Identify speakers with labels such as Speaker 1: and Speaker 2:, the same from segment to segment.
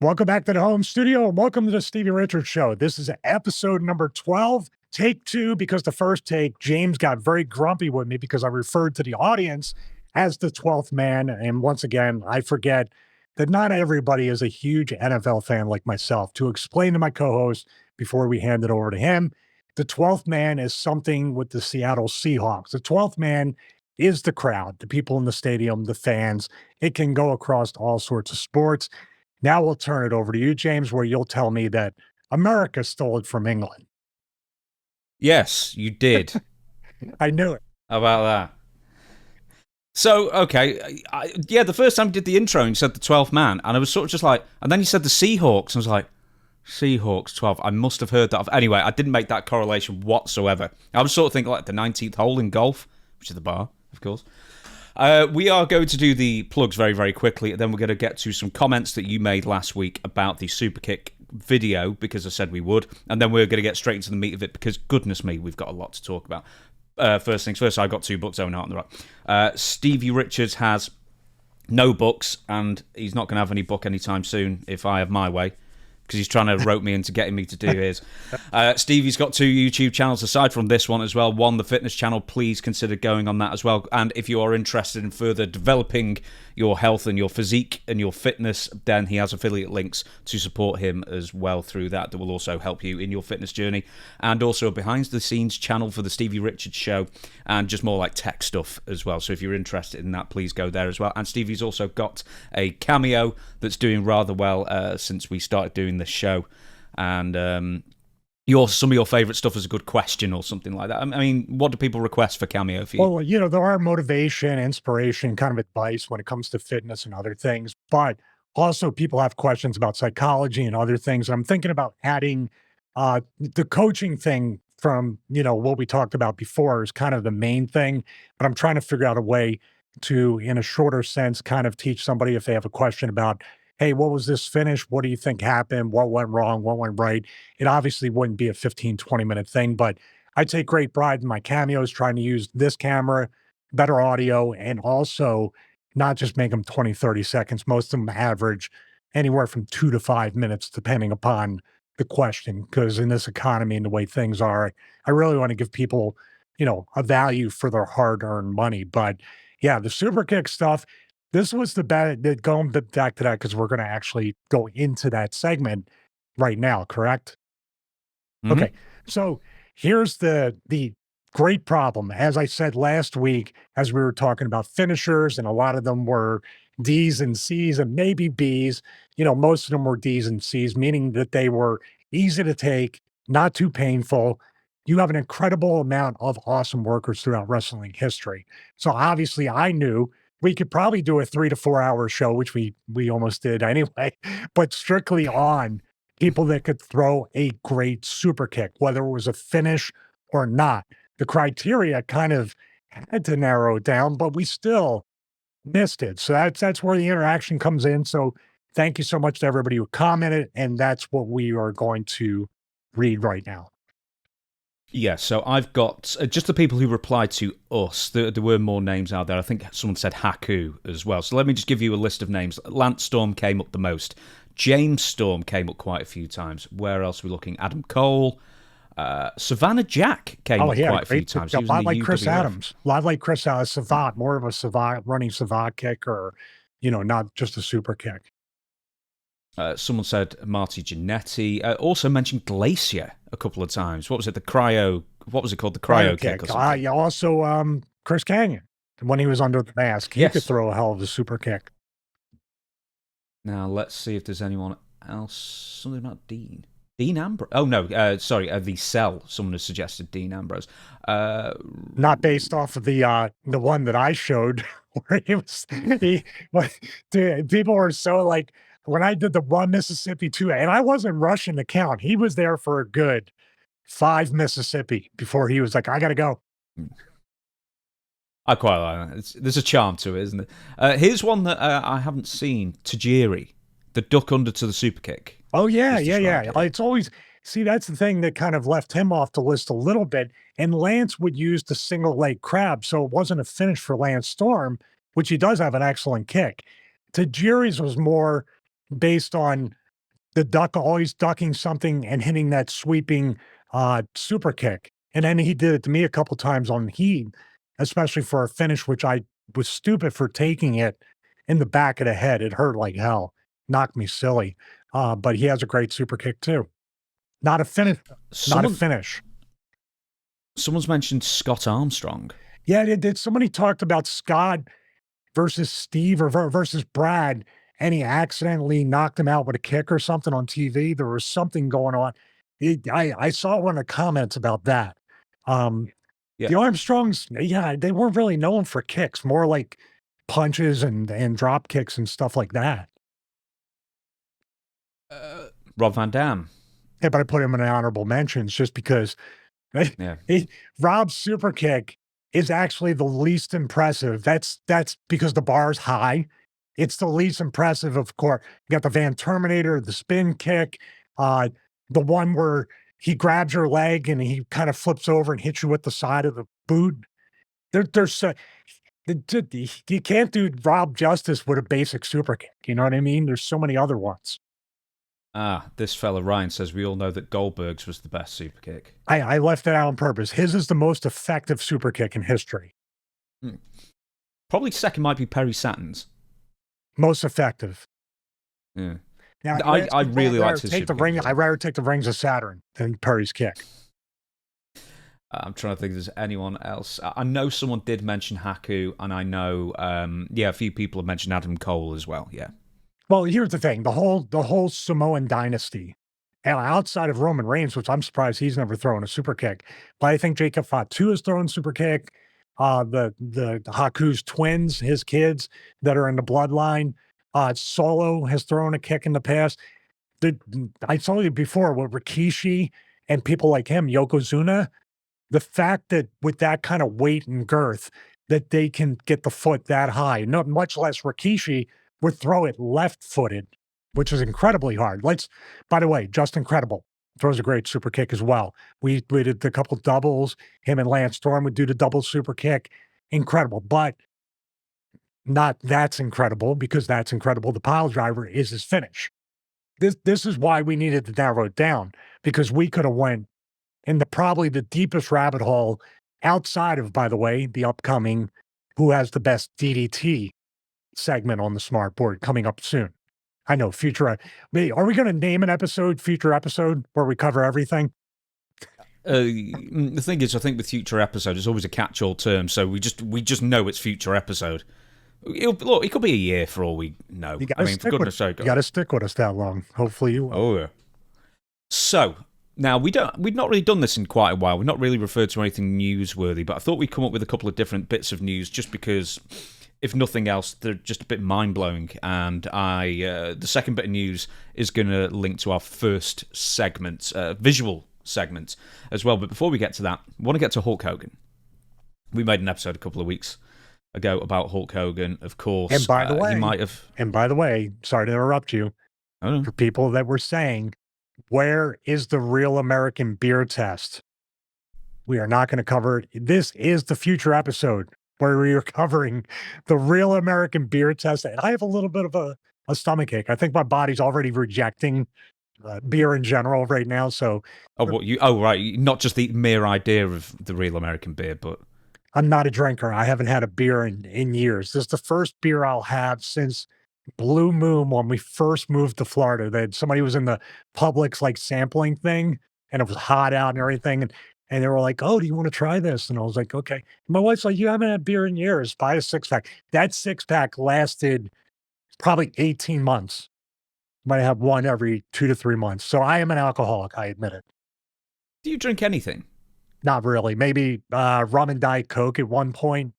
Speaker 1: Welcome back to the home studio and welcome to the Stevie Richards Show. This is episode number 12, take two, because the first take, James got very grumpy with me because I referred to the audience as the 12th man. And once again, I forget that not everybody is a huge NFL fan like myself. To explain to my co host before we hand it over to him, the 12th man is something with the Seattle Seahawks. The 12th man is the crowd, the people in the stadium, the fans. It can go across all sorts of sports. Now we'll turn it over to you, James, where you'll tell me that America stole it from England.
Speaker 2: Yes, you did.
Speaker 1: I knew it.
Speaker 2: How about that? So, okay, the first time you did the intro and you said the 12th man, and I was sort of just like, and then you said the Seahawks, and I was like, Seahawks 12. I must have heard that. Anyway, I didn't make that correlation whatsoever. I was sort of thinking like the 19th hole in golf, which is the bar, of course. We are going to do the plugs very, very quickly, and then we're going to get to some comments that you made last week about the Superkick video, because I said we would, and then we're going to get straight into the meat of it, because goodness me, we've got a lot to talk about. First things first, I've got 2 books on the right. Stevie Richards has no books, and he's not going to have any book anytime soon if I have my way, because he's trying to rope me into getting me to do his. Stevie's got 2 YouTube channels aside from this one as well. One, the fitness channel. Please consider going on that as well. And if you are interested in further developing your health and your physique and your fitness, then he has affiliate links to support him as well through that will also help you in your fitness journey. And also a behind-the-scenes channel for the Stevie Richards Show, and just more like tech stuff as well. So if you're interested in that, please go there as well. And Stevie's also got a Cameo that's doing rather well since we started doing this show. And some of your favourite stuff is a good question or something like that. I mean, what do people request for Cameo for you?
Speaker 1: Well, there are motivation, inspiration, kind of advice when it comes to fitness and other things, but also people have questions about psychology and other things. I'm thinking about adding the coaching thing from, what we talked about before is kind of the main thing, but I'm trying to figure out a way to, in a shorter sense, kind of teach somebody if they have a question about, hey, what was this finish? What do you think happened? What went wrong? What went right? It obviously wouldn't be a 15, 20-minute thing, but I take great pride in my cameos, trying to use this camera, better audio, and also not just make them 20, 30 seconds. Most of them average anywhere from 2 to 5 minutes, depending upon the question. Because in this economy and the way things are, I really want to give people, a value for their hard-earned money. But yeah, the super kick stuff, this was the bad, going back to that, because we're going to actually go into that segment right now, correct?
Speaker 2: Mm-hmm.
Speaker 1: Okay, so here's the great problem. As I said last week, as we were talking about finishers, and a lot of them were D's and C's and maybe B's, most of them were D's and C's, meaning that they were easy to take, not too painful. You have an incredible amount of awesome workers throughout wrestling history. So obviously I knew we could probably do a 3 to 4 hour show, which we almost did anyway, but strictly on people that could throw a great super kick, whether it was a finish or not. The criteria kind of had to narrow it down, but we still missed it. So that's where the interaction comes in. So thank you so much to everybody who commented, and that's what we are going to read right now.
Speaker 2: Yeah, so I've got just the people who replied to us. There were more names out there. I think someone said Haku as well. So let me just give you a list of names. Lance Storm came up the most. James Storm came up quite a few times. Where else are we looking? Adam Cole. Savannah Jack came up quite a few times.
Speaker 1: A lot like Chris Adams. A lot like Chris Adams. Savant, more of a savant, running savant kick, or, not just a super kick.
Speaker 2: Someone said Marty Jannetty. Also mentioned Glacier a couple of times. What was it? What was it called? The cryo kick.
Speaker 1: Yeah, also Chris Canyon, when he was under the mask. He could throw a hell of a super kick.
Speaker 2: Now, let's see if there's anyone else. Something about Dean. Dean Ambrose. Oh, no. Sorry. The Cell. Someone has suggested Dean Ambrose.
Speaker 1: Not based off of the one that I showed, where people were so like, when I did the One Mississippi 2, and I wasn't rushing the count. He was there for a good 5 Mississippi before he was like, I got to go.
Speaker 2: I quite like that. There's a charm to it, isn't it? Here's one that I haven't seen. Tajiri, the duck under to the super kick.
Speaker 1: Oh, yeah. It's always, see, that's the thing that kind of left him off the list a little bit. And Lance would use the single leg crab, so it wasn't a finish for Lance Storm, which he does have an excellent kick. Tajiri's was more based on the duck always ducking something and hitting that sweeping super kick. And then he did it to me a couple times on heat, especially for a finish, which I was stupid for taking it in the back of the head. It hurt like hell, knocked me silly. But he has a great super kick too. Not a finish. Not a finish.
Speaker 2: Someone's mentioned Scott Armstrong.
Speaker 1: Yeah, somebody talked about Scott versus Steve or versus Brad, and he accidentally knocked him out with a kick or something on TV. There was something going on. I saw one of the comments about that. The Armstrongs, yeah, they weren't really known for kicks, more like punches and drop kicks and stuff like that.
Speaker 2: Rob Van Dam.
Speaker 1: Yeah, but I put him in honorable mentions just because Rob's super kick is actually the least impressive. That's because the bar's high. It's the least impressive, of course. You got the Van Terminator, the spin kick, the one where he grabs your leg and he kind of flips over and hits you with the side of the boot. There's you can't do Rob justice with a basic super kick. You know what I mean? There's so many other ones.
Speaker 2: This fella Ryan says we all know that Goldberg's was the best super kick.
Speaker 1: I left it out on purpose. His is the most effective super kick in history.
Speaker 2: Probably second might be Perry Satin's.
Speaker 1: Most effective.
Speaker 2: Yeah.
Speaker 1: Now,
Speaker 2: I really liked his super kick.
Speaker 1: I'd rather take the rings of Saturn than Perry's kick.
Speaker 2: I'm trying to think if there's anyone else. I know someone did mention Haku, and I know, a few people have mentioned Adam Cole as well. Yeah.
Speaker 1: Well, here's the thing: the whole Samoan dynasty, outside of Roman Reigns, which I'm surprised he's never thrown a super kick, but I think Jacob Fatu has thrown super kick. The Haku's twins, his kids that are in the bloodline. Solo has thrown a kick in the past. I told you before with Rikishi and people like him, Yokozuna. The fact that with that kind of weight and girth, that they can get the foot that high, not much less Rikishi would throw it left-footed, which is incredibly hard. By the way, just incredible. Throws a great super kick as well. We did a couple doubles. Him and Lance Storm would do the double super kick. Incredible, but not that's incredible because that's incredible. The pile driver is his finish. This is why we needed to narrow it down, because we could have went in probably the deepest rabbit hole outside of, by the way, the upcoming who has the best DDT segment on the smart board coming up soon. I know future. Are we going to name an episode, future episode, where we cover everything?
Speaker 2: The thing is, I think with future episode, it's always a catch-all term, so we just know it's future episode. Look, it could be a year for all we know. I mean, for goodness sake,
Speaker 1: you got to stick with us that long. Hopefully, you will.
Speaker 2: Oh yeah. So now we've not really done this in quite a while. We've not really referred to anything newsworthy, but I thought we'd come up with a couple of different bits of news, just because, if nothing else, they're just a bit mind-blowing. And the second bit of news is going to link to our first segment, visual segment as well. But before we get to that, I want to get to Hulk Hogan. We made an episode a couple of weeks ago about Hulk Hogan, of course.
Speaker 1: And by the way,
Speaker 2: you might have.
Speaker 1: And by the way, sorry to interrupt you. For people that were saying, where is the real American beer test? We are not going to cover it. This is the future episode where we are covering the real American beer test. And I have a little bit of a stomachache. I think my body's already rejecting beer in general right now. So,
Speaker 2: right, not just the mere idea of the real American beer, but
Speaker 1: I'm not a drinker. I haven't had a beer in years. This is the first beer I'll have since Blue Moon when we first moved to Florida. Somebody was in the Publix sampling thing, and it was hot out and everything. And they were like, "Oh, do you want to try this?" And I was like, "Okay." And my wife's like, "You haven't had beer in years. Buy a 6-pack." That 6-pack lasted probably 18 months. Might have one every 2 to 3 months. So I am an alcoholic. I admit it.
Speaker 2: Do you drink anything?
Speaker 1: Not really. Maybe rum and Diet Coke at one point.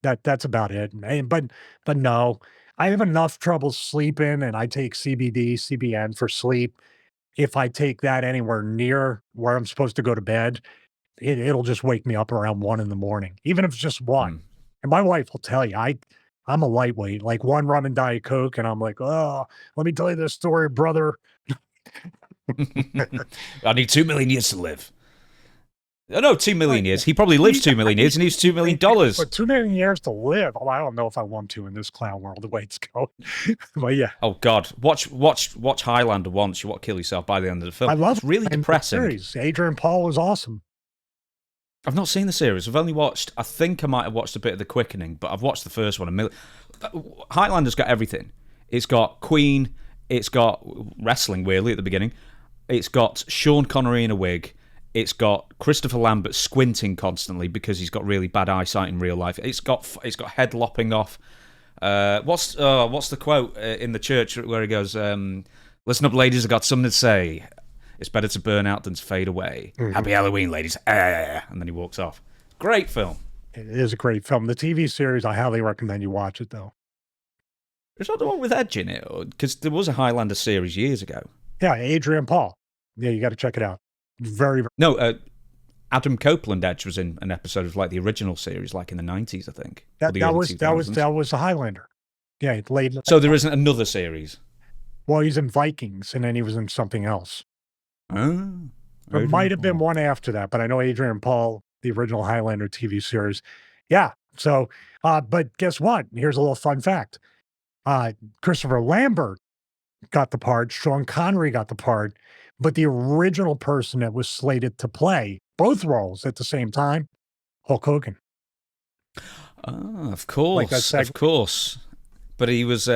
Speaker 1: That's about it. But no, I have enough trouble sleeping, and I take CBD, CBN for sleep. If I take that anywhere near where I'm supposed to go to bed, it'll just wake me up around 1 a.m, even if it's just one. And my wife will tell you, I'm a lightweight, like one rum and Diet Coke, and I'm like, oh, let me tell you this story, brother.
Speaker 2: I need 2 million years to live. Oh, no, 2 million years. He probably lives 2 million years and he's $2 million.
Speaker 1: But 2 million years to live. Oh, I don't know if I want to in this clown world, the way it's going. But yeah.
Speaker 2: Oh, God. Watch Highlander once. You want to kill yourself by the end of the film.
Speaker 1: I love
Speaker 2: It's really depressing.
Speaker 1: series. Adrian Paul was awesome.
Speaker 2: I've not seen the series. I've only watched, I think I might have watched a bit of The Quickening, but I've watched the first one. Highlander's got everything. It's got Queen. It's got wrestling, weirdly, at the beginning. It's got Sean Connery in a wig. It's got Christopher Lambert squinting constantly because he's got really bad eyesight in real life. It's got head lopping off. What's the quote in the church where he goes, "Listen up, ladies, I got something to say. It's better to burn out than to fade away. Happy Halloween, ladies." And then he walks off. Great film.
Speaker 1: It is a great film. The TV series, I highly recommend you watch it, though.
Speaker 2: Is that the one with Edge in it? Because there was a Highlander series years ago.
Speaker 1: Yeah, Adrian Paul. Yeah, you got to check it out. Very, very.
Speaker 2: No, Adam Copeland Edge was in an episode of like the original series, like in the 90s, I think.
Speaker 1: That was the Highlander. Yeah, late.
Speaker 2: So there isn't another series.
Speaker 1: Well, he's in Vikings, and then he was in something else.
Speaker 2: Oh,
Speaker 1: There might have been one after that, but I know Adrian Paul, the original Highlander TV series. Yeah. So, but guess what? Here's a little fun fact. Christopher Lambert got the part. Sean Connery got the part. But the original person that was slated to play both roles at the same time, Hulk Hogan.
Speaker 2: Oh, of course. Of course. But he was,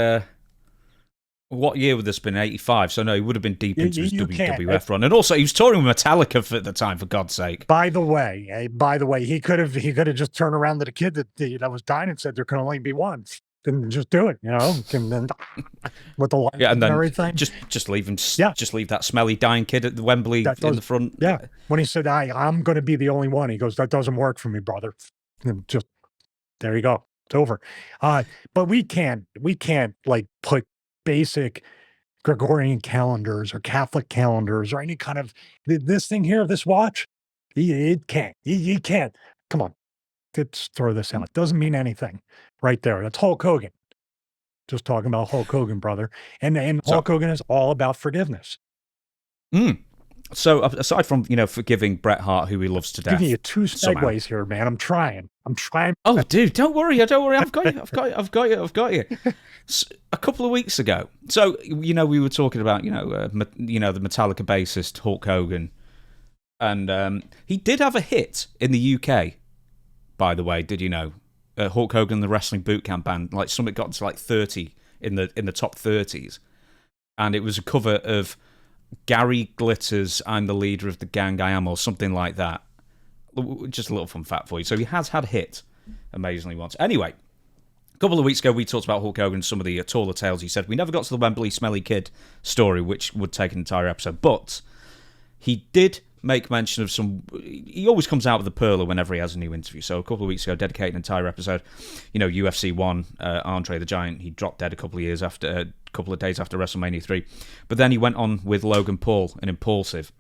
Speaker 2: what year would this have been? 85. So no, he would have been deep into his WWF run. And also he was touring with Metallica at the time, for God's sake.
Speaker 1: By the way, he could have just turned around to the kid that was dying and said there can only be one. Then just do it, and then with the lights and everything.
Speaker 2: Just leave him. Yeah. Just leave that smelly dying kid at the Wembley in the front.
Speaker 1: Yeah. When he said, "I'm going to be the only one," he goes, "That doesn't work for me, brother." And just there you go. It's over. But we can't like put basic Gregorian calendars or Catholic calendars or any kind of this thing here, this watch. It can't. You can't. Come on. Let's throw this out. It doesn't mean anything right there. That's Hulk Hogan. Just talking about Hulk Hogan, brother. And Hulk Hogan is all about forgiveness.
Speaker 2: So aside from, forgiving Bret Hart, who he loves to death.
Speaker 1: Giving you two segues here, man. I'm trying.
Speaker 2: Oh, dude, don't worry. I've got you. A couple of weeks ago. So, we were talking about, the Metallica bassist, Hulk Hogan. And he did have a hit in the UK. By the way, did you know? Hulk Hogan and the Wrestling Boot Camp Band, like something got to like 30 in the top 30s. And it was a cover of Gary Glitter's "I'm the Leader of the Gang I Am" or something like that. Just a little fun fact for you. So he has had a hit, amazingly once. Anyway, a couple of weeks ago we talked about Hulk Hogan and some of the taller tales he said. We never got to the Wembley Smelly Kid story, which would take an entire episode. But he did make mention of some. He always comes out with a perler whenever he has a new interview. So a couple of weeks ago, dedicated an entire episode. UFC 1, Andre the Giant, he dropped dead a couple of days after WrestleMania 3. But then he went on with Logan Paul and Impulsive,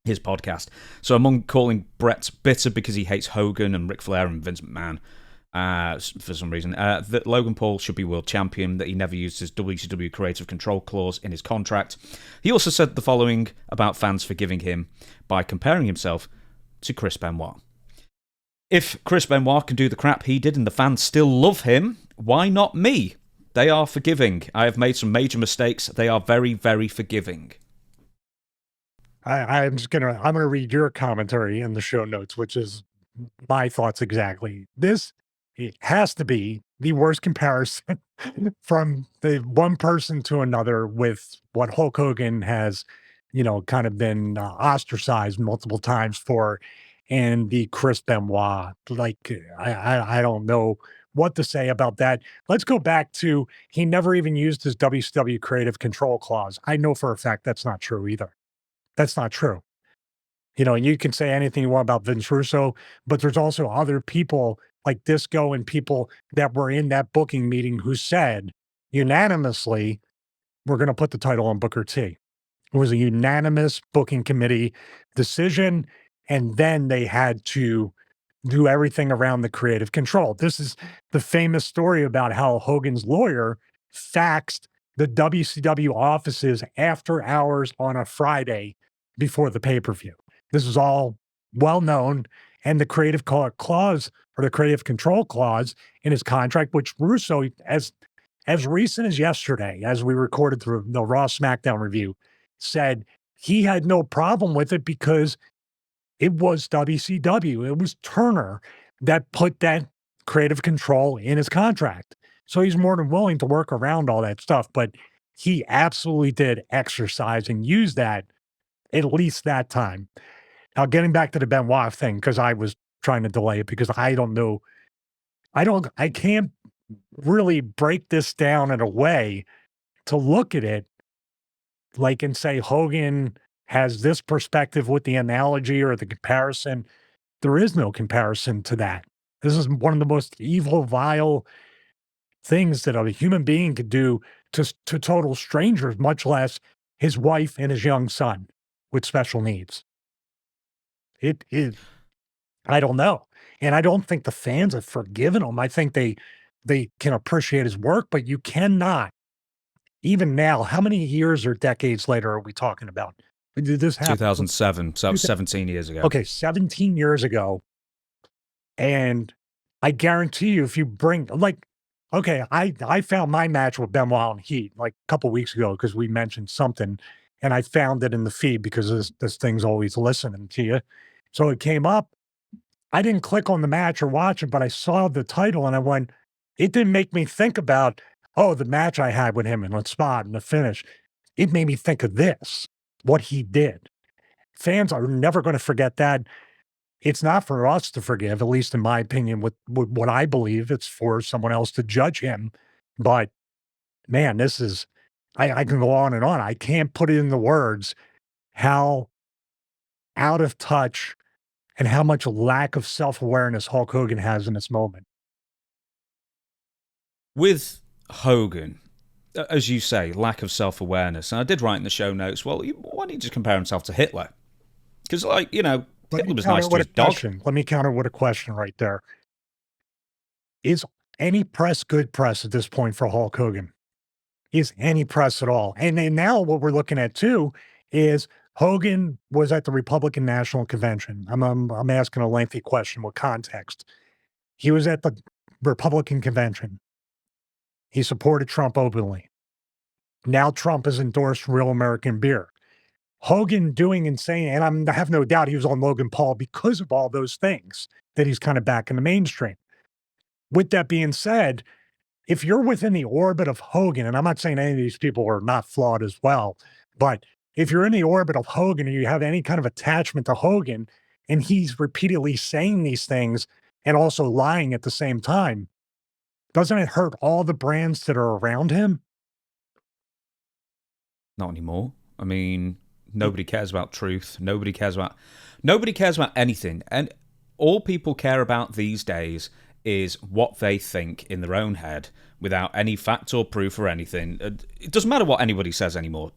Speaker 2: his podcast. So among calling Brett bitter because he hates Hogan and Ric Flair and Vince McMahon, for some reason, that Logan Paul should be world champion, that he never used his WCW creative control clause in his contract. He also said the following about fans forgiving him by comparing himself to Chris Benoit. If Chris Benoit can do the crap he did and the fans still love him, why not me? They are forgiving. I have made some major mistakes. They are very, very forgiving.
Speaker 1: I'm gonna read your commentary in the show notes, which is my thoughts exactly. It has to be the worst comparison from the one person to another with what Hulk Hogan has, kind of been ostracized multiple times for, and the Chris Benoit. Like, I don't know what to say about that. Let's go back to he never even used his WCW creative control clause. I know for a fact that's not true either. That's not true. And you can say anything you want about Vince Russo, but there's also other people like Disco and people that were in that booking meeting who said unanimously, we're going to put the title on Booker T. It was a unanimous booking committee decision, and then they had to do everything around the creative control. This is the famous story about how Hogan's lawyer faxed the WCW offices after hours on a Friday before the pay-per-view. This is all well known, and the creative clause or the creative control clause in his contract, which Russo, as recent as yesterday, as we recorded through the Raw SmackDown review, said he had no problem with it because it was WCW. It was Turner that put that creative control in his contract. So he's more than willing to work around all that stuff. But he absolutely did exercise and use that at least that time. Now, getting back to the Benoit thing, because I was trying to delay it because I don't know. I can't really break this down in a way to look at it like and say Hogan has this perspective with the analogy or the comparison. There is no comparison to that. This is one of the most evil, vile things that a human being could do to total strangers, much less his wife and his young son with special needs. It is, I don't know. And I don't think the fans have forgiven him. I think they can appreciate his work, but you cannot, even now, how many years or decades later are we talking about? Did this happen?
Speaker 2: 2007, so that was 17 years ago.
Speaker 1: Okay, 17 years ago. And I guarantee you, if you bring, like, okay, I found my match with Benoit on Heat like a couple weeks ago because we mentioned something, and I found it in the feed because this thing's always listening to you. So it came up. I didn't click on the match or watch it, but I saw the title and I went, it didn't make me think about, oh, the match I had with him in the spot and the finish. It made me think of this, what he did. Fans are never going to forget that. It's not for us to forgive, at least in my opinion, with what I believe. It's for someone else to judge him. But man, this is, I can go on and on. I can't put it in the words how out of touch and how much lack of self-awareness Hulk Hogan has in this moment.
Speaker 2: With Hogan, as you say, lack of self-awareness. And I did write in the show notes, well, why don't you just compare himself to Hitler? Because, like, you know, Hitler was nice to his dog.
Speaker 1: Let me counter with a question right there. Is any press good press at this point for Hulk Hogan? Is any press at all? And now what we're looking at too is Hogan was at the Republican National Convention. I'm asking a lengthy question with context. He was at the Republican convention. He supported Trump openly. Now Trump has endorsed real American beer. Hogan doing and saying, and I have no doubt he was on Logan Paul because of all those things that he's kind of back in the mainstream. With that being said, if you're within the orbit of Hogan, and I'm not saying any of these people are not flawed as well, but if you're in the orbit of Hogan or you have any kind of attachment to Hogan and he's repeatedly saying these things and also lying at the same time, doesn't it hurt all the brands that are around him?
Speaker 2: Not anymore. I mean, nobody cares about truth. Nobody cares about anything. And all people care about these days is what they think in their own head without any fact or proof or anything. It doesn't matter what anybody says anymore.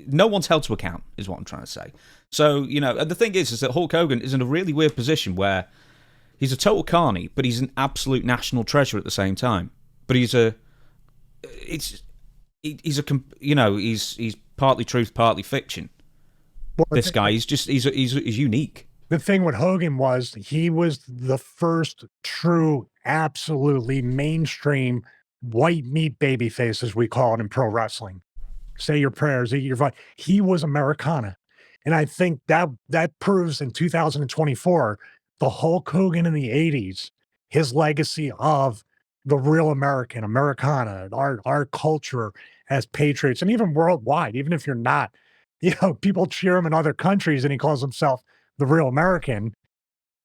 Speaker 2: No one's held to account, is what I'm trying to say. So, you know, and the thing is that Hulk Hogan is in a really weird position where he's a total carny, but he's an absolute national treasure at the same time. But he's partly truth, partly fiction. Well, this guy, he's unique.
Speaker 1: The thing with Hogan was he was the first true, absolutely mainstream white meat babyface, as we call it in pro wrestling. Say your prayers, eat your vine. He was Americana. And I think that proves in 2024, the Hulk Hogan in the 80s, his legacy of the real American, Americana, our culture as patriots, and even worldwide, even if you're not, you know, people cheer him in other countries and he calls himself the real American.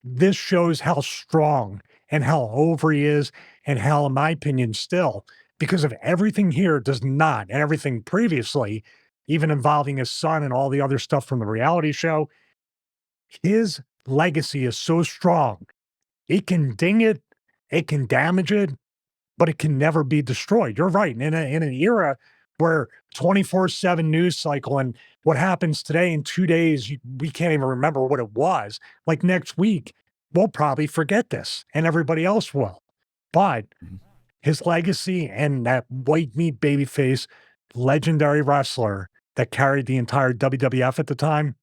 Speaker 1: This shows how strong and how over he is and how, in my opinion, still, because of everything here does not, and everything previously, even involving his son and all the other stuff from the reality show, his legacy is so strong. It can ding it, it can damage it, but it can never be destroyed. You're right. In an era where 24/7 news cycle and what happens today in 2 days, we can't even remember what it was. Like next week, we'll probably forget this and everybody else will. But his legacy and that white meat babyface legendary wrestler that carried the entire WWF at the time,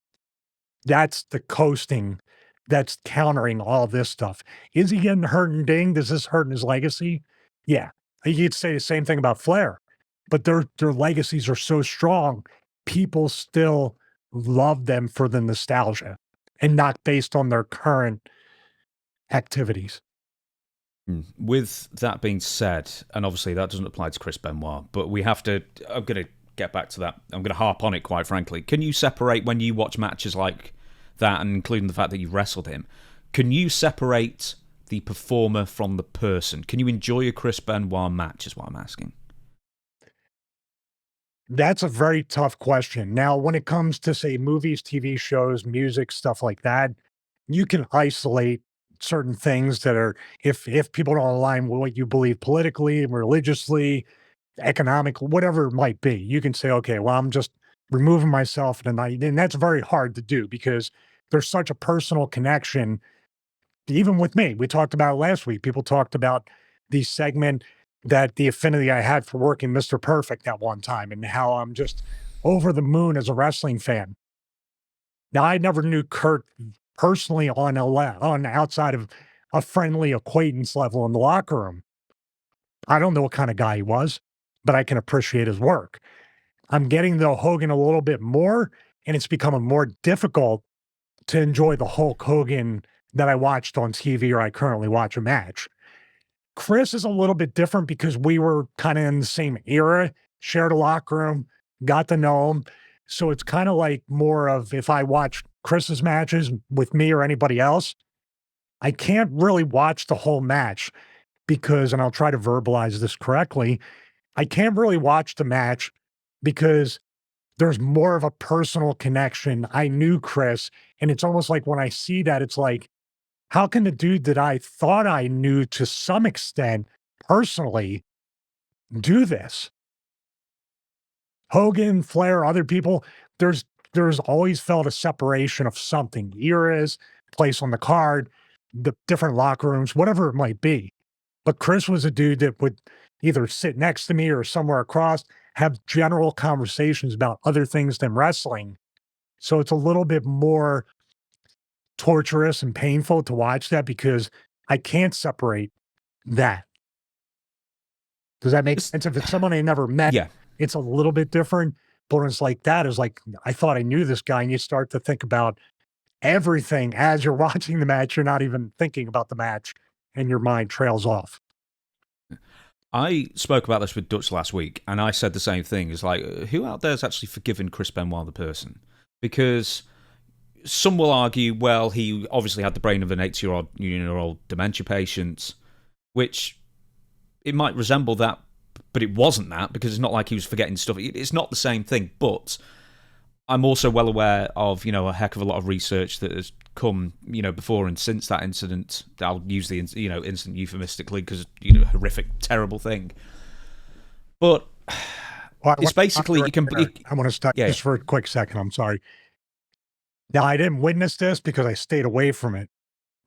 Speaker 1: that's the coasting that's countering all this stuff. Is he getting hurt and dinged? Is this hurting his legacy? Yeah. You could say the same thing about Flair, but their legacies are so strong, people still love them for the nostalgia and not based on their current activities.
Speaker 2: With that being said, and obviously that doesn't apply to Chris Benoit, but we have to, I'm going to get back to that. I'm going to harp on it, quite frankly. Can you separate, when you watch matches like that, and including the fact that you've wrestled him, can you separate the performer from the person? Can you enjoy a Chris Benoit match, is what I'm asking?
Speaker 1: That's a very tough question. Now, when it comes to, say, movies, TV shows, music, stuff like that, you can isolate certain things that are, if people don't align with what you believe politically, religiously, economic, whatever it might be, you can say, okay, well, I'm just removing myself tonight. And that's very hard to do because there's such a personal connection. Even with me, we talked about it last week. People talked about the segment that the affinity I had for working Mr. Perfect at one time and how I'm just over the moon as a wrestling fan. Now, I never knew Kurt personally on outside of a friendly acquaintance level in the locker room. I don't know what kind of guy he was, but I can appreciate his work. I'm getting to know Hogan a little bit more, and it's becoming more difficult to enjoy the Hulk Hogan that I watched on TV or I currently watch a match. Chris is a little bit different because we were kind of in the same era, shared a locker room, got to know him. So it's kind of like more of if I watch Chris's matches with me or anybody else, I can't really watch the whole match because, and I'll try to verbalize this correctly, I can't really watch the match because there's more of a personal connection. I knew Chris, and it's almost like when I see that, it's like, how can the dude that I thought I knew to some extent personally do this? Hogan, Flair, other people, there's always felt a separation of something, eras, place on the card, the different locker rooms, whatever it might be. But Chris was a dude that would either sit next to me or somewhere across, have general conversations about other things than wrestling. So it's a little bit more torturous and painful to watch that because I can't separate that. Does that make sense? If it's someone I never met,
Speaker 2: Yeah.
Speaker 1: it's a little bit different. But when it's like that, is like, I thought I knew this guy, and you start to think about everything as you're watching the match. You're not even thinking about the match, and your mind trails off.
Speaker 2: I spoke about this with Dutch last week, and I said the same thing. It's like, who out there has actually forgiven Chris Benoit, the person? Because some will argue, well, he obviously had the brain of an 80-year-old dementia patient, which it might resemble that, but it wasn't that, because it's not like he was forgetting stuff. It's not the same thing, but I'm also well aware of, a heck of a lot of research that has come, before and since that incident. I'll use the, incident euphemistically because, horrific, terrible thing. But it's basically, you can...
Speaker 1: I want to stop just for a quick second. I'm sorry. Now, I didn't witness this because I stayed away from it,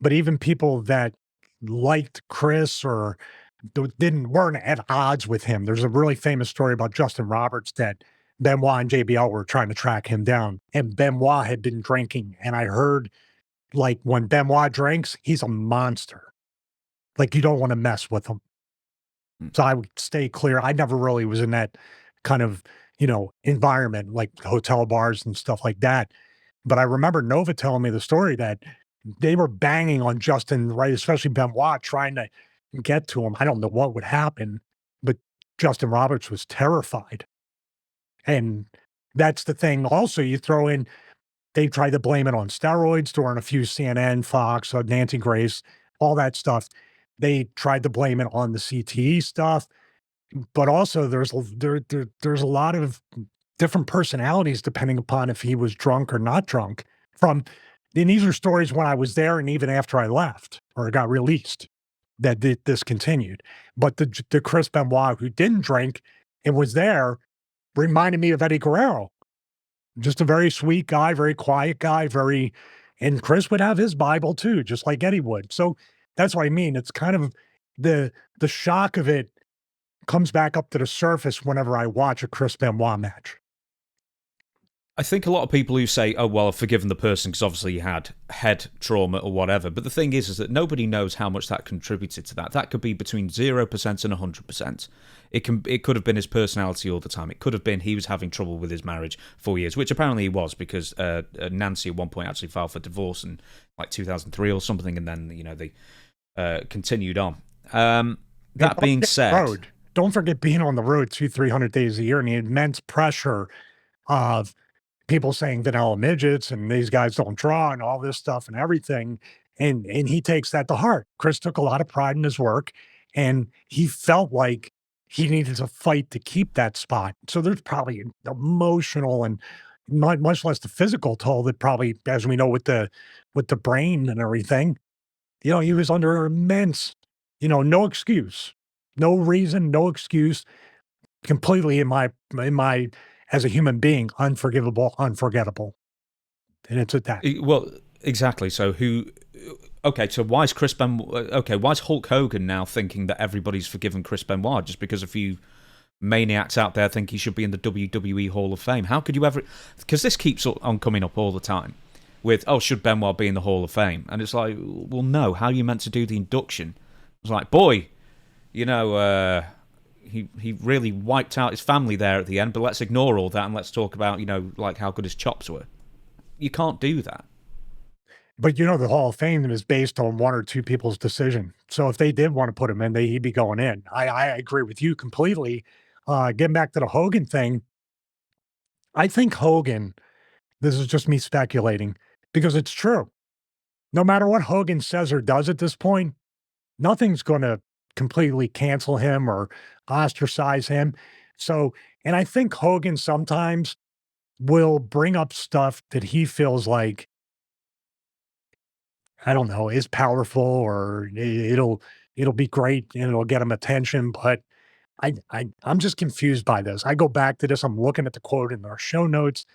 Speaker 1: but even people that liked Chris or weren't at odds with him. There's a really famous story about Justin Roberts that Benoit and JBL were trying to track him down, and Benoit had been drinking. And I heard, like, when Benoit drinks, he's a monster. Like, you don't want to mess with him. So I would stay clear. I never really was in that kind of, environment, like hotel bars and stuff like that. But I remember Nova telling me the story that they were banging on Justin, right? Especially Benoit, trying to get to him. I don't know what would happen, but Justin Roberts was terrified. And that's the thing. Also, you throw in, they tried to blame it on steroids during a few CNN, Fox, Nancy Grace, all that stuff. They tried to blame it on the CTE stuff, but also there's a lot of different personalities depending upon if he was drunk or not drunk. And these are stories when I was there and even after I left or got released that this continued. But the Chris Benoit who didn't drink and was there reminded me of Eddie Guerrero. Just a very sweet guy, very quiet guy, and Chris would have his Bible too, just like Eddie would. So that's what I mean. It's kind of the shock of it comes back up to the surface whenever I watch a Chris Benoit match.
Speaker 2: I think a lot of people who say, "Oh well, I've forgiven the person because obviously he had head trauma or whatever," but the thing is that nobody knows how much that contributed to that. That could be between 0% and 100%. It could have been his personality all the time. It could have been he was having trouble with his marriage for years, which apparently he was, because Nancy at one point actually filed for divorce in like 2003 or something, and then they continued on. That being said,
Speaker 1: don't forget being on the road 200-300 days a year and the immense pressure of people saying vanilla midgets and these guys don't draw and all this stuff and everything. And he takes that to heart. Chris took a lot of pride in his work, and he felt like he needed to fight to keep that spot. So there's probably an emotional and not much less the physical toll that probably, as we know, with the brain and everything, he was under immense, no excuse, no reason, no excuse, completely in my as a human being, unforgivable, unforgettable. And it's at that.
Speaker 2: Well, exactly. So okay, so why is why is Hulk Hogan now thinking that everybody's forgiven Chris Benoit just because a few maniacs out there think he should be in the WWE Hall of Fame? How could you ever... Because this keeps on coming up all the time with, should Benoit be in the Hall of Fame? And it's like, well, no, how are you meant to do the induction? It's like, boy, he really wiped out his family there at the end, but let's ignore all that and let's talk about, like how good his chops were. You can't do that.
Speaker 1: But the Hall of Fame is based on one or two people's decision. So if they did want to put him in, he'd be going in. I agree with you completely. Getting back to the Hogan thing, I think Hogan, this is just me speculating, because it's true. No matter what Hogan says or does at this point, nothing's going to completely cancel him or ostracize him. So, and I think Hogan sometimes will bring up stuff that he feels like, I don't know, is powerful, or it'll be great and it'll get him attention. But I'm just confused by this. I go back to this. I'm looking at the quote in our show notes,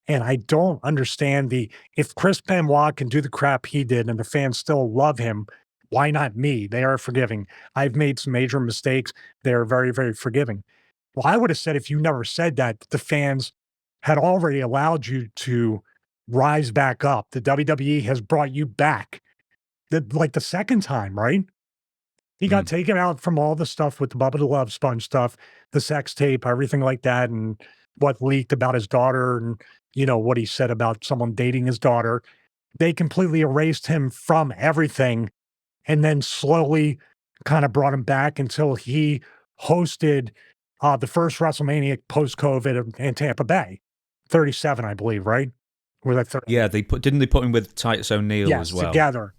Speaker 1: and I don't understand if Chris Benoit can do the crap he did and the fans still love him, why not me? They are forgiving. I've made some major mistakes. They're very, very forgiving. Well, I would have said, if you never said that, the fans had already allowed you to rise back up. The WWE has brought you back. Like the second time, right? He got taken out from all the stuff with the Bubba the Love Sponge stuff, the sex tape, everything like that, and what leaked about his daughter, and what he said about someone dating his daughter. They completely erased him from everything, and then slowly kind of brought him back until he hosted the first WrestleMania post-COVID in Tampa Bay, 37, I believe, right? Or that 30?
Speaker 2: Yeah, didn't they put him with Titus O'Neil as well?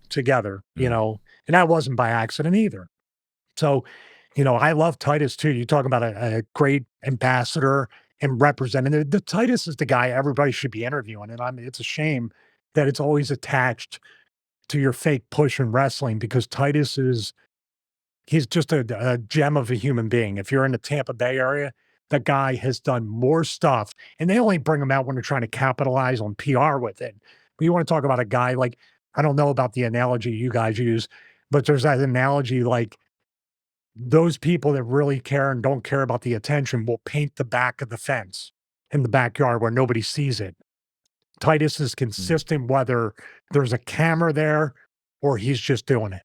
Speaker 1: Together, and that wasn't by accident either. So, I love Titus too. You talk about a great ambassador and representative. The Titus is the guy everybody should be interviewing, and it's a shame that it's always attached to your fake push in wrestling, because Titus he's just a gem of a human being. If you're in the Tampa Bay area, that guy has done more stuff, and they only bring him out when they're trying to capitalize on PR with it. But you want to talk about a guy like, I don't know about the analogy you guys use, but there's that analogy like, those people that really care and don't care about the attention will paint the back of the fence in the backyard where nobody sees it. Titus is consistent whether there's a camera there or he's just doing it.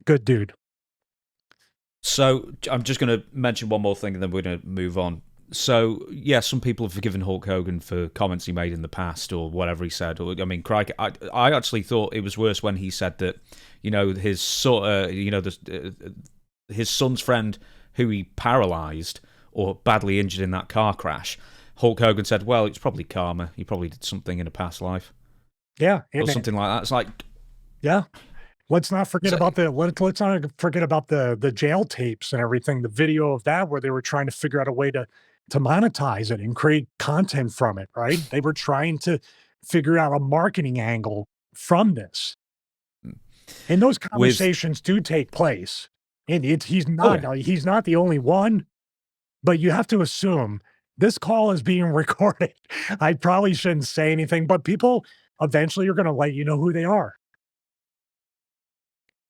Speaker 1: Good dude.
Speaker 2: So I'm just going to mention one more thing and then we're going to move on. So, yeah, some people have forgiven Hulk Hogan for comments he made in the past or whatever he said. Or, I mean, crikey, I actually thought it was worse when he said that, his his son's friend who he paralyzed or badly injured in that car crash, Hulk Hogan said, well, it's probably karma. He probably did something in a past life.
Speaker 1: Yeah.
Speaker 2: Or something like that. It's like...
Speaker 1: Yeah. Let's not forget about let's not forget about the jail tapes and everything, the video of that where they were trying to figure out a way to monetize it and create content from it, right? They were trying to figure out a marketing angle from this. And those conversations do take place. And he's not the only one, but you have to assume this call is being recorded. I probably shouldn't say anything, but people eventually are going to let you know who they are.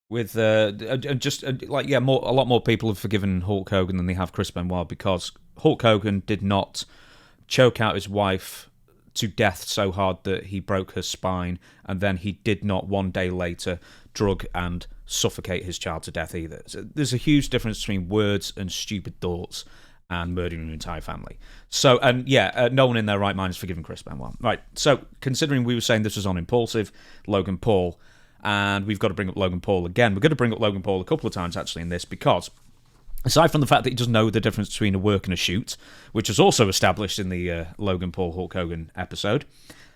Speaker 2: With a lot more people have forgiven Hulk Hogan than they have Chris Benoit, because Hulk Hogan did not choke out his wife to death so hard that he broke her spine, and then he did not 1 day later drug and suffocate his child to death either. So there's a huge difference between words and stupid thoughts and murdering your entire family. So, and yeah, no one in their right mind is forgiving Chris Benoit. Right, so considering we were saying this was on Impulsive, Logan Paul, and we've got to bring up Logan Paul again. We're going to bring up Logan Paul a couple of times, actually, in this, because aside from the fact that he doesn't know the difference between a work and a shoot, which was also established in the Logan Paul Hulk Hogan episode,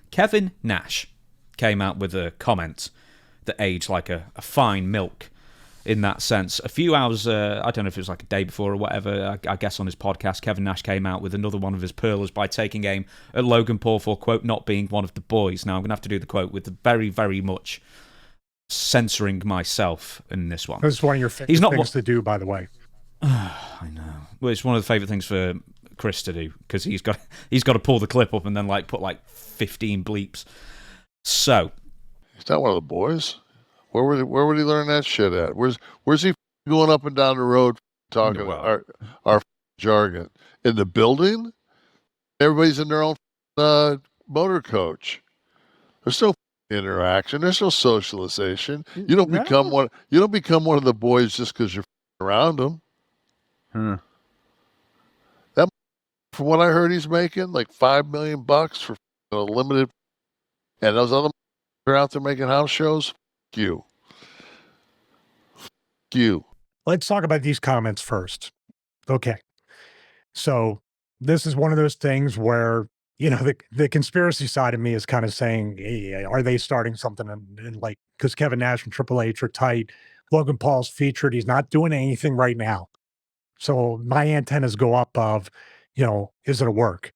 Speaker 2: Kevin Nash came out with a comment that aged like a fine milk in that sense. A few hours, I don't know if it was like a day before or whatever, I guess on his podcast, Kevin Nash came out with another one of his pearlers by taking aim at Logan Paul for, quote, not being one of the boys. Now, I'm going to have to do the quote with very, very much censoring myself in this one.
Speaker 1: This is one of your favorite things to do, by the way.
Speaker 2: I know. Well, it's one of the favourite things for Chris to do, because he's got to pull the clip up and then like put like 15 bleeps. So
Speaker 3: he's not one of the boys. Where would he learn that shit at? Where's he going up and down the road talking our jargon? In the building? Everybody's in their own motor coach. There's no interaction. There's no socialization. You don't become one. You don't become one of the boys just because you're around them. That, from what I heard, he's making like $5 million for a limited, and those other are out there making house shows. You.
Speaker 1: Let's talk about these comments first. Okay. So this is one of those things where, you know, the conspiracy side of me is kind of saying, hey, are they starting something? And like, because Kevin Nash and Triple H are tight. Logan Paul's featured. He's not doing anything right now. So my antennas go up of, you know, is it a work?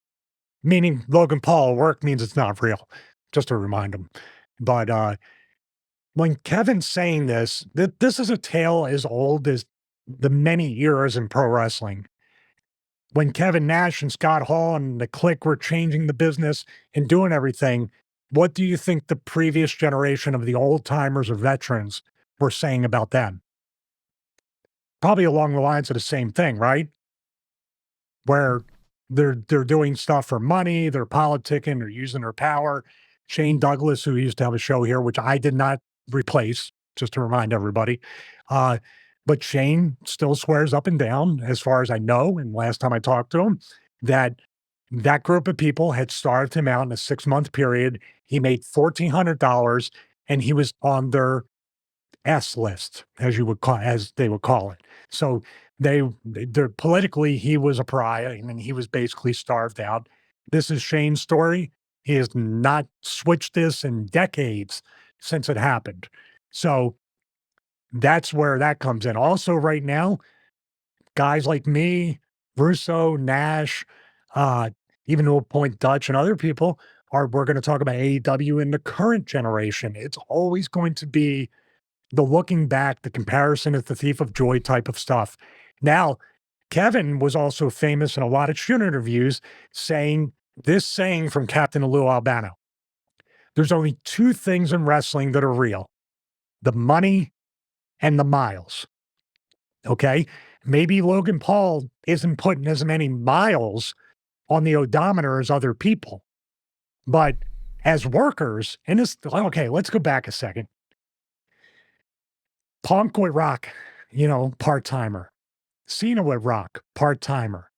Speaker 1: Meaning Logan Paul work means it's not real, just to remind him. But when Kevin's saying this, this is a tale as old as the many eras in pro wrestling. When Kevin Nash and Scott Hall and the Clique were changing the business and doing everything, what do you think the previous generation of the old timers or veterans were saying about them? Probably along the lines of the same thing, right? Where they're doing stuff for money, they're politicking, they're using their power. Shane Douglas, who used to have a show here, which I did not replace, just to remind everybody. But Shane still swears up and down, as far as I know, and last time I talked to him, that group of people had starved him out in a 6-month period. He made $1,400, and he was on their S list, as they would call it. So they're politically, he was a pariah, and he was basically starved out. This is Shane's story. He has not switched this in decades since it happened. So that's where that comes in. Also, right now, guys like me, Russo, Nash, even to a point Dutch and other people, we're going to talk about AEW in the current generation. It's always going to be the looking back, the comparison is the thief of joy type of stuff. Now, Kevin was also famous in a lot of shoot interviews saying this saying from Captain Lou Albano: there's only 2 things in wrestling that are real: the money and the miles. Okay? Maybe Logan Paul isn't putting as many miles on the odometer as other people, but as workers, and this, okay, let's go back a second. Punk with Rock, you know, part-timer. Cena with Rock, part-timer.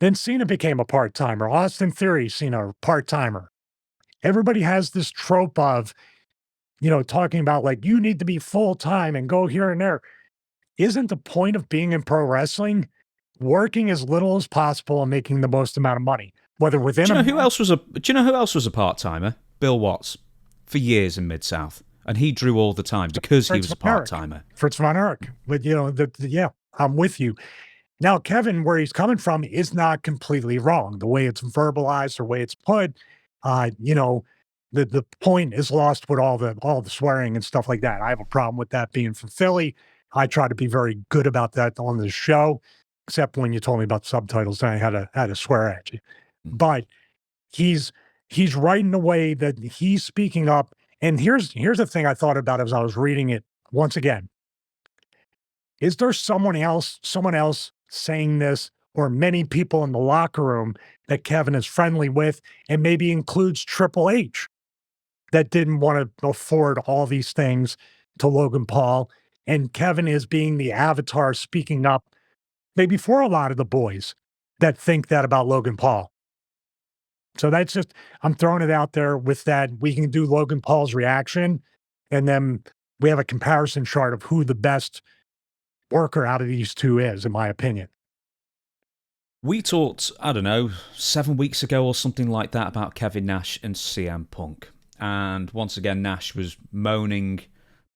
Speaker 1: Then Cena became a part-timer. Austin Theory, Cena, part-timer. Everybody has this trope of, you know, talking about like, you need to be full-time and go here and there. Isn't the point of being in pro wrestling working as little as possible and making the most amount of money? Whether within
Speaker 2: do you know who else was a part-timer? Bill Watts, for years in Mid-South. And he drew all the time because he was a part-timer.
Speaker 1: Fritz Von Erich. But, you know, yeah, I'm with you. Now, Kevin, where he's coming from is not completely wrong. The way it's verbalized or way it's put, you know, the point is lost with all the swearing and stuff like that. I have a problem with that being from Philly. I try to be very good about that on the show, except when you told me about subtitles and I had to swear at you. But he's right in the way that he's speaking up. And here's the thing I thought about as I was reading it once again. Is there someone else saying this or many people in the locker room that Kevin is friendly with, and maybe includes Triple H that didn't want to afford all these things to Logan Paul. And Kevin is being the avatar speaking up maybe for a lot of the boys that think that about Logan Paul. So that's just, I'm throwing it out there with that. We can do Logan Paul's reaction, and then we have a comparison chart of who the best worker out of these two is, in my opinion.
Speaker 2: We talked, I don't know, 7 weeks ago or something like that about Kevin Nash and CM Punk. And once again, Nash was bemoaning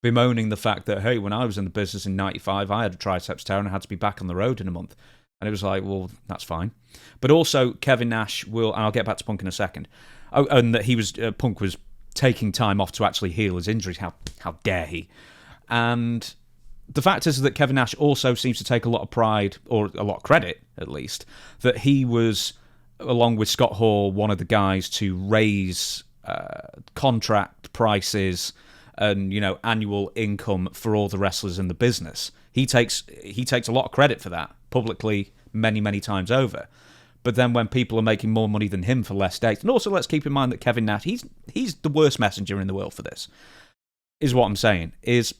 Speaker 2: the fact that, hey, when I was in the business in 95, I had a triceps tear and I had to be back on the road in a month. And it was like, well, that's fine. But also, Kevin Nash will, and I'll get back to Punk in a second, and that Punk was taking time off to actually heal his injuries. How dare he? And the fact is that Kevin Nash also seems to take a lot of pride, or a lot of credit, at least, that he was, along with Scott Hall, one of the guys to raise contract prices and, annual income for all the wrestlers in the business. He takes a lot of credit for that publicly many, many times over. But then when people are making more money than him for less dates, and also let's keep in mind that Kevin Nash, he's the worst messenger in the world for this, is what I'm saying, is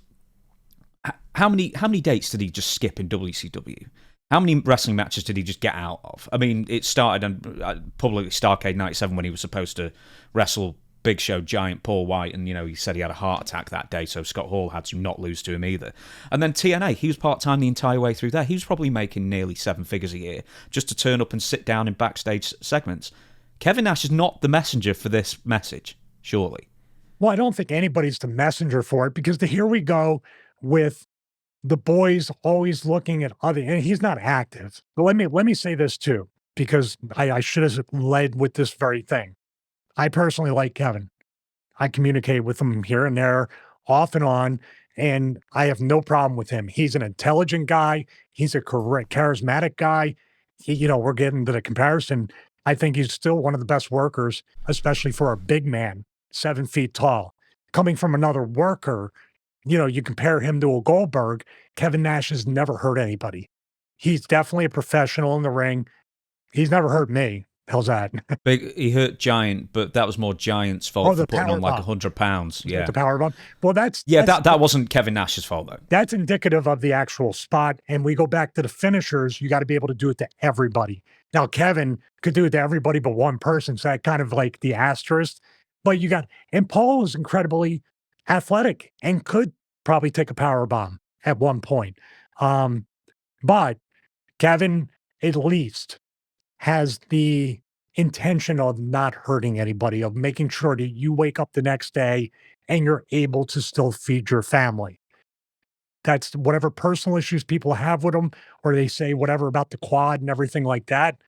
Speaker 2: how many dates did he just skip in WCW? How many wrestling matches did he just get out of? I mean, it started on probably Starrcade 97 when he was supposed to wrestle Big Show giant Paul White, and he said he had a heart attack that day, so Scott Hall had to not lose to him either. And then TNA, he was part-time the entire way through there. He was probably making nearly 7 figures a year just to turn up and sit down in backstage segments. Kevin Nash is not the messenger for this message, surely.
Speaker 1: Well, I don't think anybody's the messenger for it, because here we go with the boys always looking at other, and he's not active. But let me say this too, because I should have led with this very thing. I personally like Kevin. I communicate with him here and there, off and on, and I have no problem with him. He's an intelligent guy. He's a charismatic guy. We're getting to the comparison. I think he's still one of the best workers, especially for a big man, 7 feet tall. Coming from another worker, you compare him to a Goldberg. Kevin Nash has never hurt anybody. He's definitely a professional in the ring. He's never hurt me. How's that?
Speaker 2: He hurt Giant, but that was more Giant's fault for putting on like 100 pounds. Yeah,
Speaker 1: the power bomb. Well, that
Speaker 2: wasn't Kevin Nash's fault though.
Speaker 1: That's indicative of the actual spot. And we go back to the finishers. You got to be able to do it to everybody. Now, Kevin could do it to everybody but one person, so that kind of like the asterisk. But and Paul is incredibly athletic and could probably take a power bomb at one point. But Kevin at least has the intention of not hurting anybody, of making sure that you wake up the next day and you're able to still feed your family. That's whatever personal issues people have with him, or they say whatever about the quad and everything like that.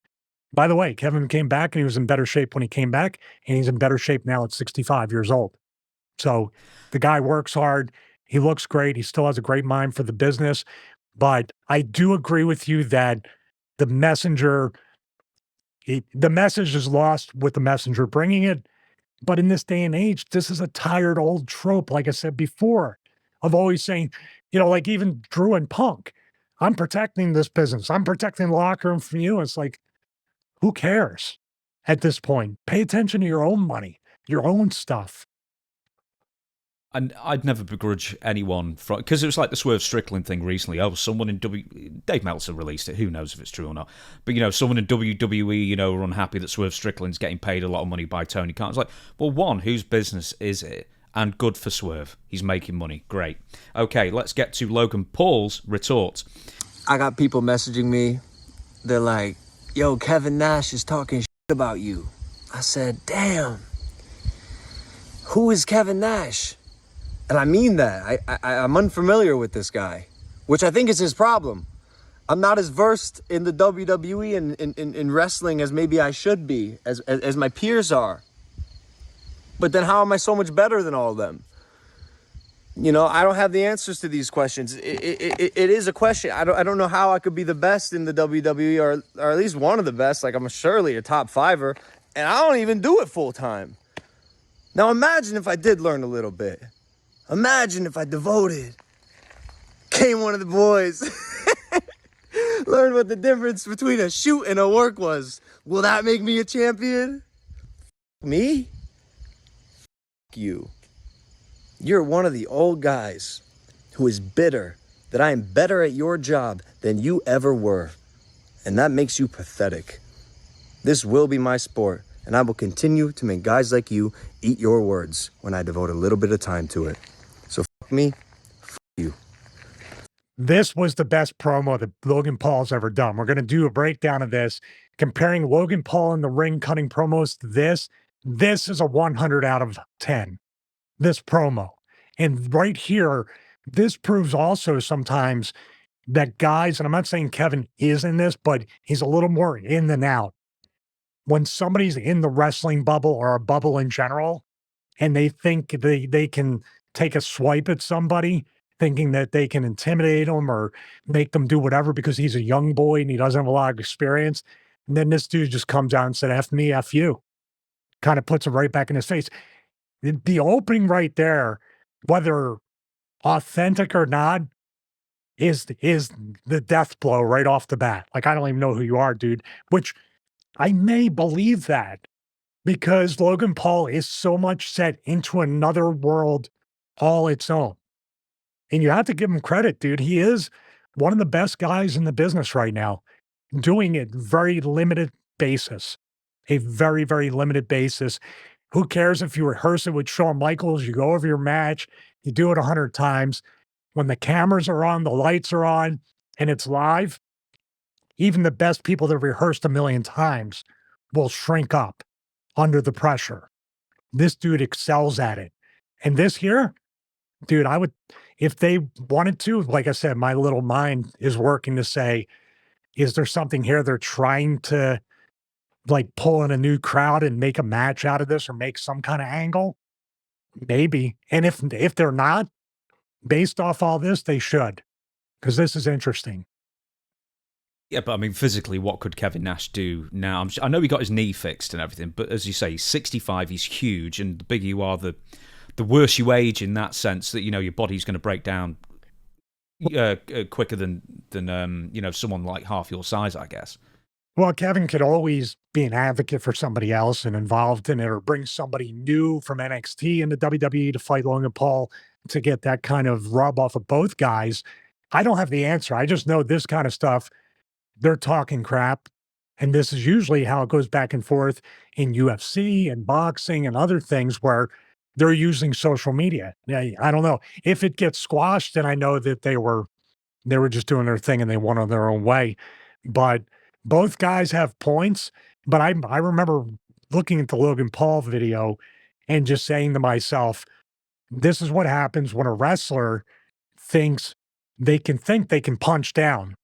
Speaker 1: By the way, Kevin came back and he was in better shape when he came back, and he's in better shape now at 65 years old. So the guy works hard. He looks great. He still has a great mind for the business. But I do agree with you that the message is lost with the messenger bringing it. But in this day and age, this is a tired old trope, like I said before, of always saying, like even Drew and Punk, I'm protecting this business. I'm protecting the locker room from you. It's like, who cares at this point? Pay attention to your own money, your own stuff.
Speaker 2: And I'd never begrudge anyone because it was like the Swerve Strickland thing recently. Oh, someone in Dave Meltzer released it. Who knows if it's true or not? But someone in WWE, were unhappy that Swerve Strickland's getting paid a lot of money by Tony Khan. It's like, well, one, whose business is it? And good for Swerve. He's making money. Great. Okay, let's get to Logan Paul's retort.
Speaker 4: I got people messaging me. They're like, "Yo, Kevin Nash is talking shit about you." I said, "Damn. Who is Kevin Nash?" And I mean that. I'm unfamiliar with this guy, which I think is his problem. I'm not as versed in the WWE and in wrestling as maybe I should be, as my peers are. But then how am I so much better than all of them? I don't have the answers to these questions. It is a question. I don't know how I could be the best in the WWE or at least one of the best. Like, I'm surely a top fiver, and I don't even do it full time. Now imagine if I did learn a little bit. Imagine if I devoted, came one of the boys, Learn what the difference between a shoot and a work was. Will that make me a champion? Me? You. You're one of the old guys who is bitter that I am better at your job than you ever were. And that makes you pathetic. This will be my sport, and I will continue to make guys like you eat your words when I devote a little bit of time to it. So fuck me, fuck you.
Speaker 1: This was the best promo that Logan Paul's ever done. We're going to do a breakdown of this, comparing Logan Paul in the ring cutting promos to this. This is a 100 out of 10, this promo. And right here, this proves also sometimes that guys, and I'm not saying Kevin is in this, but he's a little more in than out. When somebody's in the wrestling bubble or a bubble in general, and they think they can take a swipe at somebody, thinking that they can intimidate them or make them do whatever because he's a young boy and he doesn't have a lot of experience. And then this dude just comes out and said, F me, F you. Kind of puts him right back in his face. The opening right there, whether authentic or not, is the death blow right off the bat. Like, I don't even know who you are, dude, which I may believe that because Logan Paul is so much set into another world all its own. And you have to give him credit, dude. He is one of the best guys in the business right now, doing it very limited basis, a very, very limited basis. Who cares if you rehearse it with Shawn Michaels, you go over your match, you do it 100 times. When the cameras are on, the lights are on, and it's live, even the best people that rehearsed a million times will shrink up under the pressure. This dude excels at it. And this here, dude, I would, if they wanted to, like I said, my little mind is working to say, is there something here they're trying to like pull in a new crowd and make a match out of this or make some kind of angle? Maybe. And if they're not, based off all this, they should, because this is interesting.
Speaker 2: Yeah, but I mean, physically, what could Kevin Nash do now? I know he got his knee fixed and everything, but as you say, he's 65, he's huge, and the bigger you are, the worse you age in that sense that, you know, your body's going to break down quicker than someone like half your size, I guess.
Speaker 1: Well, Kevin could always be an advocate for somebody else and involved in it, or bring somebody new from NXT into WWE to fight Logan Paul to get that kind of rub off of both guys. I don't have the answer. I just know this kind of stuff, they're talking crap. And this is usually how it goes back and forth in UFC and boxing and other things where they're using social media. Yeah, I don't know. If it gets squashed, then I know that they were just doing their thing and they went on their own way. But both guys have points. But I remember looking at the Logan Paul video and just saying to myself, this is what happens when a wrestler thinks they can punch down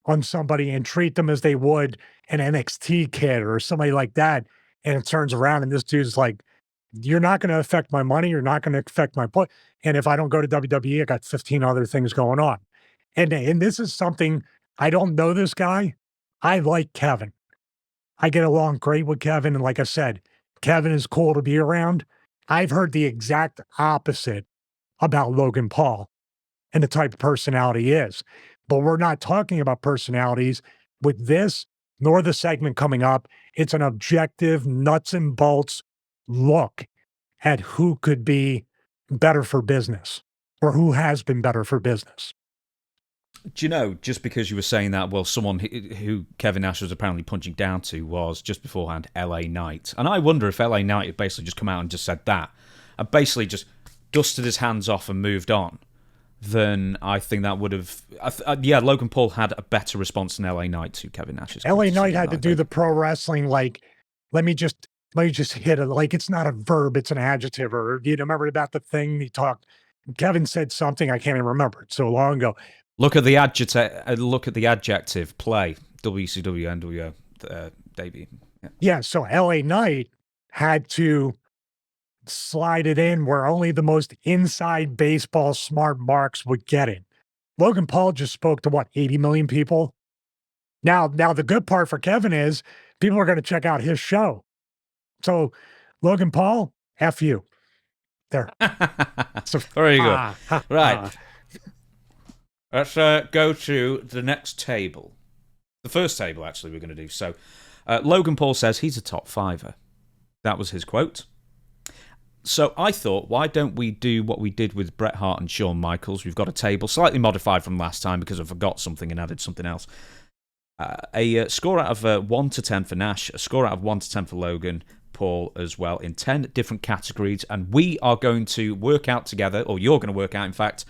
Speaker 1: on somebody and treat them as they would an NXT kid or somebody like that. And it turns around and this dude's like, you're not going to affect my money. You're not going to affect my point. And if I don't go to WWE, I got 15 other things going on. And this is something, I don't know this guy. I like Kevin. I get along great with Kevin. And like I said, Kevin is cool to be around. I've heard the exact opposite about Logan Paul and the type of personality he is. But we're not talking about personalities with this, nor the segment coming up. It's an objective, nuts and bolts look at who could be better for business or who has been better for business.
Speaker 2: Do you know, just because you were saying that, well, someone who Kevin Nash was apparently punching down to was just beforehand LA Knight. And I wonder if LA Knight had basically just come out and just said that and basically just dusted his hands off and moved on, then I think that would have... Logan Paul had a better response than LA Knight to Kevin Nash's.
Speaker 1: LA Knight had to do the pro wrestling, like, let me just hit it. Like, it's not a verb, it's an adjective. Or, you know, remember about the thing he talked... Kevin said something, I can't even remember. It's so long ago.
Speaker 2: Look at the adjective play, WCW, NWO, debut.
Speaker 1: Yeah, so LA Knight had to slide it in where only the most inside baseball smart marks would get it. Logan Paul just spoke to, 80 million people? Now the good part for Kevin is people are going to check out his show. So, Logan Paul, F you. There. So,
Speaker 2: very good. Right. Let's go to the next table. The first table, actually, we're going to do. So, Logan Paul says he's a top fiver. That was his quote. So I thought, why don't we do what we did with Bret Hart and Shawn Michaels? We've got a table, slightly modified from last time because I forgot something and added something else. A score out of 1 to 10 for Nash, a score out of 1 to 10 for Logan Paul as well, in 10 different categories. And we are going to work out together, or you're going to work out, in fact,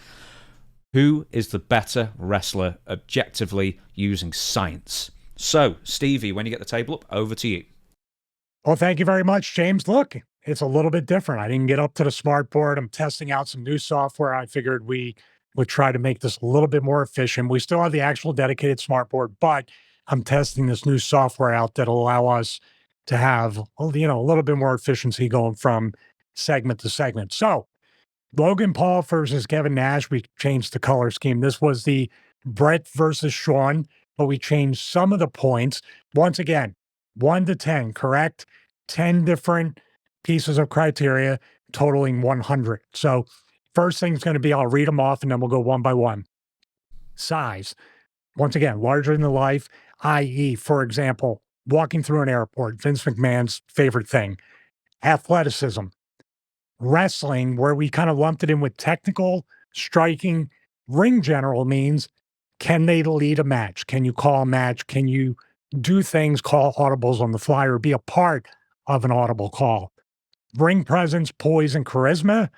Speaker 2: who is the better wrestler objectively using science. So, Stevie, when you get the table up, over to you.
Speaker 1: Well, thank you very much, James. Look, it's a little bit different. I didn't get up to the smart board. I'm testing out some new software. I figured we would try to make this a little bit more efficient. We still have the actual dedicated smart board, but I'm testing this new software out that'll allow us to have, you know, a little bit more efficiency going from segment to segment. So, Logan Paul versus Kevin Nash, we changed the color scheme. This was the Bret versus Shawn, but we changed some of the points. Once again, 1 to 10, correct? 10 different pieces of criteria totaling 100. So first thing's going to be, I'll read them off and then we'll go one by one. Size. Once again, larger than life, i.e., for example, walking through an airport, Vince McMahon's favorite thing. Athleticism. Wrestling, where we kind of lumped it in with technical, striking. Ring general means, can they lead a match? Can you call a match? Can you do things, call audibles on the fly, or be a part of an audible call? Ring presence, poise, and charisma.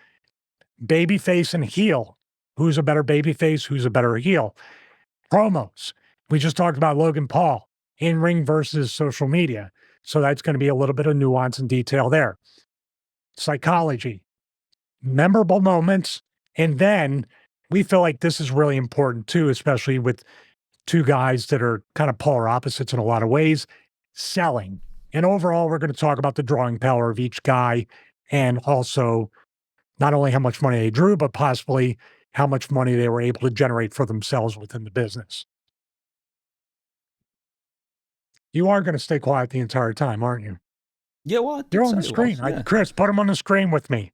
Speaker 1: Babyface and heel. Who's a better babyface? Who's a better heel? Promos. We just talked about Logan Paul. In-ring versus social media. So that's going to be a little bit of nuance and detail there. Psychology. Memorable moments. And then we feel like this is really important too, especially with two guys that are kind of polar opposites in a lot of ways. Selling. And overall, we're going to talk about the drawing power of each guy and also not only how much money they drew, but possibly how much money they were able to generate for themselves within the business. You are going to stay quiet the entire time, aren't you?
Speaker 2: Yeah, well,
Speaker 1: you're on the screen.
Speaker 2: Yeah.
Speaker 1: Chris, put them on the screen with me.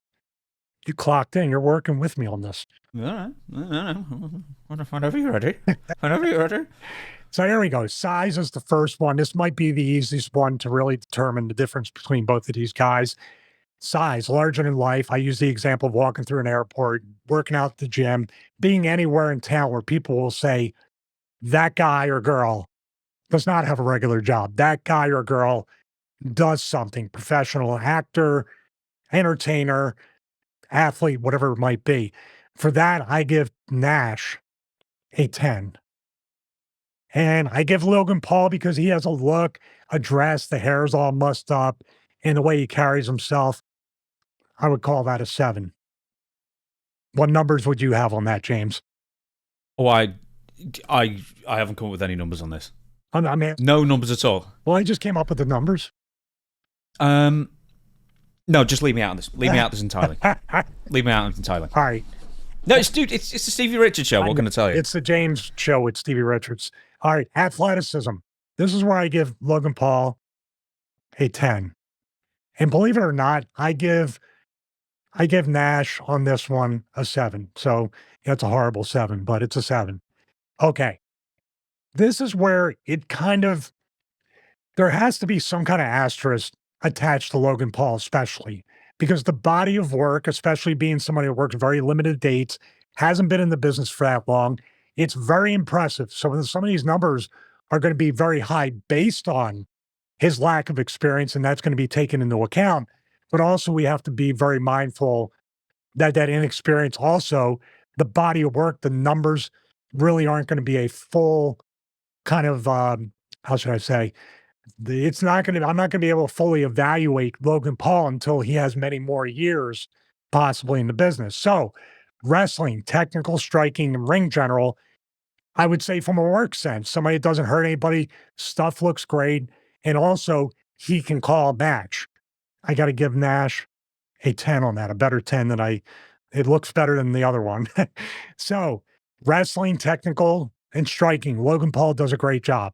Speaker 1: You clocked in. You're working with me on this.
Speaker 2: All right. Whenever you're ready. Whenever you're ready.
Speaker 1: So here we go. Size is the first one. This might be the easiest one to really determine the difference between both of these guys. Size, larger than life. I use the example of walking through an airport, working out at the gym, being anywhere in town where people will say, that guy or girl does not have a regular job. That guy or girl does something, professional actor, entertainer, athlete, whatever it might be. For that, I give Nash a 10. And I give Logan Paul because he has a look, a dress, the hair's all mussed up, and the way he carries himself, I would call that a 7. What numbers would you have on that, James?
Speaker 2: Oh, I haven't come up with any numbers on this.
Speaker 1: I mean,
Speaker 2: no numbers at all.
Speaker 1: Well, I just came up with the numbers.
Speaker 2: No, just leave me out of this. Leave me out of this entirely. Leave me out of this entirely.
Speaker 1: All right.
Speaker 2: No, it's the Stevie Richards show. What can I tell you?
Speaker 1: It's the James show with Stevie Richards. All right, athleticism. This is where I give Logan Paul a 10. And believe it or not, I give Nash on this one a 7. So it's a horrible 7, but it's a 7. Okay. This is where it kind of, there has to be some kind of asterisk attached to Logan Paul, especially because the body of work, especially being somebody who works very limited dates, hasn't been in the business for that long. It's very impressive. So some of these numbers are going to be very high based on his lack of experience, and that's going to be taken into account. But also we have to be very mindful that inexperience also, the body of work, the numbers really aren't going to be a full kind of, how should I say, I'm not going to be able to fully evaluate Logan Paul until he has many more years possibly in the business. So wrestling, technical, striking, and ring general, I would say from a work sense, somebody that doesn't hurt anybody, stuff looks great, and also he can call a match. I got to give Nash a 10 on that, a better 10 than it looks better than the other one. So wrestling, technical, and striking, Logan Paul does a great job.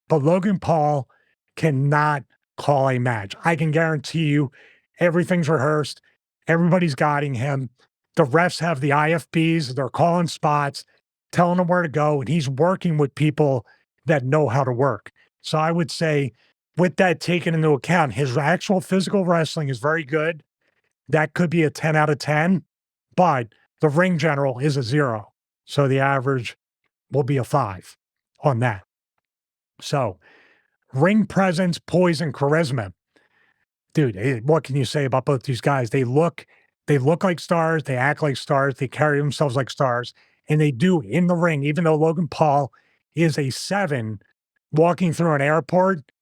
Speaker 1: But Logan Paul cannot call a match. I can guarantee you everything's rehearsed. Everybody's guiding him. The refs have the IFBs. They're calling spots, telling him where to go. And he's working with people that know how to work. So I would say, with that taken into account, his actual physical wrestling is very good. That could be a 10 out of 10, but the ring general is a 0. So the average will be a 5 on that. So ring presence, poise, and charisma. Dude, what can you say about both these guys? They look like stars, they act like stars, they carry themselves like stars, and they do in the ring, even though Logan Paul is a 7 walking through an airport,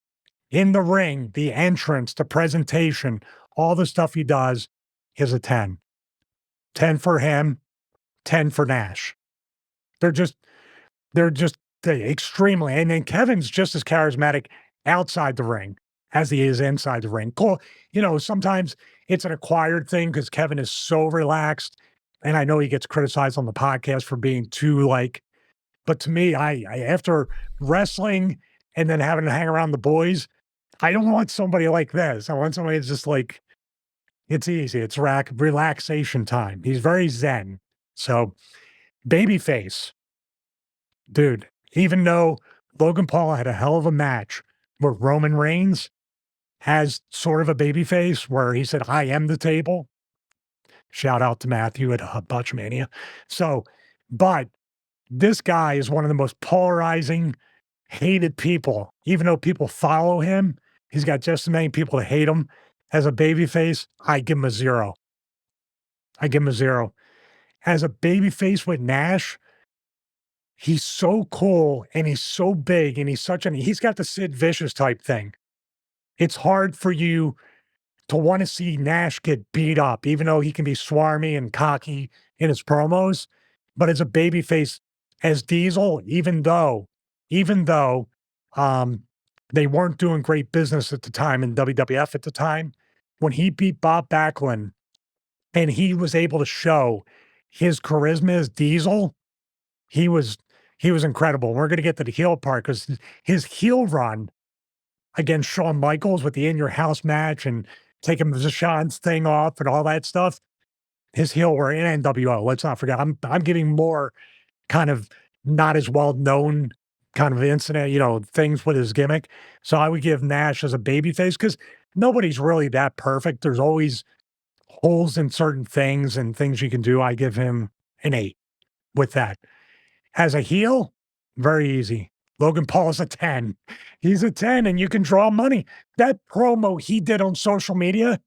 Speaker 1: in the ring, the entrance, the presentation, all the stuff he does is a 10. 10 for him, 10 for Nash. They're just extremely, and then Kevin's just as charismatic outside the ring as he is inside the ring. Cool. Sometimes it's an acquired thing because Kevin is so relaxed. And I know he gets criticized on the podcast for being too but to me, I after wrestling and then having to hang around the boys, I don't want somebody like this. I want somebody that's just it's easy. It's relaxation time. He's very zen. So babyface, dude, even though Logan Paul had a hell of a match where Roman Reigns has sort of a babyface where he said, I am the table. Shout out to Matthew at Botchmania. So, but this guy is one of the most polarizing, hated people. Even though people follow him, he's got just as many people that hate him. As a babyface, I give him a 0. I give him a 0. As a babyface with Nash, he's so cool and he's so big and he's got the Sid Vicious type thing. It's hard for you to want to see Nash get beat up, even though he can be swarmy and cocky in his promos. But as a babyface, as Diesel, even though they weren't doing great business at the time in WWF at the time, when he beat Bob Backlund and he was able to show his charisma as Diesel, he was incredible. We're going to get to the heel part because his heel run against Shawn Michaels with the In Your House match and taking Zashawn's thing off and all that stuff, his heel were in NWO. Let's not forget. I'm giving more kind of not as well known kind of incident, things with his gimmick. So I would give Nash as a babyface because nobody's really that perfect. There's always holes in certain things and things you can do. I give him an 8 with that. As a heel, very easy. Logan Paul is a 10. He's a 10 and you can draw money. That promo he did on social media,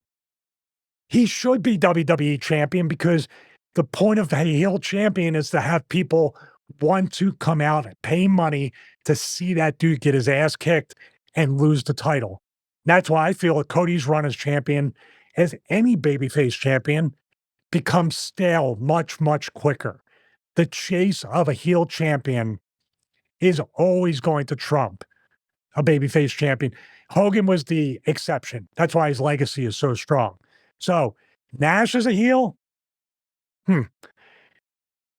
Speaker 1: he should be WWE champion because the point of a heel champion is to have people want to come out and pay money to see that dude get his ass kicked and lose the title. That's why I feel that Cody's run as champion, as any babyface champion, becomes stale much, much quicker. The chase of a heel champion is always going to trump a babyface champion. Hogan was the exception. That's why his legacy is so strong. So Nash as a heel,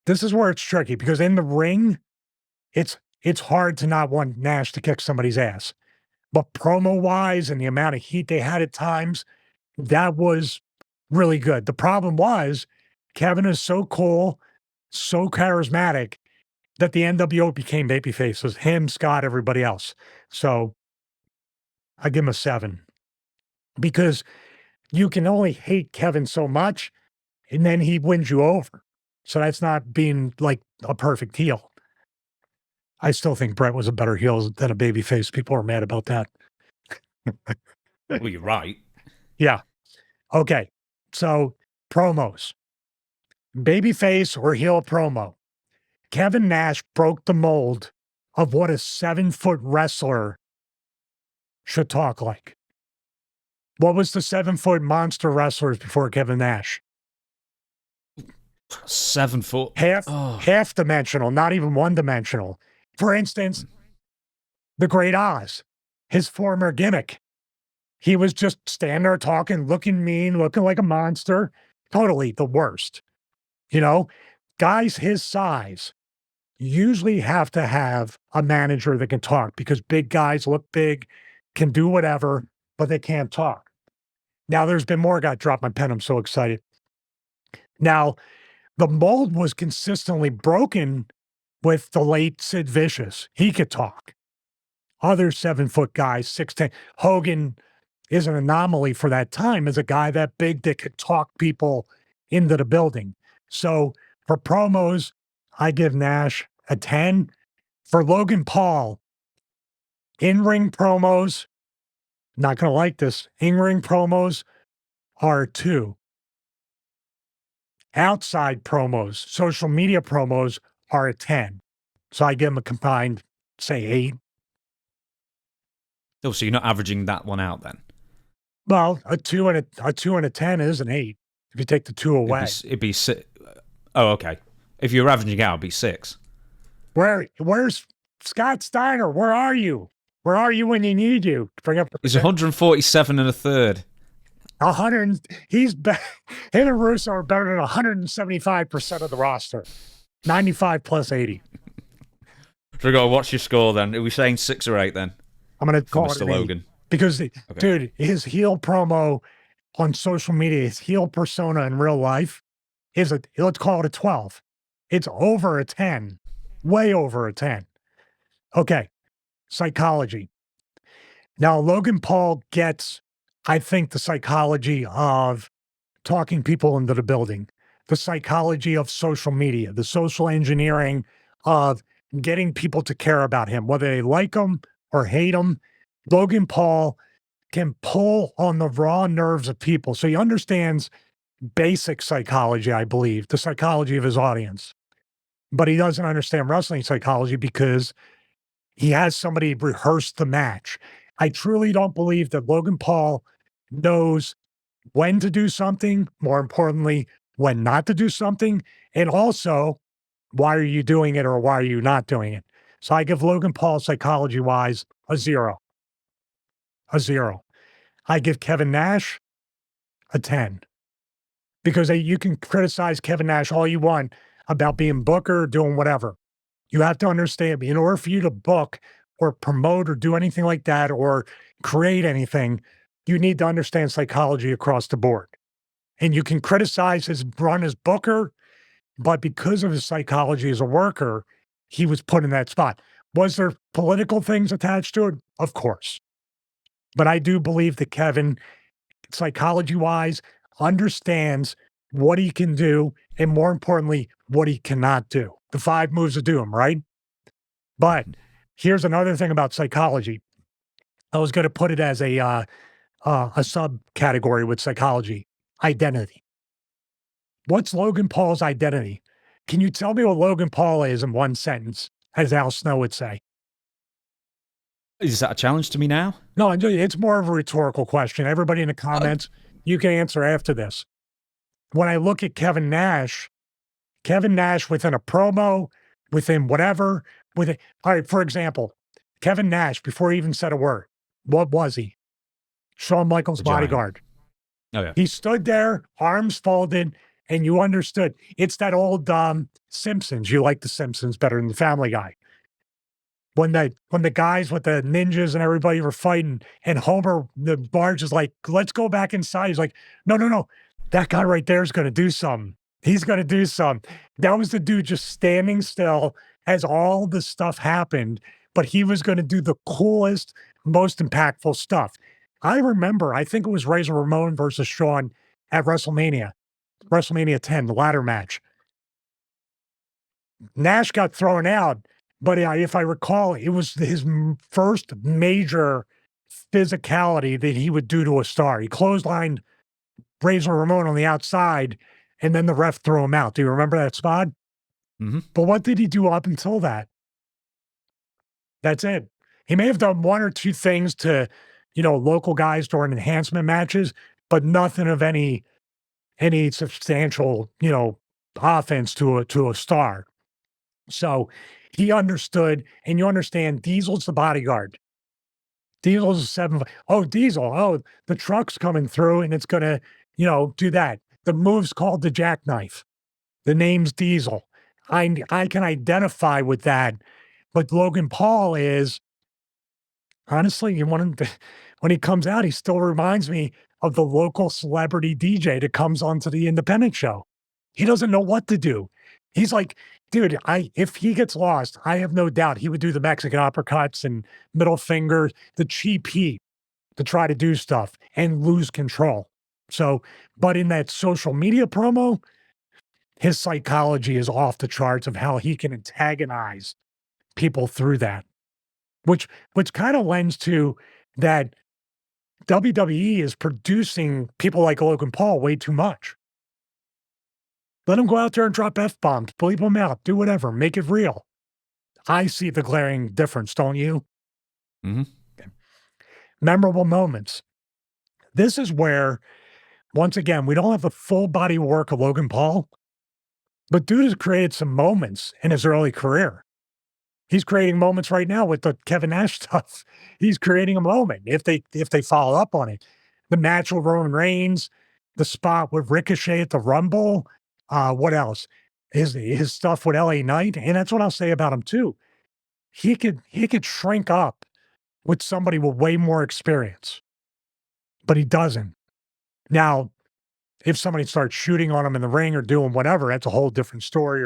Speaker 1: this is where it's tricky because in the ring, it's hard to not want Nash to kick somebody's ass. But promo-wise and the amount of heat they had at times, that was really good. The problem was Kevin is so cool, so charismatic, that the NWO became babyface. It was him, Scott, everybody else. So I give him a 7 because you can only hate Kevin so much and then he wins you over. So that's not being like a perfect heel. I still think Brett was a better heel than a babyface. People are mad about that.
Speaker 2: Well, you're right.
Speaker 1: Yeah. Okay. So promos, babyface or heel promo. Kevin Nash broke the mold of what a 7-foot wrestler should talk like. What was the 7-foot monster wrestlers before Kevin Nash?
Speaker 2: 7 foot.
Speaker 1: Half dimensional, not even one dimensional. For instance, the Great Oz, his former gimmick. He was just standing there talking, looking mean, looking like a monster. Totally the worst. Guys his size usually have to have a manager that can talk because big guys look big, can do whatever, but they can't talk. Now, there's been more. Got dropped my pen. I'm so excited. Now, the mold was consistently broken with the late Sid Vicious. He could talk. other 7-foot guys, 6'10". Hogan is an anomaly for that time as a guy that big that could talk people into the building. So for promos, I give Nash a 10. For Logan Paul, in-ring promos, not going to like this. In-ring promos are 2. Outside promos, social media promos are a 10. So I give him a combined, say, 8.
Speaker 2: Oh, so you're not averaging that one out then?
Speaker 1: Well, a 2 and a 10 is an 8 if you take the 2 away.
Speaker 2: It'd be 6. Oh, okay. If you're averaging out, it'd be 6.
Speaker 1: Where's Scott Steiner? Where are you? Where are you when you need you? Bring up the
Speaker 2: He's 147 and a third.
Speaker 1: 100. Him and Russo are better than 175% of the roster. 95 plus 80.
Speaker 2: So go, what's your score then? Are we saying 6 or 8 then?
Speaker 1: I'm going to call
Speaker 2: Mr.
Speaker 1: it an
Speaker 2: Logan.
Speaker 1: 8 because, dude, his heel promo on social media, his heel persona in real life is let's call it a 12. It's over a 10, way over a 10. Okay, psychology. Now, Logan Paul gets, I think, the psychology of talking people into the building, the psychology of social media, the social engineering of getting people to care about him, whether they like him or hate him. Logan Paul can pull on the raw nerves of people. So he understands basic psychology, I believe, the psychology of his audience. But he doesn't understand wrestling psychology because he has somebody rehearse the match. I truly don't believe that Logan Paul knows when to do something, more importantly, when not to do something, and also why are you doing it or why are you not doing it. So I give Logan Paul psychology-wise a 0. A 0. I give Kevin Nash a 10. Because you can criticize Kevin Nash all you want about being booker, doing whatever. You have to understand, in order for you to book or promote or do anything like that or create anything, you need to understand psychology across the board. And you can criticize his run as booker, but because of his psychology as a worker, he was put in that spot. Was there political things attached to it? Of course. But I do believe that Kevin, psychology-wise, understands what he can do and, more importantly, what he cannot do. The 5 moves of doom, right? But here's another thing about psychology. I was going to put it as a subcategory with psychology. Identity. What's Logan Paul's identity? Can you tell me what Logan Paul is in one sentence, as Al Snow would say?
Speaker 2: Is that a challenge to me now?
Speaker 1: No, it's more of a rhetorical question. Everybody in the comments, you can answer after this. When I look at Kevin Nash within a promo, within whatever, all right, for example, Kevin Nash, before he even said a word, what was he? Shawn Michaels' bodyguard.
Speaker 2: Oh, yeah.
Speaker 1: He stood there, arms folded, and you understood. It's that old Simpsons. You like the Simpsons better than the Family Guy. When the guys with the ninjas and everybody were fighting, and Homer, the Marge is like, let's go back inside. He's like, no. That guy right there is going to do something. He's going to do something. That was the dude just standing still as all the stuff happened, but he was going to do the coolest, most impactful stuff. I remember, I think it was Razor Ramon versus Shawn at WrestleMania 10, the ladder match. Nash got thrown out, but if I recall, it was his first major physicality that he would do to a star. He clotheslined Razor Ramon on the outside, and then the ref threw him out. Do you remember that spot?
Speaker 2: Mm-hmm.
Speaker 1: But what did he do up until that? That's it. He may have done 1 or 2 things to, local guys during enhancement matches, but nothing of any substantial, offense to a star. So he understood, and you understand Diesel's the bodyguard. Diesel's a 7. Oh, Diesel. Oh, the truck's coming through and it's going to, do that. The move's called the jackknife. The name's Diesel. I can identify with that. But Logan Paul is, honestly, when he comes out, he still reminds me of the local celebrity DJ that comes onto the independent show. He doesn't know what to do. He's like, dude, if he gets lost, I have no doubt he would do the Mexican uppercuts and middle finger, the cheap heat to try to do stuff and lose control. So, but in that social media promo, his psychology is off the charts of how he can antagonize people through that, which kind of lends to that WWE is producing people like Logan Paul way too much. Let him go out there and drop F-bombs, bleep them out, do whatever, make it real. I see the glaring difference, don't you?
Speaker 2: Mm-hmm.
Speaker 1: Okay. Memorable moments. This is where, once again, we don't have the full body work of Logan Paul, but dude has created some moments in his early career. He's creating moments right now with the Kevin Nash stuff. He's creating a moment if they follow up on it. The match with Roman Reigns, the spot with Ricochet at the Rumble. What else? His stuff with LA Knight, and that's what I'll say about him too. He could shrink up with somebody with way more experience, but he doesn't. Now, if somebody starts shooting on him in the ring or doing whatever, that's a whole different story.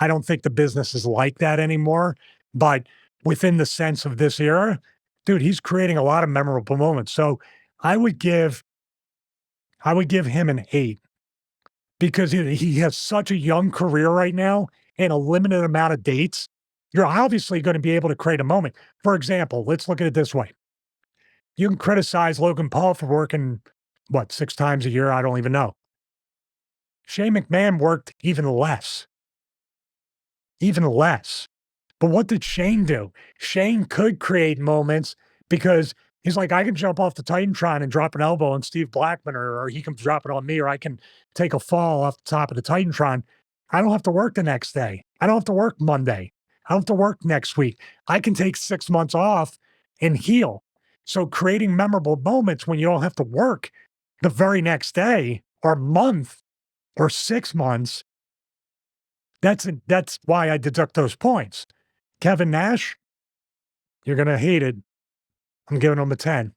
Speaker 1: I don't think the business is like that anymore. But within the sense of this era, dude, he's creating a lot of memorable moments. So I would give him an 8 because he has such a young career right now and a limited amount of dates. You're obviously going to be able to create a moment. For example, let's look at it this way. You can criticize Logan Paul for working, 6 times a year? I don't even know. Shane McMahon worked even less. But what did Shane do? Shane could create moments because he's like, I can jump off the Titantron and drop an elbow on Steve Blackman, or he can drop it on me, or I can take a fall off the top of the Titantron. I don't have to work the next day. I don't have to work Monday. I don't have to work next week. I can take 6 months off and heal. So creating memorable moments when you don't have to work the very next day or month or 6 months, that's why I deduct those points. Kevin Nash, you're going to hate it. I'm giving him a 10.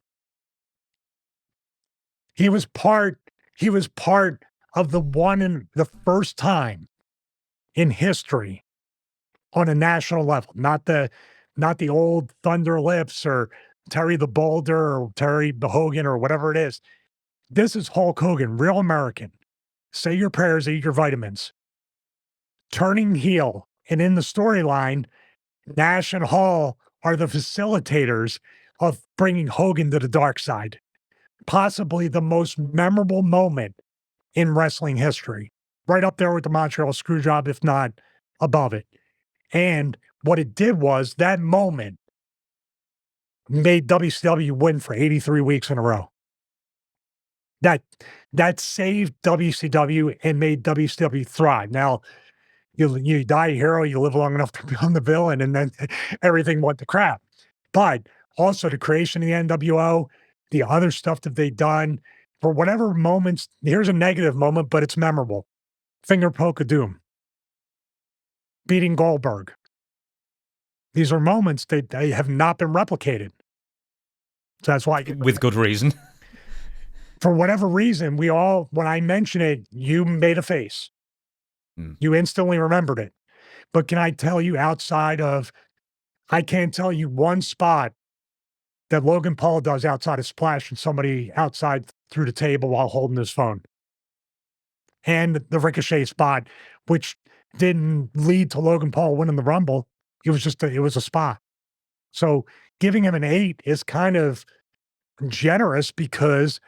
Speaker 1: He was part of the first time in history on a national level, not the old Thunder Lips or Terry the Boulder or Terry the Hogan or whatever it is. This is Hulk Hogan, real American. Say your prayers, eat your vitamins. Turning heel, and in the storyline, Nash and Hall are the facilitators of bringing Hogan to the dark side. Possibly the most memorable moment in wrestling history. Right up there with the Montreal Screwjob, if not above it. And what it did was that moment made WCW win for 83 weeks in a row. That saved WCW and made WCW thrive. Now, you die a hero, you live long enough to become the villain, and then everything went to crap. But also the creation of the NWO, the other stuff that they've done, for whatever moments, here's a negative moment, but it's memorable. Finger poke of doom. Beating Goldberg. These are moments that they have not been replicated. So that's why
Speaker 2: with good reason.
Speaker 1: For whatever reason, when I mention it, you made a face. You instantly remembered it. But can I tell you I can't tell you one spot that Logan Paul does outside of splashing somebody outside through the table while holding his phone. And the Ricochet spot, which didn't lead to Logan Paul winning the Rumble. It was a spot. So giving him an 8 is kind of generous because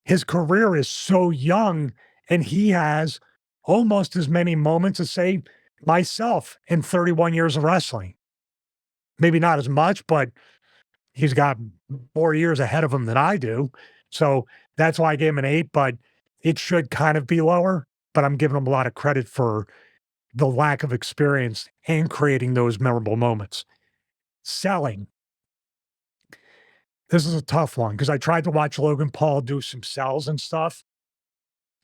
Speaker 1: his career is so young and he has almost as many moments as, say, myself in 31 years of wrestling. Maybe not as much, but he's got more years ahead of him than I do. So that's why I gave him an 8, but it should kind of be lower. But I'm giving him a lot of credit for the lack of experience and creating those memorable moments. Selling. This is a tough one because I tried to watch Logan Paul do some sells and stuff.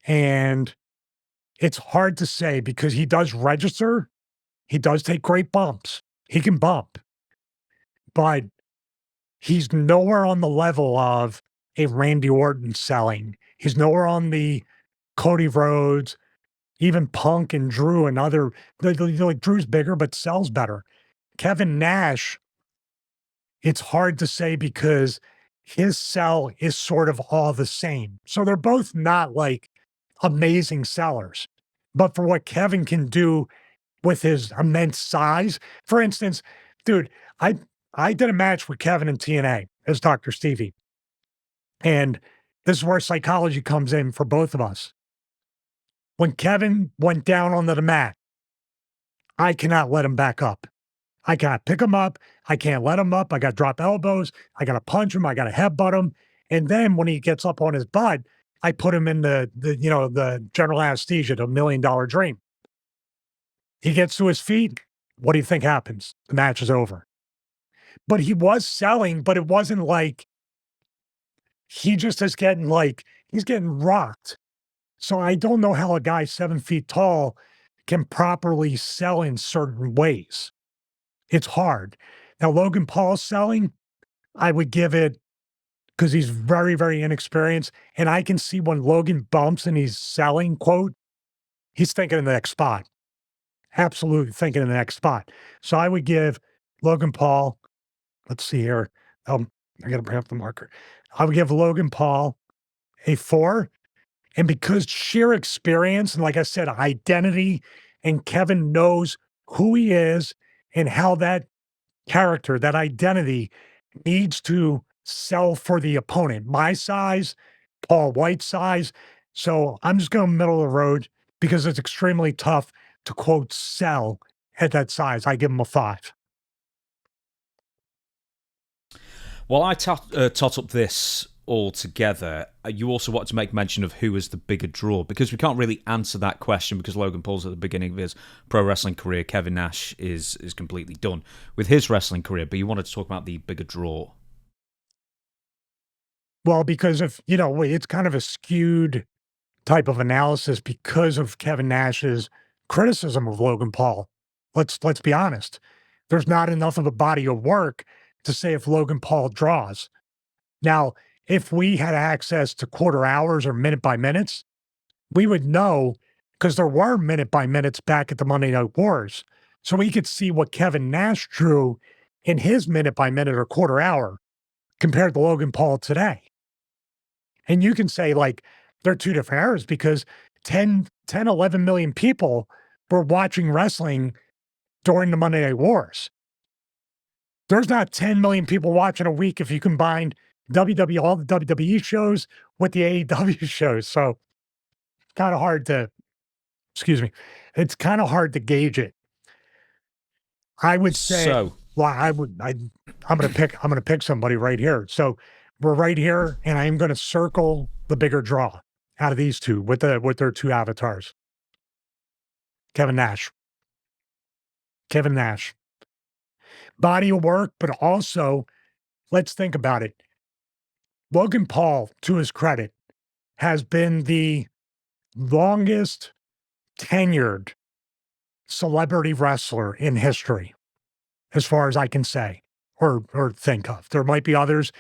Speaker 1: And it's hard to say because he does register. He does take great bumps. He can bump. But he's nowhere on the level of a Randy Orton selling. He's nowhere on the Cody Rhodes, even Punk and Drew and other, like Drew's bigger, but sells better. Kevin Nash, it's hard to say because his sell is sort of all the same. So they're both not like amazing sellers. But for what Kevin can do with his immense size, for instance, dude, I did a match with Kevin in TNA as Dr. Stevie. And this is where psychology comes in for both of us. When Kevin went down onto the mat, I cannot let him back up. I cannot pick him up. I can't let him up. I got to drop elbows. I got to punch him. I got to headbutt him. And then when he gets up on his butt, I put him in the general anesthesia, the $1 million dream. He gets to his feet. What do you think happens? The match is over. But he was selling, but it wasn't like he just is getting he's getting rocked. So I don't know how a guy 7 feet tall can properly sell in certain ways. It's hard. Now, Logan Paul's selling, I would give it, because he's very, very inexperienced. And I can see when Logan bumps and he's selling, quote, he's thinking of the next spot. Absolutely thinking of the next spot. So I would give Logan Paul, let's see here. I got to bring up the marker. I would give Logan Paul a 4. And because sheer experience, and like I said, identity, and Kevin knows who he is and how that character, that identity needs to sell for the opponent. My size, Paul White's size. So I'm just going middle of the road because it's extremely tough to, quote, sell at that size. I give him a 5.
Speaker 2: While I tot up this all together, you also want to make mention of who is the bigger draw, because we can't really answer that question because Logan Paul's at the beginning of his pro wrestling career. Kevin Nash is completely done with his wrestling career, but you wanted to talk about the bigger draw.
Speaker 1: Well, because of, it's kind of a skewed type of analysis because of Kevin Nash's criticism of Logan Paul. Let's be honest. There's not enough of a body of work to say if Logan Paul draws. Now, if we had access to quarter hours or minute by minutes, we would know, because there were minute by minutes back at the Monday Night Wars. So we could see what Kevin Nash drew in his minute by minute or quarter hour compared to Logan Paul today. And you can say they're two different eras because 11 million people were watching wrestling during the Monday Night Wars. There's not 10 million people watching a week if you combine all the WWE shows with the AEW shows. So it's kind of hard to, it's kind of hard to gauge it. I would say, I'm going to pick somebody right here. So we're right here and I'm going to circle the bigger draw out of these two with their two avatars. Kevin Nash. Body of work, but also let's think about it. Logan Paul, to his credit, has been the longest tenured celebrity wrestler in history, as far as I can say or think of. There might be others.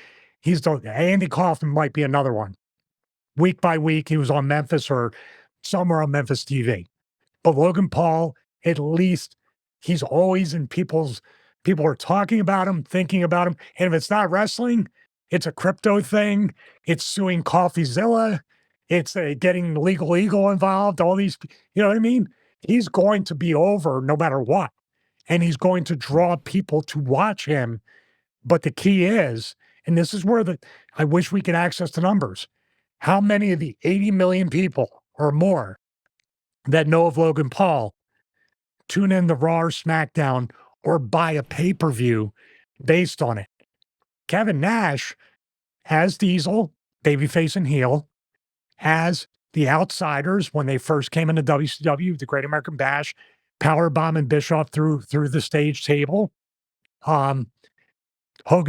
Speaker 1: Andy Kaufman might be another one. Week by week, he was on Memphis or somewhere on Memphis TV. But Logan Paul, at least, he's always in people are talking about him, thinking about him. And if it's not wrestling, it's a crypto thing. It's suing CoffeeZilla. It's getting Legal Eagle involved. All these, you know what I mean? He's going to be over no matter what. And he's going to draw people to watch him. But the key is, and this is where I wish we could access the numbers. How many of the 80 million people or more that know of Logan Paul tune in to Raw or SmackDown or buy a pay-per-view based on it? Kevin Nash has Diesel, babyface and heel, has the Outsiders when they first came into WCW, the Great American Bash, powerbombing Bischoff through the stage table. Hogan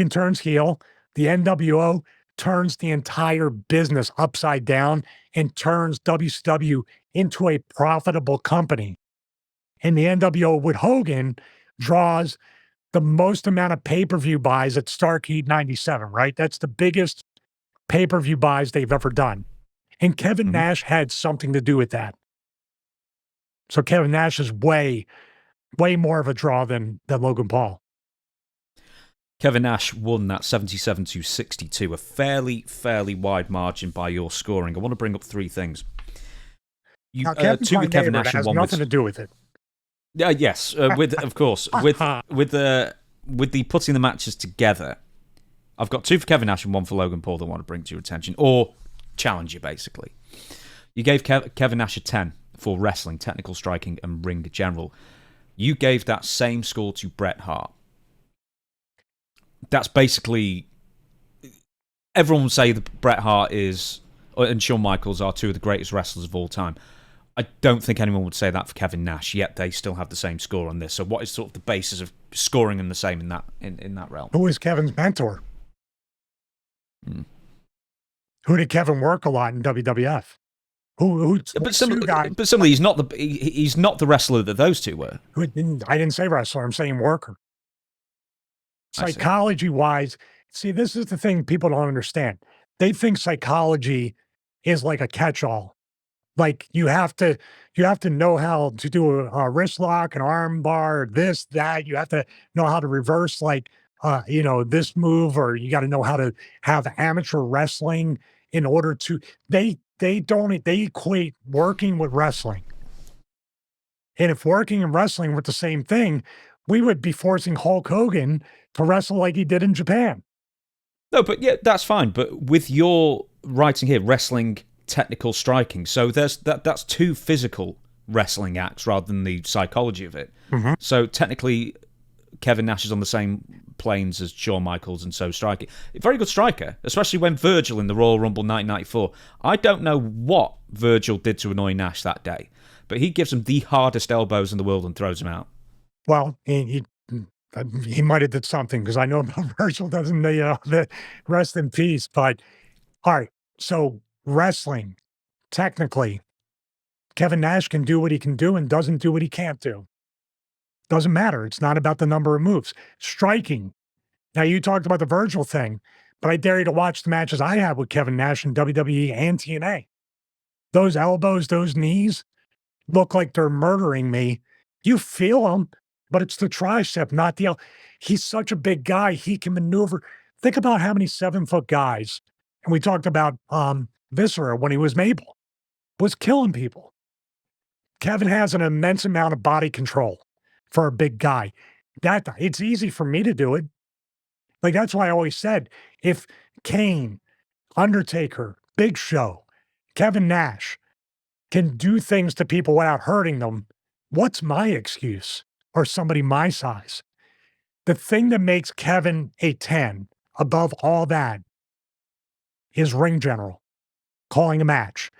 Speaker 1: turns heel. The NWO turns the entire business upside down and turns WCW into a profitable company. And the NWO with Hogan draws the most amount of pay-per-view buys at Starrcade 97, right? That's the biggest pay-per-view buys they've ever done. And Kevin Nash had something to do with that. So Kevin Nash is way more of a draw than Logan Paul.
Speaker 2: Kevin Nash won that 77-62, a fairly wide margin by your scoring. I want to bring up three things.
Speaker 1: Now,
Speaker 2: Two with Kevin Nash and
Speaker 1: has
Speaker 2: one
Speaker 1: nothing
Speaker 2: with...
Speaker 1: to do with it.
Speaker 2: Yes, with of course with the putting the matches together. I've got two for Kevin Nash and one for Logan Paul that I want to bring to your attention, or challenge you basically. You gave Kevin Nash a 10 for wrestling, technical striking, and ring general. You gave that same score to Bret Hart. That's basically... Everyone would say that Bret Hart and Shawn Michaels are two of the greatest wrestlers of all time. I don't think anyone would say that for Kevin Nash, yet they still have the same score on this. So what is sort of the basis of scoring them the same in that realm?
Speaker 1: Who is Kevin's mentor? Who did Kevin work a lot in WWF?
Speaker 2: But similarly, he's not the wrestler that those two were.
Speaker 1: I didn't say wrestler. I'm saying worker. Psychology-wise, see, this is the thing people don't understand. They think psychology is like a catch-all. Like you have to know how to do a wrist lock, an arm bar, this, that. You have to know how to reverse, like this move, or you got to know how to have amateur wrestling in order to. They equate working with wrestling. And if working and wrestling were the same thing, we would be forcing Hulk Hogan to wrestle like he did in Japan.
Speaker 2: No, but yeah, that's fine. But with your writing here, wrestling, technical striking, so that's two physical wrestling acts rather than the psychology of it.
Speaker 1: Mm-hmm.
Speaker 2: So technically, Kevin Nash is on the same planes as Shawn Michaels, and so striking. Very good striker, especially when Virgil in the Royal Rumble 1994. I don't know what Virgil did to annoy Nash that day, but he gives him the hardest elbows in the world and throws him out.
Speaker 1: Well, he might have did something, because I know about Virgil doesn't the rest in peace. But all right, so wrestling, technically, Kevin Nash can do what he can do and doesn't do what he can't do. Doesn't matter. It's not about the number of moves. Striking. Now, you talked about the Virgil thing, but I dare you to watch the matches I had with Kevin Nash in WWE and TNA. Those elbows, those knees look like they're murdering me. You feel them, but it's the tricep, not the He's such a big guy. He can maneuver. Think about how many 7-foot guys, and we talked about Viscera when he was Mabel, was killing people. Kevin has an immense amount of body control for a big guy. It's easy for me to do it. Like, that's why I always said, if Kane, Undertaker, Big Show, Kevin Nash can do things to people without hurting them, what's my excuse? Or somebody my size? The thing that makes Kevin a 10 above all that is ring general, calling a match,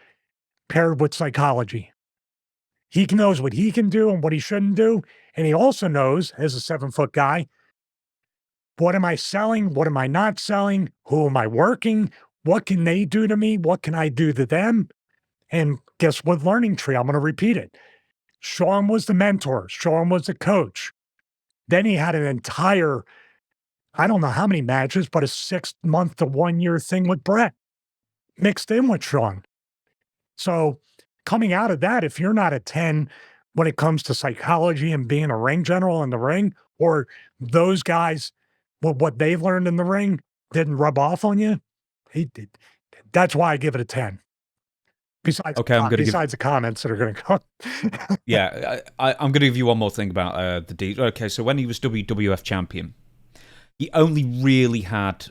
Speaker 1: paired with psychology. He knows what he can do and what he shouldn't do. And he also knows, as a 7-foot guy, what am I selling? What am I not selling? Who am I working? What can they do to me? What can I do to them? And guess what learning tree? I'm going to repeat it. Shawn was the mentor. Shawn was the coach. Then he had an entire, I don't know how many matches, but a 6-month to 1-year thing with Bret mixed in with Shawn. So coming out of that, if you're not a 10 when it comes to psychology and being a ring general in the ring, or those guys, what they've learned in the ring didn't rub off on you, that's why I give it a 10. Besides the comments that are going to come.
Speaker 2: Yeah, I'm going to give you one more thing about the D. Okay, so when he was WWF champion, he only really had,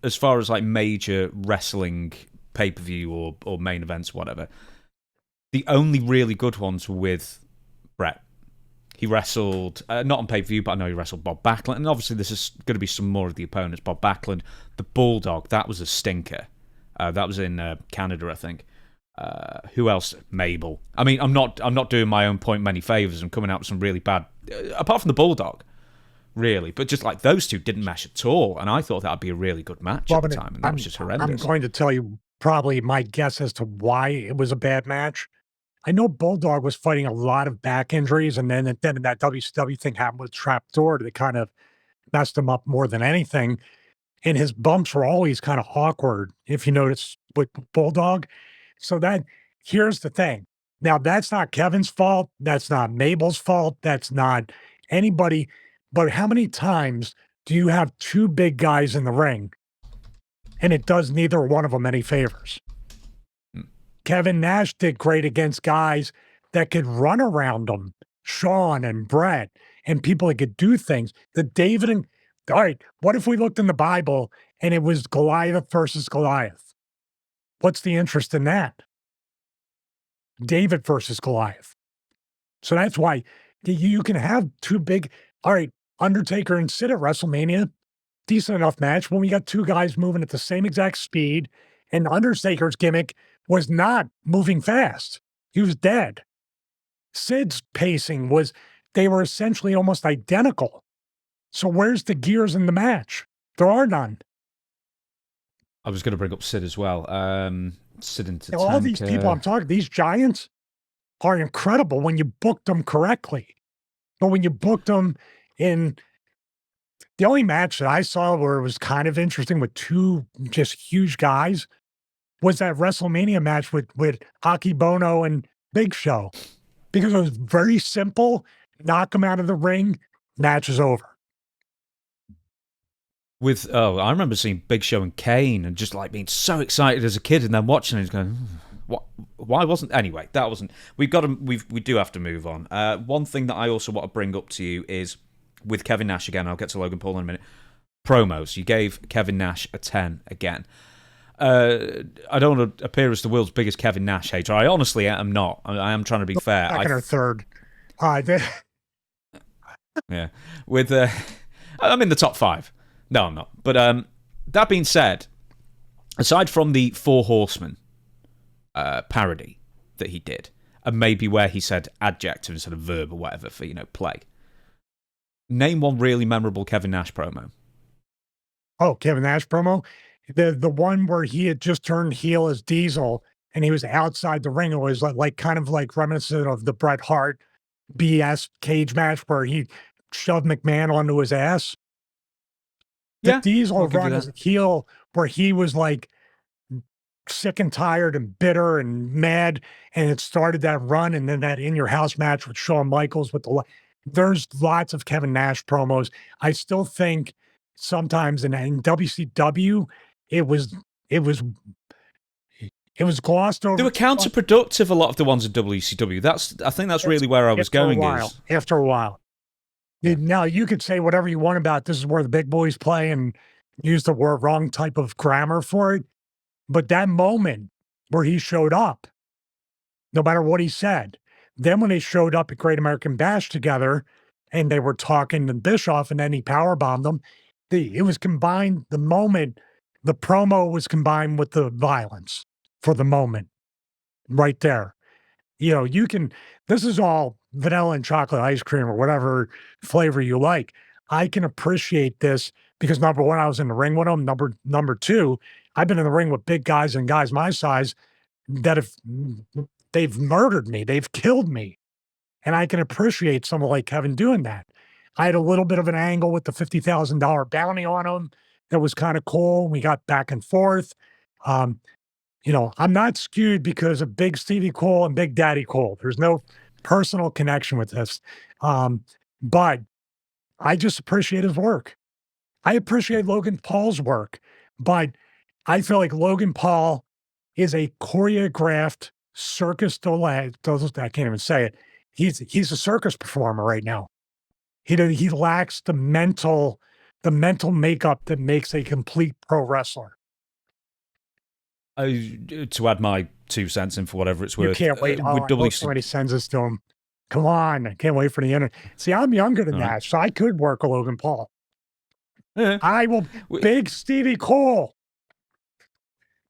Speaker 2: as far as like major wrestling pay-per-view or main events, whatever, the only really good ones were with Bret. He wrestled, not on pay-per-view, but I know he wrestled Bob Backlund. And obviously this is going to be some more of the opponents. Bob Backlund, the Bulldog, that was a stinker. That was in Canada, I think. Who else? Mabel. I mean, I'm not doing my own point many favors. I'm coming out with some really bad, apart from the Bulldog, really. But just like those two didn't mesh at all, and I thought that'd be a really good match at the time, and that was just horrendous. I'm
Speaker 1: going to tell you probably my guess as to why it was a bad match. I know Bulldog was fighting a lot of back injuries, and then that WCW thing happened with Trapdoor that kind of messed him up more than anything. And his bumps were always kind of awkward, if you notice, with Bulldog. So here's the thing. Now, that's not Kevin's fault. That's not Mabel's fault. That's not anybody. But how many times do you have two big guys in the ring and it does neither one of them any favors? Kevin Nash did great against guys that could run around him, Sean and Brett, and people that could do things. All right, what if we looked in the Bible and it was Goliath versus Goliath? What's the interest in that? David versus Goliath. So that's why you can have two big, all right, Undertaker and Sid at WrestleMania, decent enough match when we got two guys moving at the same exact speed, and Undertaker's gimmick was not moving fast. He was dead. Sid's pacing they were essentially almost identical. So where's the gears in the match? There are none.
Speaker 2: I was going to bring up Sid as well. Sid and Tatanka.
Speaker 1: All these people I'm talking, these giants are incredible when you booked them correctly. But when you booked them in the only match that I saw where it was kind of interesting with two just huge guys was that WrestleMania match with Aki Bono and Big Show. Because it was very simple, knock them out of the ring, match is over.
Speaker 2: I remember seeing Big Show and Kane and just like being so excited as a kid and then watching it and going, what? Why wasn't... Anyway, that wasn't... We do have to move on. One thing that I also want to bring up to you is with Kevin Nash again, I'll get to Logan Paul in a minute, promos. You gave Kevin Nash a 10 again. I don't want to appear as the world's biggest Kevin Nash hater. I honestly am not. I am trying to be fair.
Speaker 1: Second or third.
Speaker 2: Yeah. I'm in the top 5. No, I'm not. But that being said, aside from the Four Horsemen parody that he did, and maybe where he said adjective instead of verb or whatever for, play, name one really memorable Kevin Nash promo.
Speaker 1: Oh, Kevin Nash promo? The one where he had just turned heel as Diesel and he was outside the ring. It was like kind of like reminiscent of the Bret Hart BS cage match where he shoved McMahon onto his ass. The Diesel run as a heel where he was like sick and tired and bitter and mad, and it started that run, and then that In Your House match with Shawn Michaels there's lots of Kevin Nash promos. I still think sometimes in WCW it was glossed over.
Speaker 2: They were counterproductive, a lot of the ones in WCW. I think that's really where I was going.
Speaker 1: After a while. Now, you could say whatever you want about this is where the big boys play and use the wrong type of grammar for it. But that moment where he showed up, no matter what he said, then when they showed up at Great American Bash together and they were talking to Bischoff and then he powerbombed them, it was combined, the moment, the promo was combined with the violence for the moment right there. This is all vanilla and chocolate ice cream or whatever flavor you like. I can appreciate this because number one, I was in the ring with them. Number two, I've been in the ring with big guys and guys my size that they've murdered me. They've killed me. And I can appreciate someone like Kevin doing that. I had a little bit of an angle with the $50,000 bounty on him that was kind of cool. We got back and forth. I'm not skewed because of Big Stevie Cole and Big Daddy Cole. There's no personal connection with this. But I just appreciate his work. I appreciate Logan Paul's work, but I feel like Logan Paul is a choreographed circus I can't even say it. He's a circus performer right now. He lacks the mental makeup that makes a complete pro wrestler.
Speaker 2: To add my 2 cents in for whatever it's worth.
Speaker 1: You can't wait. Somebody sends this to him. Come on. I can't wait for the internet. See, I'm younger than that, so I could work a Logan Paul.
Speaker 2: Yeah.
Speaker 1: I will. Big Stevie Cole.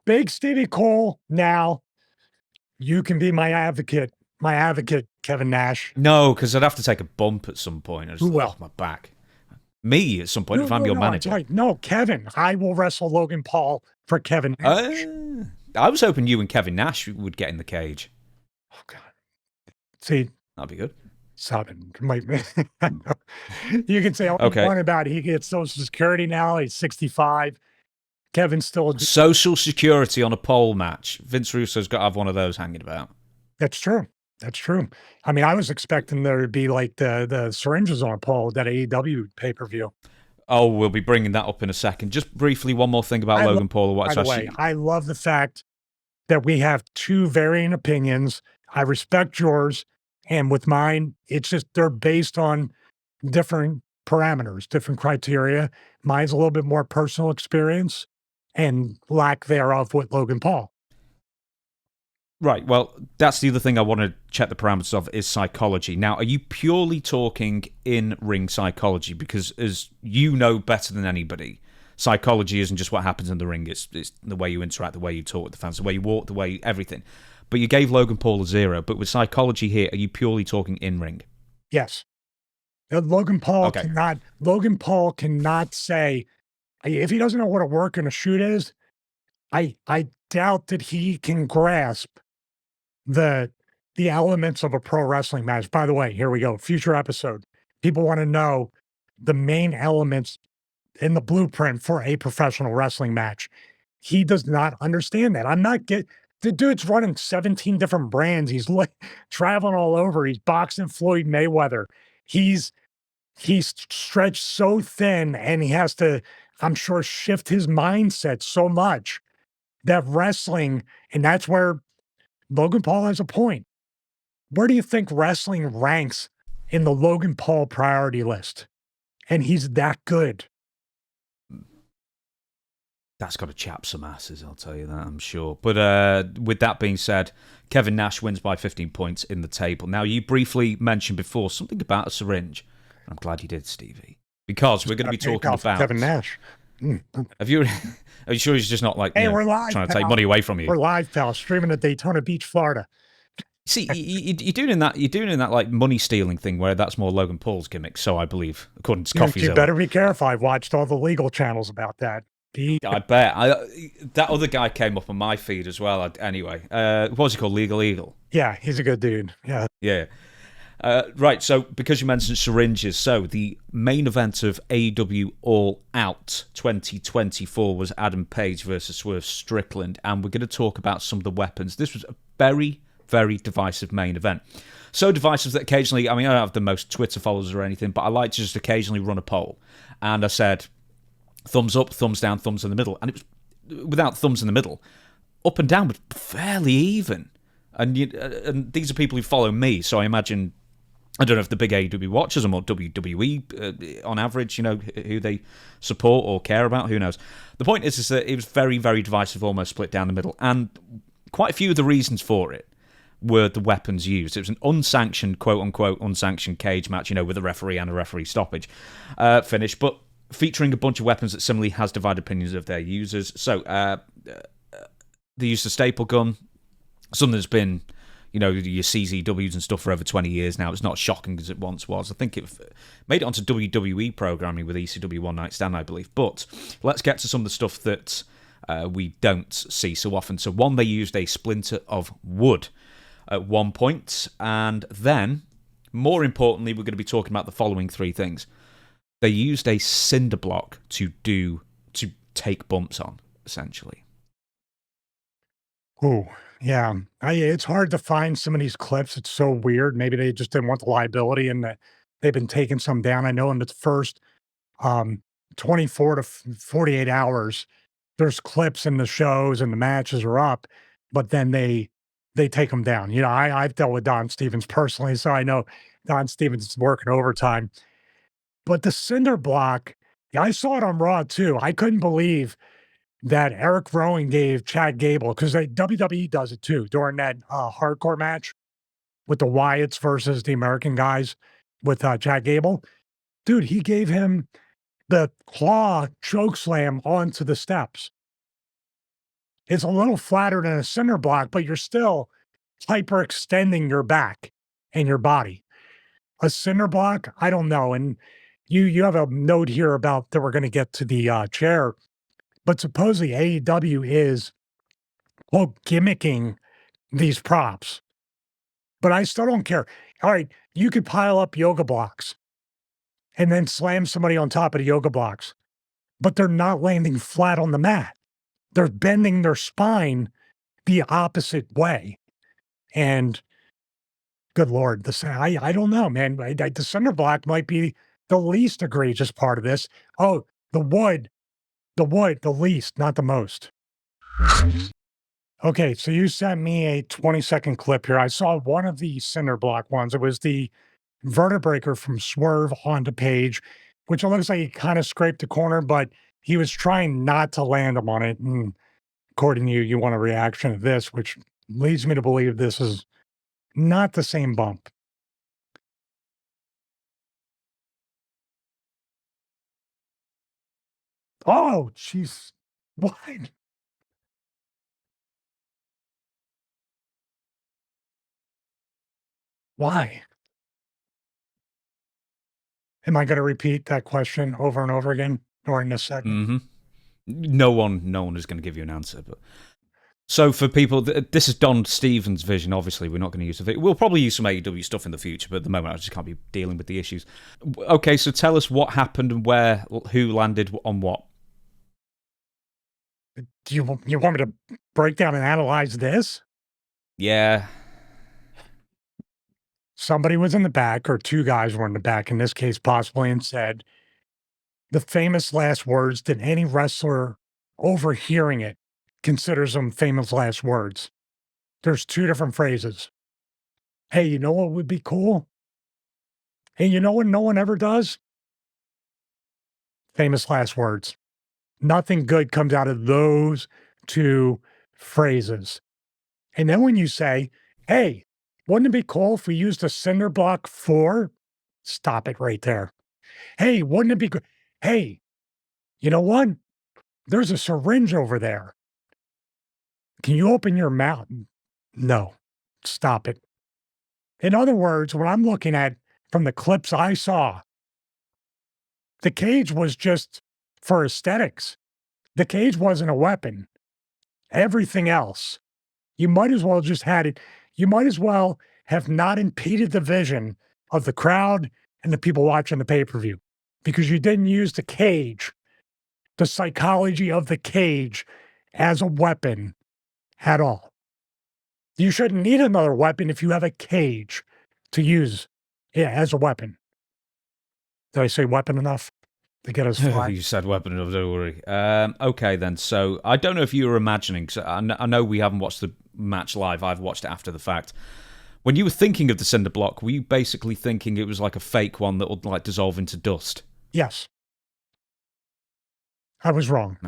Speaker 1: Big Stevie Cole. Now, you can be my advocate, Kevin Nash.
Speaker 2: No, because I'd have to take a bump at some point.
Speaker 1: Who will?
Speaker 2: My back. Me at some point if I'm your manager.
Speaker 1: Right. No, Kevin. I will wrestle Logan Paul for Kevin Nash.
Speaker 2: I was hoping you and Kevin Nash would get in the cage.
Speaker 1: Oh, God. See.
Speaker 2: That'd be good.
Speaker 1: You can say all you want about it. He gets Social Security now. He's 65. Kevin's still...
Speaker 2: Social Security on a pole match. Vince Russo's got to have one of those hanging about.
Speaker 1: That's true. That's true. I mean, I was expecting there to be like the syringes on a pole, that AEW pay-per-view.
Speaker 2: Oh, we'll be bringing that up in a second. Just briefly, one more thing about Logan Paul.
Speaker 1: By the way, I love the fact that we have two varying opinions. I respect yours, and with mine, it's just they're based on different parameters, different criteria. Mine's a little bit more personal experience and lack thereof with Logan Paul.
Speaker 2: Right. Well, that's the other thing I want to check the parameters of is psychology. Now, are you purely talking in-ring psychology? Because as you know better than anybody, psychology isn't just what happens in the ring. It's the way you interact, the way you talk with the fans, the way you walk, the way everything. But you gave Logan Paul a 0. But with psychology here, are you purely talking in-ring?
Speaker 1: Yes. Logan Paul cannot say, if he doesn't know what a work and a shoot is, I doubt that he can grasp the elements of a pro wrestling match. By the way, here we go. Future episode. People want to know the main elements in the blueprint for a professional wrestling match. He does not understand that. The dude's running 17 different brands. He's like traveling all over. He's boxing Floyd Mayweather. He's stretched so thin, and he has to, I'm sure, shift his mindset so much that wrestling, and that's where Logan Paul has a point. Where do you think wrestling ranks in the Logan Paul priority list? And he's that good.
Speaker 2: That's got to chap some asses, I'll tell you that, I'm sure. But with that being said, Kevin Nash wins by 15 points in the table. Now, you briefly mentioned before something about a syringe. I'm glad you did, Stevie. Because we're going to be talking about
Speaker 1: Kevin Nash.
Speaker 2: Are you sure he's just not like
Speaker 1: we're live,
Speaker 2: trying to
Speaker 1: pal.
Speaker 2: take money away from you?
Speaker 1: We're live, pal, streaming at Daytona Beach, Florida.
Speaker 2: See, you're doing that like money stealing thing where that's more Logan Paul's gimmick. So I believe, according to Coffee
Speaker 1: You better be careful. I've watched all the legal channels about that.
Speaker 2: I bet. That other guy came up on my feed as well. Anyway, what was he called? Legal Eagle.
Speaker 1: Yeah, he's a good dude. Yeah.
Speaker 2: Yeah. Right, so because you mentioned syringes, so the main event of AEW All Out 2024 was Adam Page versus Swerve Strickland, and we're going to talk about some of the weapons. This was a very, very divisive main event. So divisive that occasionally, I mean, I don't have the most Twitter followers or anything, but I like to just occasionally run a poll. And I said, thumbs up, thumbs down, thumbs in the middle. And it was, without thumbs in the middle, up and down was fairly even. And these are people who follow me, so I imagine, I don't know if the big AEW watchers or more WWE on average, who they support or care about, who knows. The point is that it was very, very divisive, almost split down the middle. And quite a few of the reasons for it were the weapons used. It was an unsanctioned, quote-unquote, unsanctioned cage match, with a referee and a referee stoppage finish, but featuring a bunch of weapons that similarly has divided opinions of their users. So they used a staple gun, something that's been, your CZWs and stuff for over 20 years now. It's not shocking as it once was. I think it made it onto WWE programming with ECW One Night Stand, I believe. But let's get to some of the stuff that we don't see so often. So one, they used a splinter of wood at one point. And then, more importantly, we're going to be talking about the following three things. They used a cinder block to take bumps on, essentially.
Speaker 1: Oh, yeah. It's hard to find some of these clips. It's so weird. Maybe they just didn't want the liability and that they've been taking some down. I know in the first 24 to 48 hours, there's clips in the shows and the matches are up, but then they take them down. I've dealt with Don Stevens personally, so I know Don Stevens is working overtime. But the cinder block, I saw it on Raw too. I couldn't believe that Eric Rowan gave Chad Gable, because WWE does it too, during that hardcore match with the Wyatts versus the American guys with Chad Gable. Dude, he gave him the claw choke slam onto the steps. It's a little flatter than a cinder block, but you're still hyperextending your back and your body. A cinder block, I don't know. And you have a note here about that we're going to get to the chair. But supposedly AEW is, quote, gimmicking these props. But I still don't care. All right, you could pile up yoga blocks and then slam somebody on top of the yoga blocks, but they're not landing flat on the mat. They're bending their spine the opposite way. And Good Lord. I don't know, man. The cinder block might be the least egregious part of this. Oh, the wood, the least, not the most. Okay, so you sent me a 20-second clip here. I saw one of the cinder block ones. It was the vertebreaker from Swerve onto Page, which it looks like he kind of scraped the corner, but he was trying not to land him on it. And according to you, you want a reaction to this, which leads me to believe this is not the same bump. Oh, jeez. What? Why? Am I going to repeat that question over and over again during this segment?
Speaker 2: Mm-hmm. No one is going to give you an answer. But so for people, this is Don Stevens' vision. Obviously, we're not going to use it. We'll probably use some AEW stuff in the future, but at the moment, I just can't be dealing with the issues. Okay, so tell us what happened and who landed on what.
Speaker 1: Do you want me to break down and analyze this?
Speaker 2: Yeah.
Speaker 1: Somebody was in the back, or two guys were in the back, in this case, possibly, and said the famous last words that any wrestler overhearing it considers them famous last words. There's two different phrases. Hey, you know what would be cool? Hey, you know what no one ever does? Famous last words. Nothing good comes out of those two phrases. And then when you say, hey, wouldn't it be cool if we used a cinder block for? Stop it right there. Hey, wouldn't it be good? Hey, you know what? There's a syringe over there. Can you open your mouth? No, stop it. In other words, what I'm looking at from the clips I saw, the cage was just for aesthetics. The cage wasn't a weapon. Everything else, you might as well just had it. You might as well have not impeded the vision of the crowd and the people watching the pay-per-view because you didn't use the cage, the psychology of the cage as a weapon at all. You shouldn't need another weapon if you have a cage to use as a weapon. Did I say weapon enough to get us flying?
Speaker 2: You said weapon enough, don't worry. Okay, then. So I don't know if you were imagining, cause I know we haven't watched the match live. I've watched it after the fact. When you were thinking of the cinder block, were you basically thinking it was like a fake one that would like dissolve into dust?
Speaker 1: Yes. I was wrong.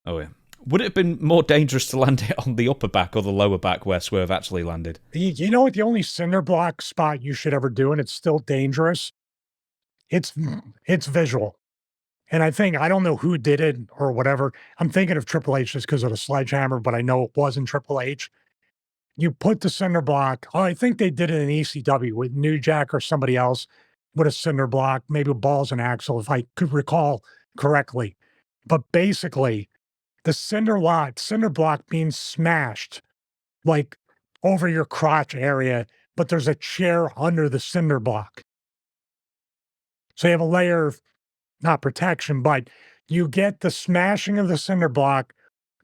Speaker 2: Oh, yeah. Would it have been more dangerous to land it on the upper back or the lower back where Swerve actually landed?
Speaker 1: You know what? The only cinder block spot you should ever do, and it's still dangerous, it's visual. And I don't know who did it or whatever. I'm thinking of Triple H just because of the sledgehammer, but I know it wasn't Triple H. You put the cinder block. Oh, I think they did it in ECW with New Jack or somebody else with a cinder block, maybe balls and axle, if I could recall correctly. But basically, the cinder block means smashed, like over your crotch area, but there's a chair under the cinder block. So you have a layer of, not protection, but you get the smashing of the cinder block,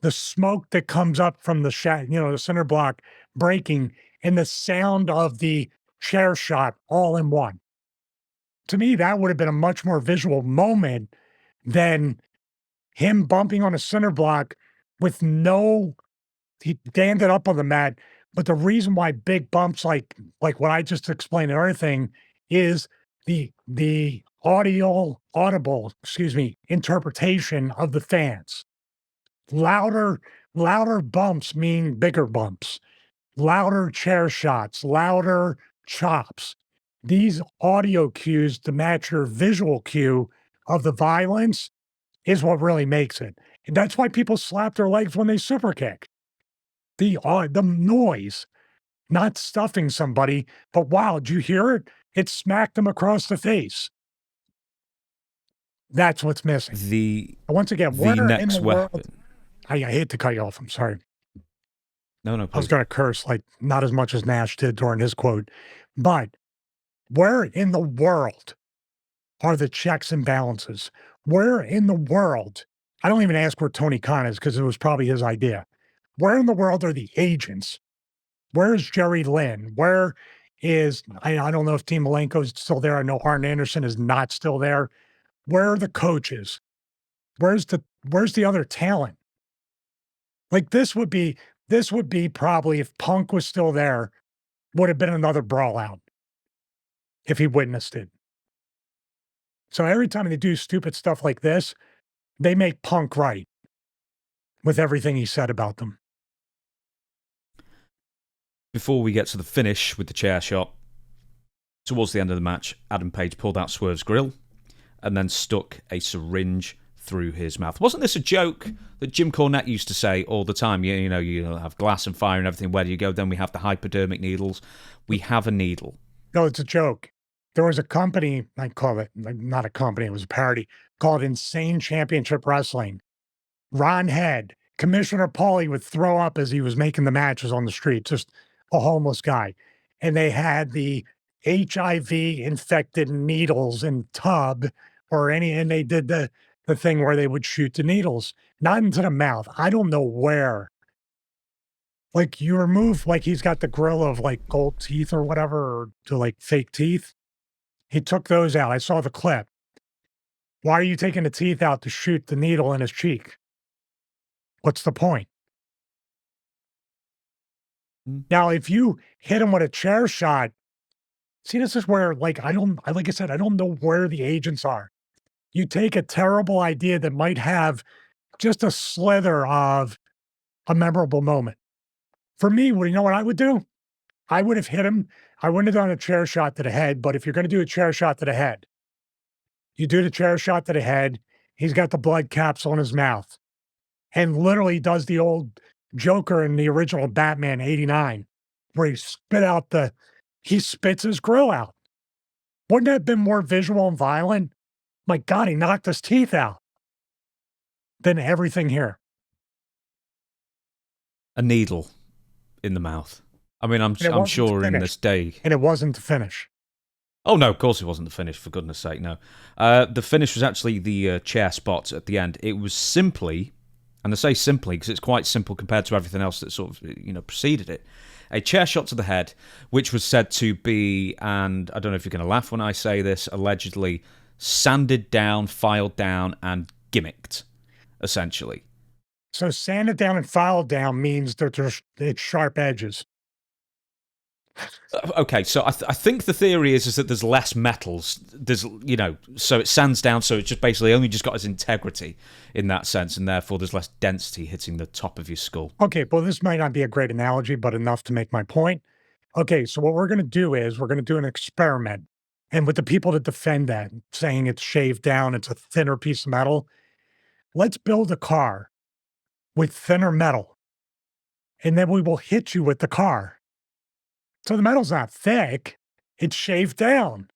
Speaker 1: the smoke that comes up from the the cinder block breaking, and the sound of the chair shot all in one. To me, that would have been a much more visual moment than him bumping on a cinder block with he ended up on the mat. But the reason why big bumps like what I just explained and everything is the audible interpretation of the fans. Louder bumps mean bigger bumps, louder chair shots, louder chops. These audio cues to match your visual cue of the violence is what really makes it. And that's why people slap their legs when they super kick. The noise, not stuffing somebody, but wow, did you hear it? It smacked them across the face. That's what's missing. Once again,
Speaker 2: the next weapon.
Speaker 1: World, I hate to cut you off. I'm sorry.
Speaker 2: No,
Speaker 1: I was going to curse, like not as much as Nash did during his quote. But where in the world are the checks and balances? Where in the world? I don't even ask where Tony Khan is because it was probably his idea. Where in the world are the agents? Where's Jerry Lynn? Where is I don't know if Dean Malenko's still there. I know Arn Anderson is not still there. Where are the coaches? Where's the other talent? Like this would be probably, if Punk was still there, would have been another brawl out if he witnessed it. So every time they do stupid stuff like this, they make Punk right with everything he said about them.
Speaker 2: Before we get to the finish with the chair shot, towards the end of the match, Adam Page pulled out Swerve's grill and then stuck a syringe through his mouth. Wasn't this a joke that Jim Cornette used to say all the time? You know, you have glass and fire and everything. Where do you go? Then we have the hypodermic needles. We have a needle.
Speaker 1: No, it's a joke. There was a company, I call it, not a company, it was a parody, called Insane Championship Wrestling. Ron Head, Commissioner Paulie would throw up as he was making the matches on the street, just a homeless guy. And they had the HIV infected needles in tub and they did the thing where they would shoot the needles, not into the mouth. I don't know where. Like you remove, like he's got the grill of like gold teeth or whatever, or to like fake teeth. He took those out. I saw the clip. Why are you taking the teeth out to shoot the needle in his cheek? What's the point? Now, if you hit him with a chair shot, see, this is where, like I said, I don't know where the agents are. You take a terrible idea that might have just a slither of a memorable moment. For me, you know what I would do? I would have hit him. I wouldn't have done a chair shot to the head, but if you're going to do a chair shot to the head, you do the chair shot to the head. He's got the blood capsule in his mouth and literally does the old Joker in the original Batman 89, where he spits his grill out. Wouldn't that have been more visual and violent? My God, he knocked his teeth out. Than everything here.
Speaker 2: A needle in the mouth. I mean, I'm sure in this day.
Speaker 1: And it wasn't the finish.
Speaker 2: Oh, no, of course it wasn't the finish, for goodness sake, no. The finish was actually the chair spot at the end. It was simply, and I say simply because it's quite simple compared to everything else that sort of, preceded it, a chair shot to the head, which was said to be, and I don't know if you're going to laugh when I say this, allegedly sanded down, filed down, and gimmicked, essentially.
Speaker 1: So sanded down and filed down means that it's sharp edges.
Speaker 2: Okay, so I think the theory is that there's less metals. There's, so it sands down, so it's just basically only just got its integrity in that sense, and therefore there's less density hitting the top of your skull.
Speaker 1: Okay, well, this might not be a great analogy, but enough to make my point. Okay, so what we're going to do is we're going to do an experiment. And with the people that defend that, saying it's shaved down, it's a thinner piece of metal, let's build a car with thinner metal, and then we will hit you with the car. So the metal's not thick, it's shaved down.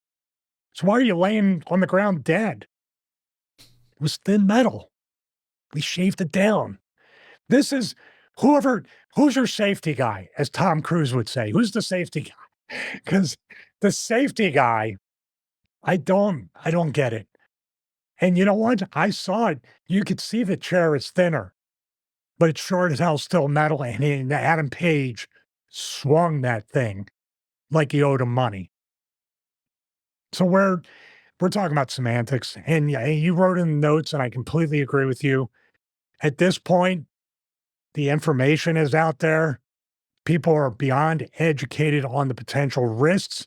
Speaker 1: So why are you laying on the ground dead? It was thin metal. We shaved it down. This is who's your safety guy, as Tom Cruise would say. Who's the safety guy? Because the safety guy, I don't get it. And you know what? I saw it. You could see the chair is thinner, but it's short as hell still metal. And Adam Page swung that thing like he owed him money. So we're talking about semantics. And yeah, you wrote in the notes, and I completely agree with you. At this point, the information is out there. People are beyond educated on the potential risks,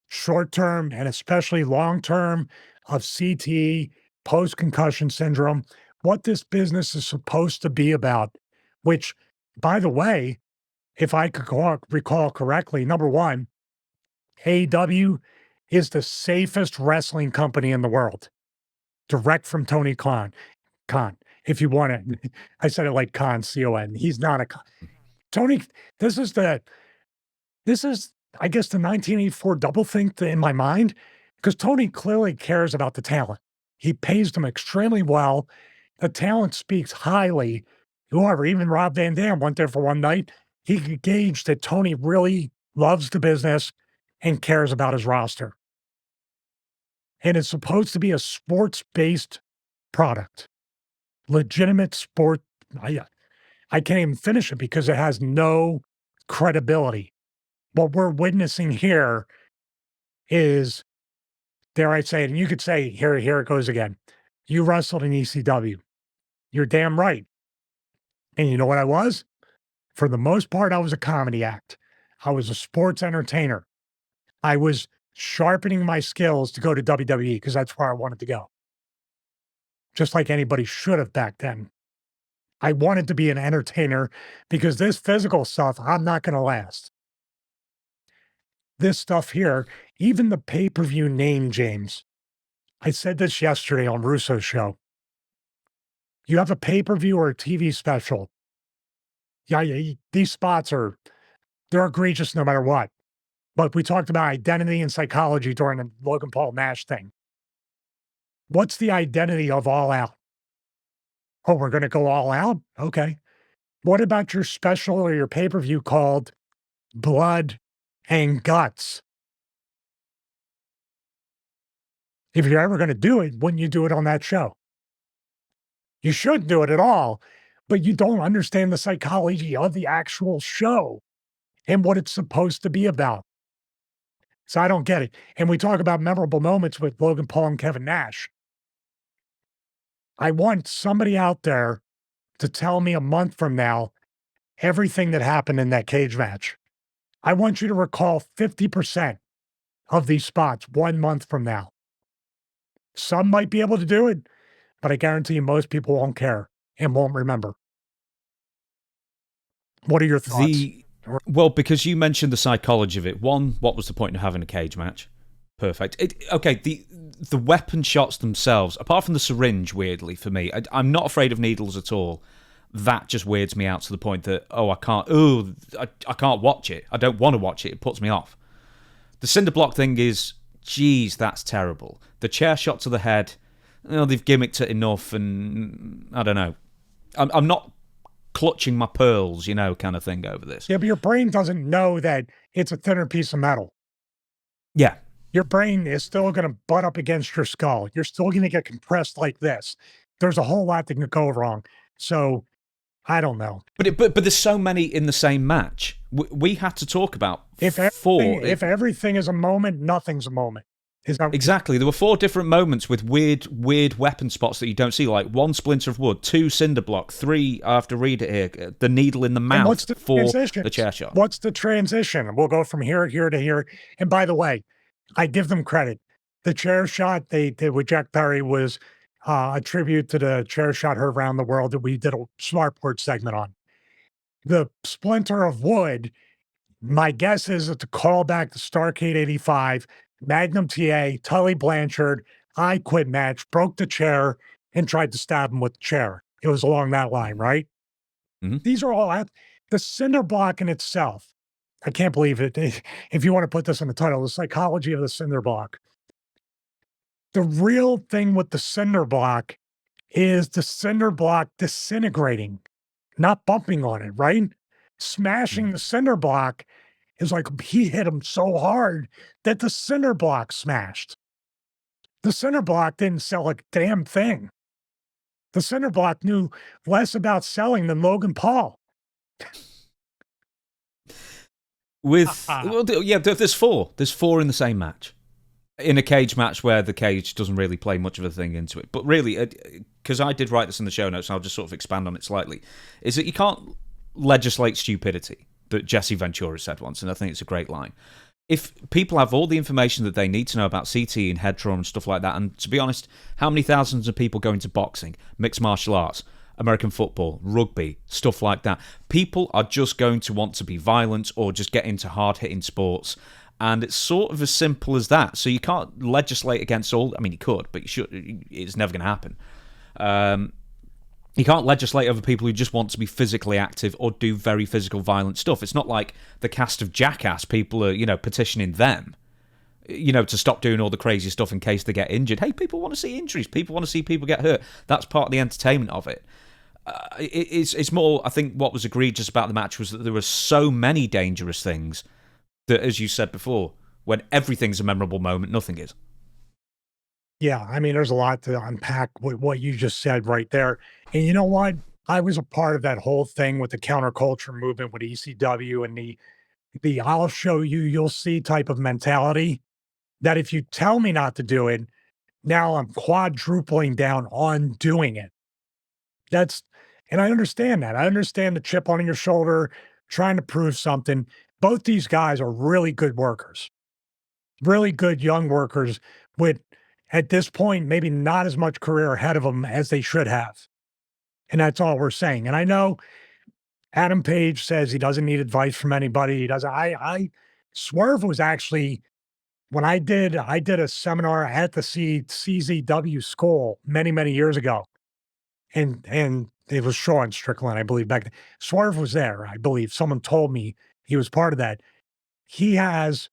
Speaker 1: short-term and especially long-term, of CTE, post-concussion syndrome, what this business is supposed to be about, which, by the way, if I could recall correctly, number one, AEW is the safest wrestling company in the world. Direct from Tony Khan. If you want it, I said it like Khan, C-O-N. He's not a Tony. This is, I guess, the 1984 doublethink in my mind, because Tony clearly cares about the talent. He pays them extremely well. The talent speaks highly. Whoever, even Rob Van Dam went there for one night. He could gauge that Tony really loves the business and cares about his roster. And it's supposed to be a sports-based product. Legitimate sport. I can't even finish it because it has no credibility. what we're witnessing here is, dare I say it, and you could say, here it goes again. You wrestled in ECW. You're damn right. And you know what I was? For the most part, I was a comedy act. I was a sports entertainer. I was sharpening my skills to go to WWE because that's where I wanted to go. Just like anybody should have back then. I wanted to be an entertainer because this physical stuff, I'm not going to last. This stuff here, even the pay-per-view name, James. I said this yesterday on Russo's show. You have a pay-per-view or a TV special. Yeah, these spots they're egregious no matter what. But we talked about identity and psychology during the Logan Paul Nash thing. What's the identity of All Out? Oh, we're going to go all out? Okay. What about your special or your pay-per-view called Blood and Guts? If you're ever going to do it, wouldn't you do it on that show? You shouldn't do it at all, but you don't understand the psychology of the actual show and what it's supposed to be about. So I don't get it. And we talk about memorable moments with Logan Paul and Kevin Nash. I want somebody out there to tell me a month from now everything that happened in that cage match. I want you to recall 50% of these spots 1 month from now. Some might be able to do it, but I guarantee you most people won't care and won't remember. What are your thoughts?
Speaker 2: Well, because you mentioned the psychology of it. One, what was the point of having a cage match? Perfect. The weapon shots themselves, apart from the syringe, weirdly for me, I'm not afraid of needles at all. That just weirds me out to the point that I can't watch it. I don't want to watch it. It puts me off. The cinder block thing is, geez, that's terrible. The chair shot to the head, they've gimmicked it enough, and I don't know. I'm not clutching my pearls, kind of thing over this.
Speaker 1: Yeah, but your brain doesn't know that it's a thinner piece of metal.
Speaker 2: Yeah.
Speaker 1: Your brain is still going to butt up against your skull. You're still going to get compressed like this. There's a whole lot that can go wrong. So, I don't know.
Speaker 2: But there's so many in the same match. We had to talk about four.
Speaker 1: If everything is a moment, nothing's a moment.
Speaker 2: Exactly. There were 4 different moments with weird weapon spots that you don't see, like 1 splinter of wood, 2 cinder block, 3, I have to read it here, the needle in the mouth for the chair shot.
Speaker 1: What's the transition? We'll go from here to here. And by the way, I give them credit. The chair shot they did with Jack Perry was a tribute to the chair shot heard around the world that we did a Smartport segment on. The splinter of wood, my guess is it's a callback to Starrcade 85, Magnum TA, Tully Blanchard, I Quit match, broke the chair and tried to stab him with the chair. It was along that line, right?
Speaker 2: Mm-hmm.
Speaker 1: These are all the cinder block in itself. I can't believe it. If you want to put this in the title, the psychology of the cinder block. The real thing with the cinder block is the cinder block disintegrating, not bumping on it, right? Smashing the cinder block is like he hit him so hard that the cinder block smashed. The cinder block didn't sell a damn thing. The cinder block knew less about selling than Logan Paul.
Speaker 2: There's 4. There's 4 in the same match. In a cage match where the cage doesn't really play much of a thing into it. But really, because I did write this in the show notes, and I'll just sort of expand on it slightly, is that you can't legislate stupidity, that Jesse Ventura said once, and I think it's a great line. If people have all the information that they need to know about CT and head trauma and stuff like that, and to be honest, how many thousands of people go into boxing, mixed martial arts, American football, rugby, stuff like that, people are just going to want to be violent or just get into hard-hitting sports. And it's sort of as simple as that. So you can't legislate against all... I mean, you could, but it's never going to happen. You can't legislate over people who just want to be physically active or do very physical, violent stuff. It's not like the cast of Jackass. People are, petitioning them, to stop doing all the crazy stuff in case they get injured. Hey, people want to see injuries. People want to see people get hurt. That's part of the entertainment of it. It's more, I think, what was egregious about the match was that there were so many dangerous things that, as you said before, when everything's a memorable moment, nothing is.
Speaker 1: Yeah, I mean, there's a lot to unpack with what you just said right there. And you know what? I was a part of that whole thing with the counterculture movement with ECW and the the I'll show you, you'll see type of mentality that if you tell me not to do it, now I'm quadrupling down on doing it. And I understand that. I understand the chip on your shoulder, trying to prove something. Both these guys are really good workers, really good young workers with, at this point, maybe not as much career ahead of them as they should have. And that's all we're saying. And I know Adam Page says he doesn't need advice from anybody. He doesn't. Swerve was actually, when I did a seminar at the CZW school many, many years ago. And it was Sean Strickland, I believe, back then. Swerve was there, I believe. Someone told me he was part of that. He has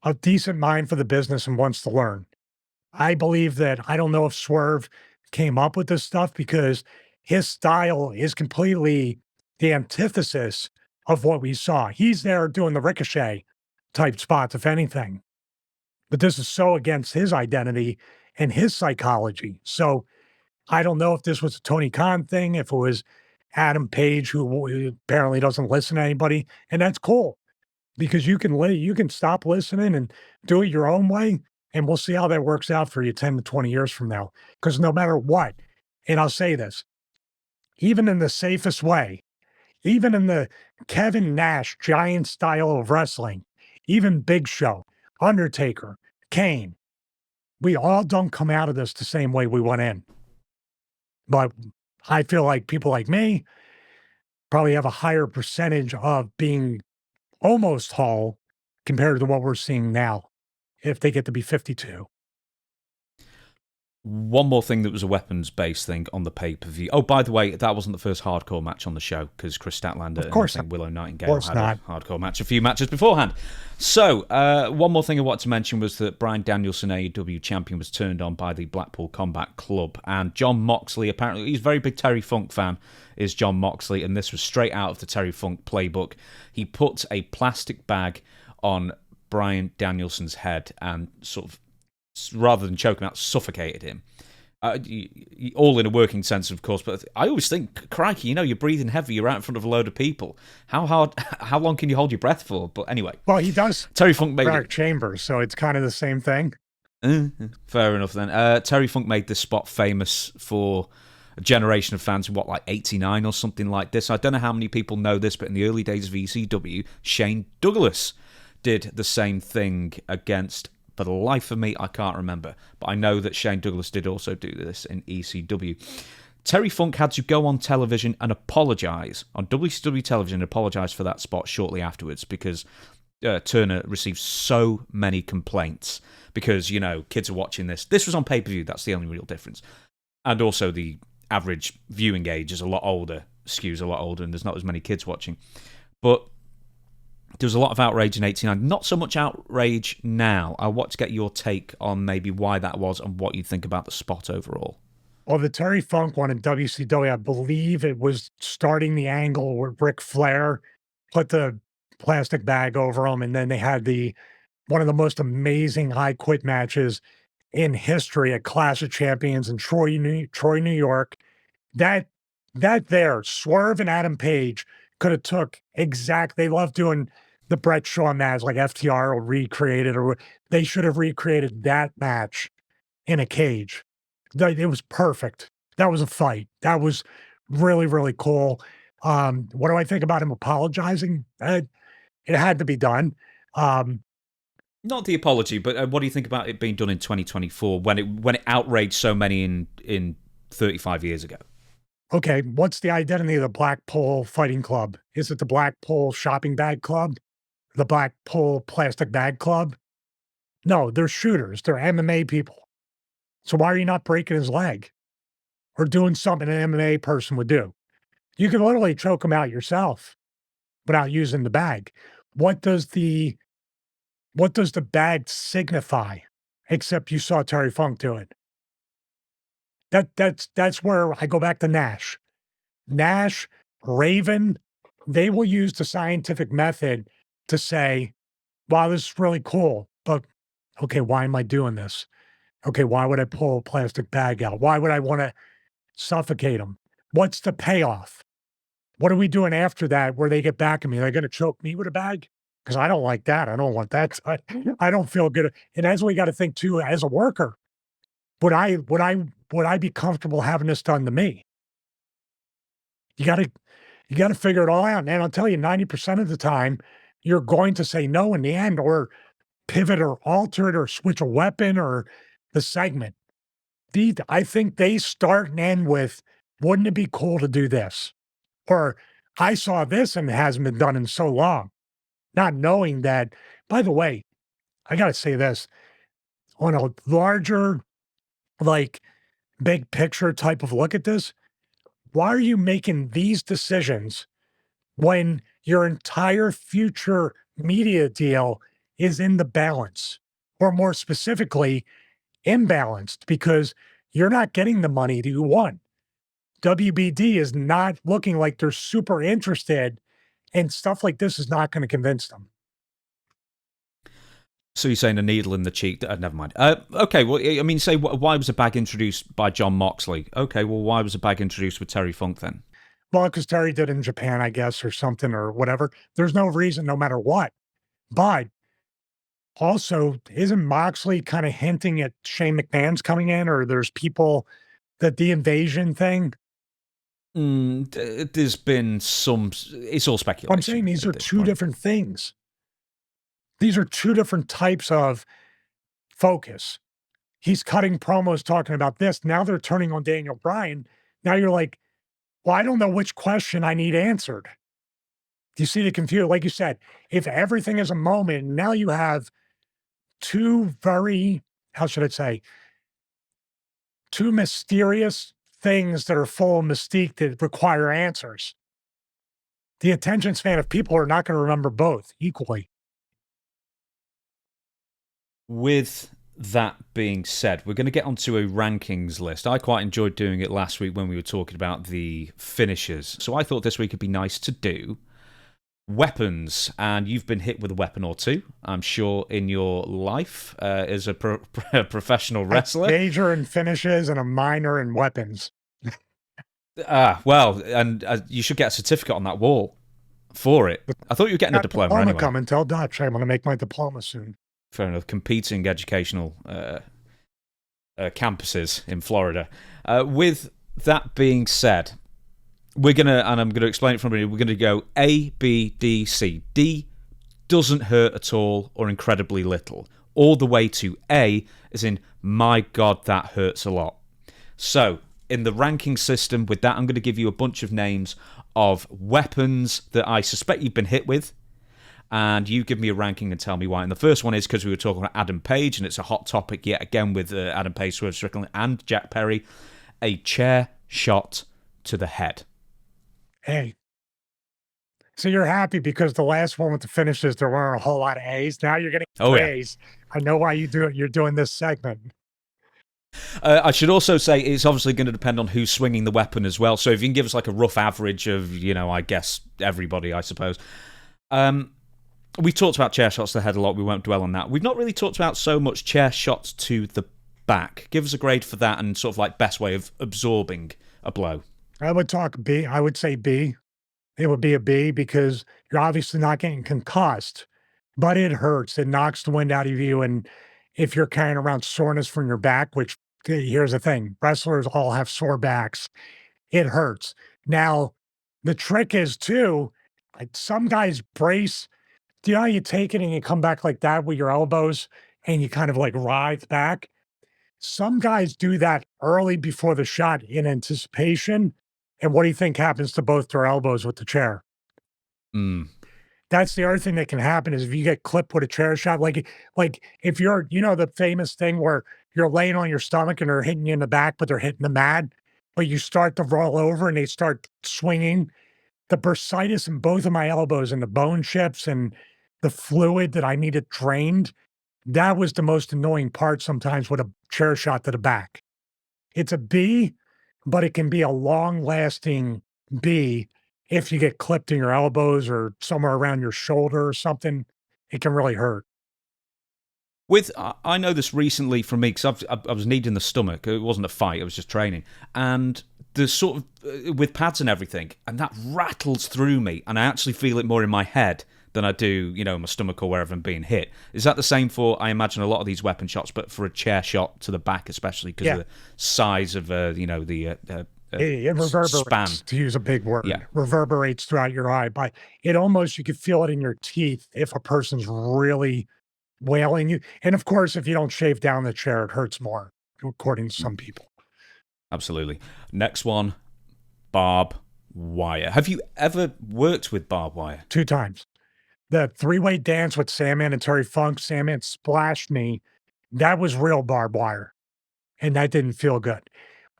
Speaker 1: a decent mind for the business and wants to learn. I believe that, I don't know if Swerve came up with this stuff because his style is completely the antithesis of what we saw. He's there doing the Ricochet type spots, if anything. But this is so against his identity and his psychology. So I don't know if this was a Tony Khan thing, if it was Adam Page, who apparently doesn't listen to anybody. And that's cool because you can stop listening and do it your own way. And we'll see how that works out for you 10 to 20 years from now. Because no matter what, and I'll say this, even in the safest way, even in the Kevin Nash giant style of wrestling, even Big Show, Undertaker, Kane, we all don't come out of this the same way we went in. But I feel like people like me probably have a higher percentage of being almost whole compared to what we're seeing now, if they get to be 52.
Speaker 2: One more thing that was a weapons-based thing on the pay-per-view. Oh, by the way, that wasn't the first hardcore match on the show because Chris Statlander and I think Willow Nightingale had a hardcore match a few matches beforehand. So, one more thing I wanted to mention was that Bryan Danielson, AEW champion, was turned on by the Blackpool Combat Club. And Jon Moxley, apparently, he's a very big Terry Funk fan, is Jon Moxley, and this was straight out of the Terry Funk playbook. He put a plastic bag on Bryan Danielson's head and sort of, rather than choke him out, suffocated him. All in a working sense, of course, but I always think, crikey, you're breathing heavy, you're out in front of a load of people. How long can you hold your breath for? But anyway.
Speaker 1: Well, he does
Speaker 2: Terry Funk made
Speaker 1: dark chambers, so it's kind of the same thing.
Speaker 2: Fair enough then. Terry Funk made this spot famous for a generation of fans, like 89 or something like this. I don't know how many people know this, but in the early days of ECW, Shane Douglas did the same thing against, for the life of me, I can't remember. But I know that Shane Douglas did also do this in ECW. Terry Funk had to go on television and apologise, on WCW television, and apologise for that spot shortly afterwards because Turner received so many complaints because, kids are watching this. This was on pay-per-view, that's the only real difference. And also the average viewing age is a lot older, skews a lot older, and there's not as many kids watching. But there was a lot of outrage in 89. Not so much outrage now. I want to get your take on maybe why that was and what you think about the spot overall.
Speaker 1: Well, the Terry Funk one in WCW, I believe it was starting the angle where Ric Flair put the plastic bag over him, and then they had one of the most amazing I Quit matches in history at Clash of Champions in Troy, New York. That there, Swerve and Adam Page could have took they love doing the Brett Shaw match like FTR will recreate it, or they should have recreated that match in a cage. It was perfect. That was a fight. That was really, really cool. What do I think about him apologizing? It had to be done.
Speaker 2: Not the apology, but what do you think about it being done in 2024 when it outraged so many in 35 years ago?
Speaker 1: Okay, what's the identity of the Blackpool Fighting Club? Is it the Blackpool Shopping Bag Club? The Blackpool Plastic Bag Club? No, they're shooters. They're MMA people. So why are you not breaking his leg? Or doing something an MMA person would do? You can literally choke him out yourself without using the bag. What does the bag signify? Except you saw Terry Funk do it. That's where I go back to Nash. Nash, Raven, they will use the scientific method to say, wow, this is really cool, but okay, why am I doing this? Okay, why would I pull a plastic bag out? Why would I want to suffocate them? What's the payoff? What are we doing after that where they get back at me? Are they going to choke me with a bag? because I don't like that. I don't want that. I don't feel good. And as we got to think too, as a worker, would I be comfortable having this done to me? You got to figure it all out. And I'll tell you, 90% of the time, you're going to say no in the end, or pivot or alter it or switch a weapon or the segment. I think they start and end with, wouldn't it be cool to do this? Or I saw this and it hasn't been done in so long. Not knowing that, by the way, I got to say this on a larger, like big picture type of look at this. Why are you making these decisions when your entire future media deal is in the balance, or more specifically, imbalanced, because you're not getting the money that you want? WBD is not looking like they're super interested, and stuff like this is not going to convince them.
Speaker 2: So you're saying a needle in the cheek? Never mind. Okay, well, I mean, say, why was a bag introduced by John Moxley? Okay, well, why was a bag introduced with Terry Funk then?
Speaker 1: Well, because Terry did it in Japan, I guess, or something, or whatever. There's no reason, no matter what. But also, isn't Moxley kind of hinting at Shane McMahon's coming in, or there's people that the invasion thing?
Speaker 2: There's been some. It's all speculation.
Speaker 1: I'm saying these are two different things. These are two different types of focus. He's cutting promos talking about this. Now they're turning on Daniel Bryan. Now you're like, well, I don't know which question I need answered. Do you see the confusion? Like you said, if everything is a moment, now you have two very, how should I say, two mysterious things that are full of mystique that require answers. The attention span of people are not going to remember both equally.
Speaker 2: With that being said, we're going to get onto a rankings list. I quite enjoyed doing it last week when we were talking about the finishers. So I thought this week would be nice to do weapons. And you've been hit with a weapon or two, I'm sure, in your life as a professional wrestler.
Speaker 1: A major in finishes and a minor in weapons.
Speaker 2: Well, and you should get a certificate on that wall for it. I thought you were getting a diploma anyway.
Speaker 1: Coming, tell Dutch I'm going to make my diploma soon.
Speaker 2: Fair enough. Competing educational campuses in Florida. With that being said, we're going to, and I'm going to explain it from here, we're going to go A, B, D, C. D doesn't hurt at all or incredibly little. All the way to A, as in, my God, that hurts a lot. So, in the ranking system, with that, I'm going to give you a bunch of names of weapons that I suspect you've been hit with. And you give me a ranking and tell me why. And the first one is because we were talking about Adam Page, and it's a hot topic yet again with Adam Page, Swerve Strickland, and Jack Perry. A chair shot to the head.
Speaker 1: Hey. So you're happy because the last one with the finishes, there weren't a whole lot of A's. Now you're getting A's. Yeah. I know why you do it. You're doing this segment.
Speaker 2: I should also say it's obviously going to depend on who's swinging the weapon as well. So if you can give us like a rough average of, I guess, everybody, I suppose. We've talked about chair shots to the head a lot. We won't dwell on that. We've not really talked about so much chair shots to the back. Give us a grade for that and sort of like best way of absorbing a blow.
Speaker 1: I would talk B. I would say B. It would be a B because you're obviously not getting concussed, but it hurts. It knocks the wind out of you. And if you're carrying around soreness from your back, which here's the thing, wrestlers all have sore backs, it hurts. Now, the trick is too, some guys brace. Do you know how you take it and you come back like that with your elbows and you kind of like writhe back? Some guys do that early before the shot in anticipation. And what do you think happens to both their elbows with the chair? That's the other thing that can happen is if you get clipped with a chair shot, like if you're, the famous thing where you're laying on your stomach and they're hitting you in the back, but they're hitting the mat, but you start to roll over and they start swinging. The bursitis in both of my elbows and the bone chips and the fluid that I needed drained, that was the most annoying part sometimes with a chair shot to the back. It's a B, but it can be a long-lasting B if you get clipped in your elbows or somewhere around your shoulder or something. It can really hurt.
Speaker 2: I know this recently from me because I was kneed in the stomach. It wasn't a fight, it was just training. And the sort of, with pads and everything, and that rattles through me, and I actually feel it more in my head than I do, my stomach or wherever I'm being hit. Is that the same for, I imagine, a lot of these weapon shots, but for a chair shot to the back, especially because of the size of, the
Speaker 1: it reverberates,
Speaker 2: span.
Speaker 1: to use a big word.
Speaker 2: Yeah.
Speaker 1: Reverberates throughout your eye. But it almost, you could feel it in your teeth if a person's really wailing you. And of course, if you don't shave down the chair, it hurts more, according to some people.
Speaker 2: Absolutely. Next one, barbed wire. Have you ever worked with barbed wire?
Speaker 1: 2 times. The 3-way dance with Sandman and Terry Funk, Sandman splashed me. That was real barbed wire. And that didn't feel good.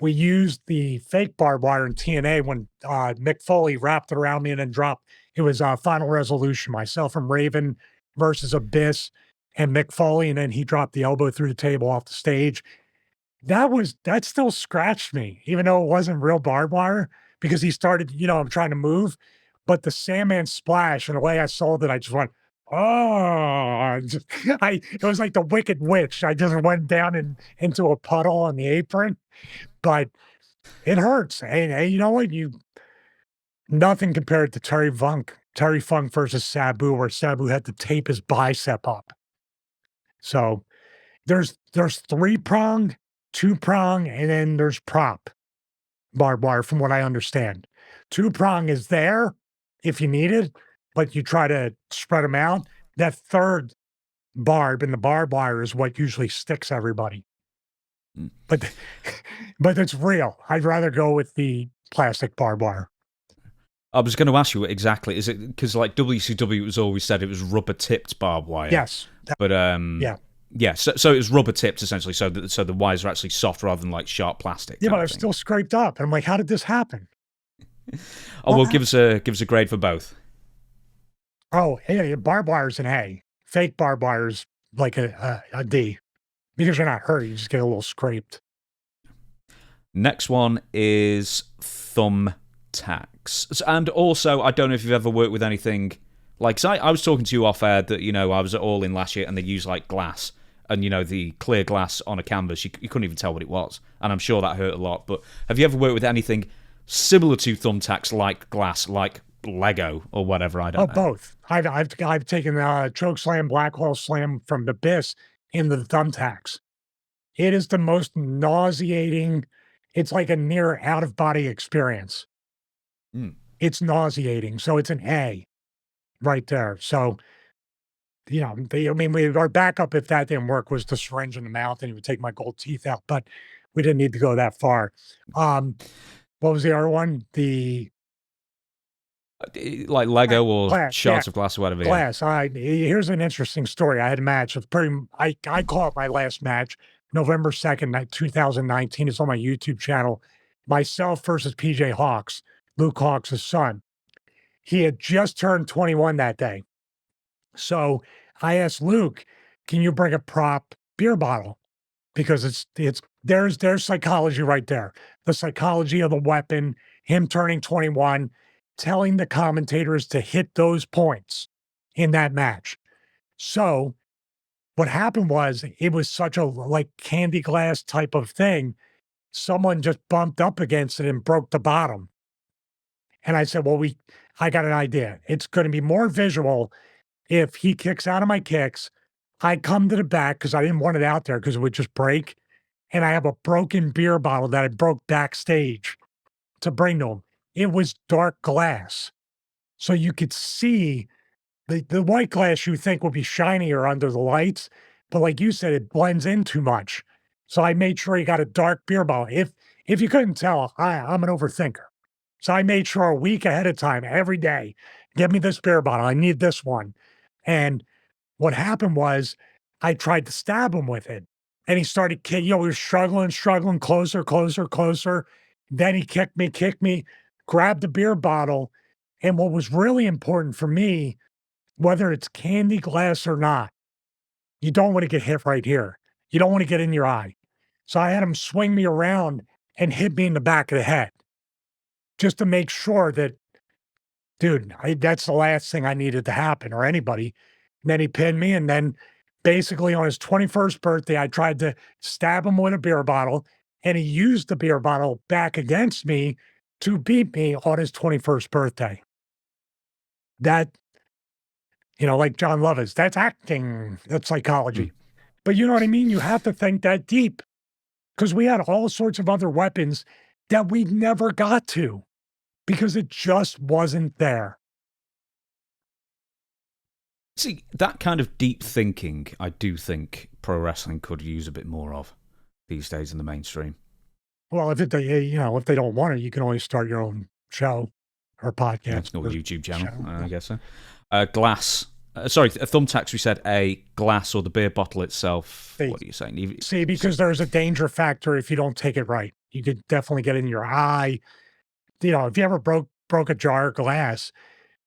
Speaker 1: We used the fake barbed wire in TNA when Mick Foley wrapped it around me and then dropped. It was Final Resolution, myself and Raven versus Abyss and Mick Foley, and then he dropped the elbow through the table off the stage. That still scratched me, even though it wasn't real barbed wire, because he started, I'm trying to move, but the Sandman splash and the way I saw that, I just went, oh, it was like the Wicked Witch. I just went down into a puddle on the apron, but it hurts. And you know what? Nothing compared to Terry Funk versus Sabu, where Sabu had to tape his bicep up. So there's 3-pronged, 2-prong, and then there's prop barbed wire, from what I understand. 2-prong is there if you need it, but you try to spread them out. That third barb in the barbed wire is what usually sticks everybody. But it's real. I'd rather go with the plastic barbed wire.
Speaker 2: I was going to ask you exactly. Is it because like WCW was always said it was rubber tipped barbed wire?
Speaker 1: Yes.
Speaker 2: But yeah. So it was rubber tipped essentially. So the wires are actually soft rather than like sharp plastic.
Speaker 1: Yeah, but I was still scraped up, and I'm like, how did this happen?
Speaker 2: Well, give us a grade for both.
Speaker 1: Oh, hey, barbed wire's an A. Fake barbed wire's like a D, because you're not hurt. You just get a little scraped.
Speaker 2: Next one is thumb tacks. And also, I don't know if you've ever worked with anything like, 'cause I was talking to you off air that, I was at All In last year and they used like glass and, the clear glass on a canvas. You couldn't even tell what it was. And I'm sure that hurt a lot. But have you ever worked with anything similar to thumbtacks, like glass, like Lego or whatever? I don't know.
Speaker 1: Both. I've taken choke slam, black hole slam from the Abyss into the thumbtacks. It is the most nauseating. It's like a near out of body experience. It's nauseating. So it's an A right there. So, our backup, if that didn't work, was the syringe in the mouth and he would take my gold teeth out, but we didn't need to go that far. What was the other one?
Speaker 2: Like Lego or
Speaker 1: glass,
Speaker 2: shards of glass or whatever.
Speaker 1: Glass. Here's an interesting story. I had a match. I call it my last match. November 2nd, 2019. It's on my YouTube channel. Myself versus PJ Hawks, Luke Hawks' son. He had just turned 21 that day. So I asked Luke, can you bring a prop beer bottle? Because there's psychology right there. The psychology of the weapon, him turning 21, telling the commentators to hit those points in that match. So what happened was, it was such a like candy glass type of thing. Someone just bumped up against it and broke the bottom. And I said, well, I got an idea. It's going to be more visual if he kicks out of my kicks. I come to the back because I didn't want it out there because it would just break. And I have a broken beer bottle that I broke backstage to bring to him. It was dark glass. So you could see the white glass you think would be shinier under the lights. But like you said, it blends in too much. So I made sure he got a dark beer bottle. If you couldn't tell, I'm an overthinker. So I made sure a week ahead of time, every day, give me this beer bottle. I need this one. And what happened was, I tried to stab him with it. And he started kicking, we were struggling, closer. Then he kicked me, grabbed the beer bottle. And what was really important for me, whether it's candy glass or not, you don't want to get hit right here. You don't want to get in your eye. So I had him swing me around and hit me in the back of the head, just to make sure that, dude, that's the last thing I needed to happen, or anybody. And then he pinned me, and then basically on his 21st birthday, I tried to stab him with a beer bottle, and he used the beer bottle back against me to beat me on his 21st birthday. That Like John Lovitz, that's acting, that's psychology. But you know what I mean? You have to think that deep because we had all sorts of other weapons that we never got to because it just wasn't there.
Speaker 2: See, that kind of deep thinking, I do think pro wrestling could use a bit more of these days in the mainstream.
Speaker 1: Well, if they don't want it, you can always start your own show or podcast.
Speaker 2: That's not a YouTube channel, I guess so. Glass. Thumbtacks, we said a glass or the beer bottle itself. What are you saying?
Speaker 1: See, because there's a danger factor if you don't take it right. You could definitely get it in your eye. If you ever broke a jar of glass,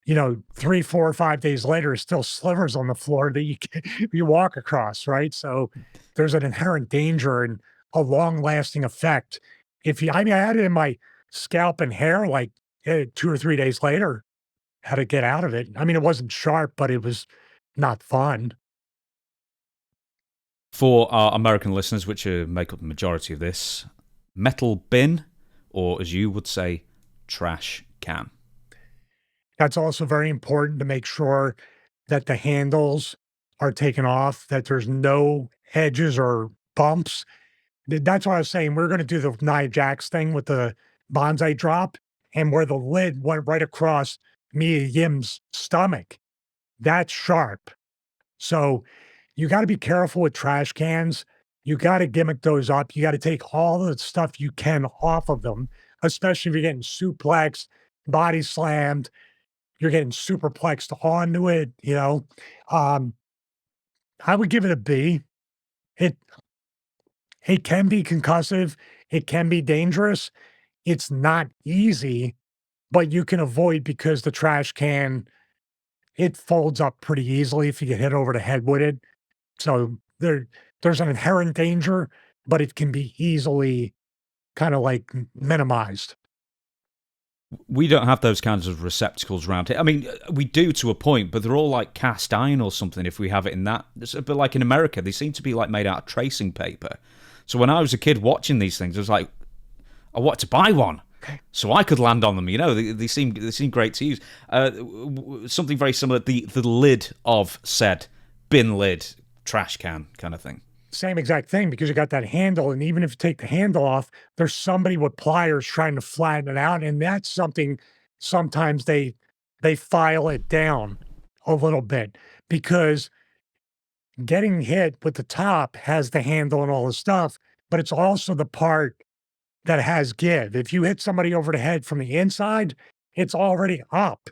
Speaker 1: 3, 4, or 5 days later, still slivers on the floor that you walk across, right? So there's an inherent danger and a long-lasting effect. I had it in my scalp and hair like 2 or 3 days later. How to get out of it. It wasn't sharp, but it was not fun.
Speaker 2: For our American listeners, which make up the majority of this, metal bin, or as you would say, trash can.
Speaker 1: That's also very important to make sure that the handles are taken off, that there's no edges or bumps. That's what I was saying. We're going to do the Nia Jax thing with the bonsai drop, and where the lid went right across Mia Yim's stomach. That's sharp. So you got to be careful with trash cans. You got to gimmick those up. You got to take all the stuff you can off of them, especially if you're getting suplexed, body slammed, you're getting superplexed onto it. I would give it a B. It can be concussive. It can be dangerous. It's not easy, but you can avoid because the trash can, it folds up pretty easily if you get hit over the head with it. So there's an inherent danger, but it can be easily kind of like minimized.
Speaker 2: We don't have those kinds of receptacles around here. We do to a point, but they're all like cast iron or something if we have it in that. But like in America, they seem to be like made out of tracing paper. So when I was a kid watching these things, I was like, I wanted to buy one. So I could land on them, they seem great to use. Something very similar, the lid of said bin lid, trash can kind of thing.
Speaker 1: Same exact thing, because you got that handle, and even if you take the handle off, there's somebody with pliers trying to flatten it out, and that's something sometimes they file it down a little bit, because getting hit with the top has the handle and all the stuff, but it's also the part that has give. If you hit somebody over the head from the inside, it's already up.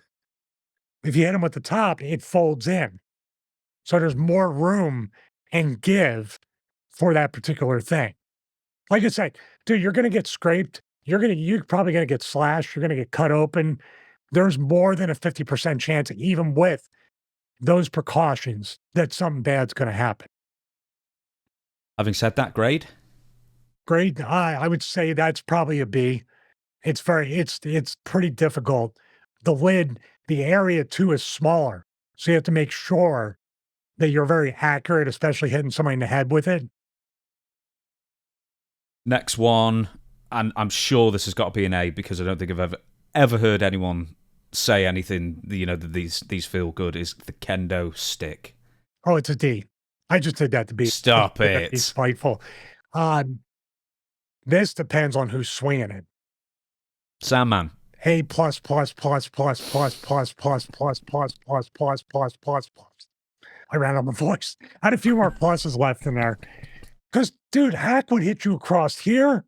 Speaker 1: If you hit them with the top, it folds in. So there's more room and give for that particular thing. Like I said, dude, you're going to get scraped. You're probably going to get slashed. You're going to get cut open. There's more than a 50% chance, even with those precautions, that something bad's going to happen.
Speaker 2: Having said that, grade?
Speaker 1: Grade, I would say that's probably a B. It's pretty difficult. The lid, the area too is smaller. So you have to make sure that you're very accurate, especially hitting somebody in the head with it.
Speaker 2: Next one, and I'm sure this has got to be an A, because I don't think I've ever heard anyone say anything, that these feel good, is the kendo stick.
Speaker 1: Oh, it's a D. I just did that to be
Speaker 2: Stop it.
Speaker 1: Spiteful. This depends on who's swinging it.
Speaker 2: Sandman.
Speaker 1: A plus plus plus plus plus plus plus plus plus plus plus plus plus plus. I ran out of my voice. I had a few more pluses left in there. Because, dude, Hack would hit you across here.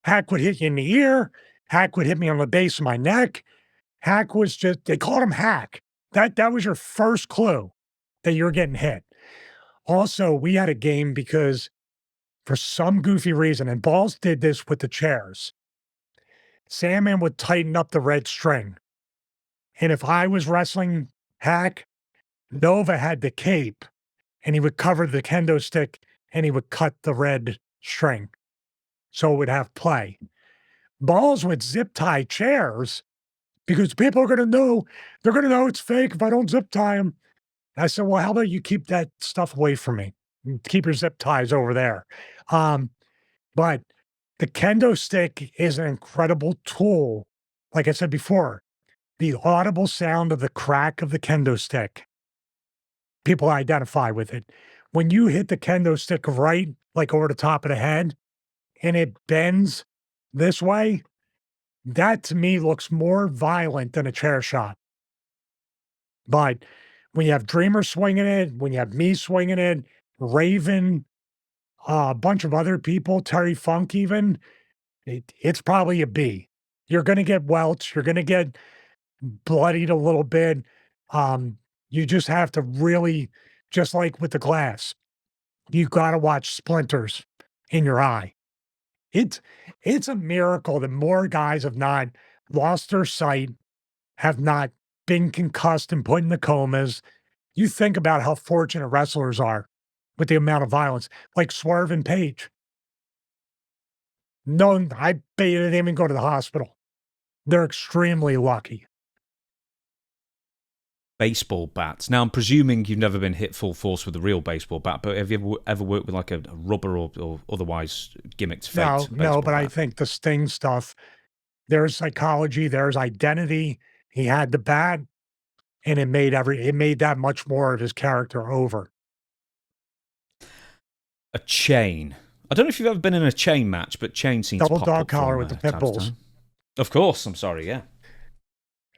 Speaker 1: Hack would hit you in the ear. Hack would hit me on the base of my neck. Hack was just, they called him Hack. That was your first clue that you're getting hit. Also, we had a game because for some goofy reason, and Balls did this with the chairs, Sandman would tighten up the red string. And if I was wrestling Hack, Nova had the cape, and he would cover the kendo stick, and he would cut the red string. So it would have play. Balls would zip tie chairs because people are going to know, they're going to know it's fake if I don't zip tie them. I said, well, how about you keep that stuff away from me? Keep your zip ties over there. But the kendo stick is an incredible tool. Like I said before, the audible sound of the crack of the kendo stick people identify with it. When you hit the kendo stick right, like over the top of the head, and it bends this way, that to me looks more violent than a chair shot. But when you have Dreamer swinging it, when you have me swinging it, Raven, a bunch of other people, Terry Funk even, it's probably a B. You're going to get welts. You're going to get bloodied a little bit. You just have to really, just like with the glass, you got to watch splinters in your eye. It's a miracle that more guys have not lost their sight, have not been concussed and put in the comas. You think about how fortunate wrestlers are with the amount of violence, like Swerve and Page. No, I bet they didn't even go to the hospital. They're extremely lucky.
Speaker 2: Baseball bats. Now, I'm presuming you've never been hit full force with a real baseball bat, but have you ever worked with like a rubber or otherwise gimmicked fake?
Speaker 1: No, but I think the Sting stuff, there's psychology, there's identity. He had the bat, and it made that much more of his character over.
Speaker 2: A chain. I don't know if you've ever been in a chain match, but chain seems
Speaker 1: Double
Speaker 2: to pop
Speaker 1: dog
Speaker 2: up
Speaker 1: collar
Speaker 2: from,
Speaker 1: with the pit bulls.
Speaker 2: Of course, I'm sorry, yeah.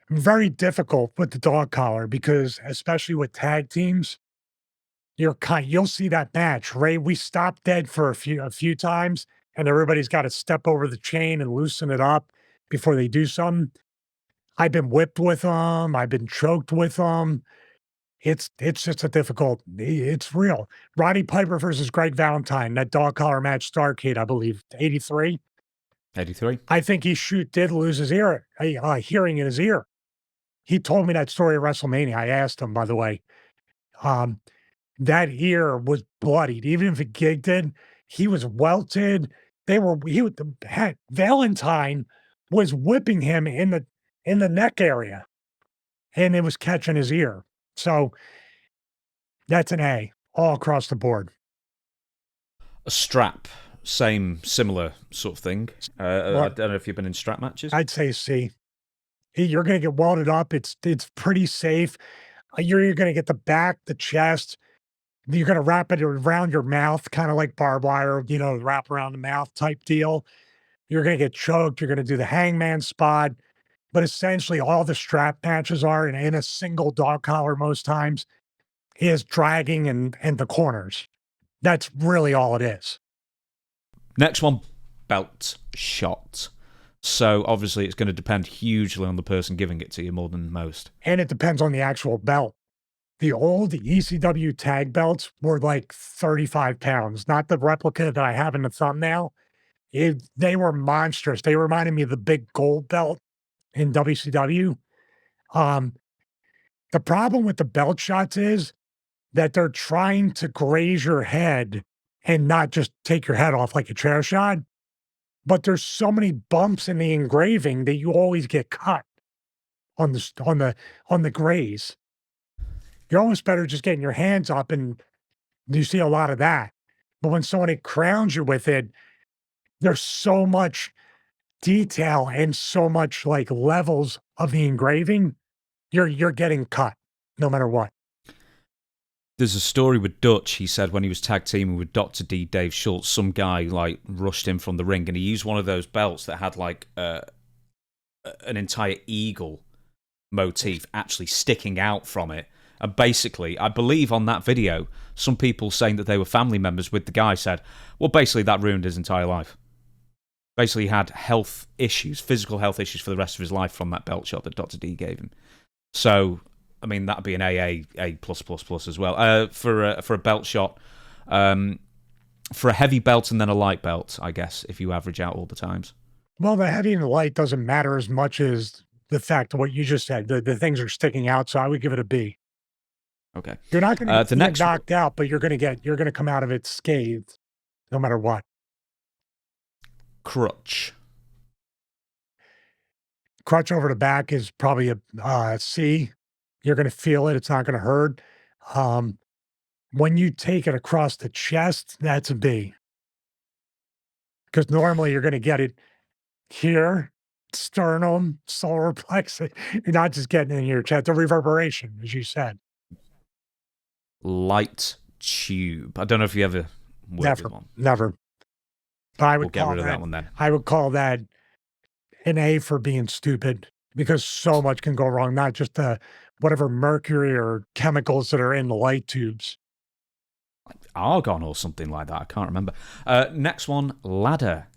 Speaker 1: Very difficult with the dog collar because especially with tag teams, you'll see that match, right? We stop dead for a few times, and everybody's got to step over the chain and loosen it up before they do something. I've been whipped with them. I've been choked with them. It's just a difficult. It's real. Roddy Piper versus Greg Valentine, that dog collar match, Starrcade, I believe, 83.
Speaker 2: 83.
Speaker 1: I think he did lose his hearing in his ear. He told me that story at WrestleMania. I asked him, by the way. That ear was bloodied. Even if it gigged it, he was welted. Valentine was whipping him in the neck area, and it was catching his ear. So that's an A all across the board.
Speaker 2: A strap, similar sort of thing. I don't know if you've been in strap matches.
Speaker 1: I'd say C. You're going to get welded up. It's pretty safe. You're going to get the back, the chest. You're going to wrap it around your mouth, kind of like barbed wire, wrap around the mouth type deal. You're going to get choked. You're going to do the hangman spot. But essentially, all the strap matches are in a single dog collar most times is dragging and the corners. That's really all it is.
Speaker 2: Next one, belt shot. So obviously it's going to depend hugely on the person giving it to you more than most.
Speaker 1: And it depends on the actual belt. The old ECW tag belts were like 35 pounds, not the replica that I have in the thumbnail. They were monstrous. They reminded me of the big gold belt in WCW. The problem with the belt shots is that they're trying to graze your head and not just take your head off like a chair shot. But there's so many bumps in the engraving that you always get cut on the graze. You're almost better just getting your hands up, and you see a lot of that. But when someone crowns you with it, there's so much detail and so much like levels of the engraving, you're getting cut no matter what.
Speaker 2: There's a story with Dutch. He said when he was tag teaming with Dr. D, Dave Schultz, some guy like rushed him from the ring, and he used one of those belts that had like an entire eagle motif actually sticking out from it. And basically, I believe on that video, some people saying that they were family members with the guy said, well, basically that ruined his entire life. Basically, he had health issues, physical health issues for the rest of his life from that belt shot that Dr. D gave him. So, I mean, that'd be an A as well. For a belt shot, for a heavy belt and then a light belt, I guess, if you average out all the times.
Speaker 1: Well, the heavy and the light doesn't matter as much as the fact of what you just said. The things are sticking out, so I would give it a B.
Speaker 2: Okay.
Speaker 1: You're not going to get knocked out, but you're going to come out of it scathed, no matter what.
Speaker 2: Crutch.
Speaker 1: Crutch over the back is probably a C. You're going to feel it. It's not going to hurt. When you take it across the chest, that's a B. Because normally you're going to get it here, sternum, solar plexus. You're not just getting it in your chest. The reverberation, as you said.
Speaker 2: light tube. I don't know if you ever worked with one.
Speaker 1: Never. But I would
Speaker 2: We'll get rid of that one then.
Speaker 1: I would call that an A for being stupid, because so much can go wrong, not just the whatever mercury or chemicals that are in the light tubes.
Speaker 2: Argon or something like that. I can't remember. Next one, ladder.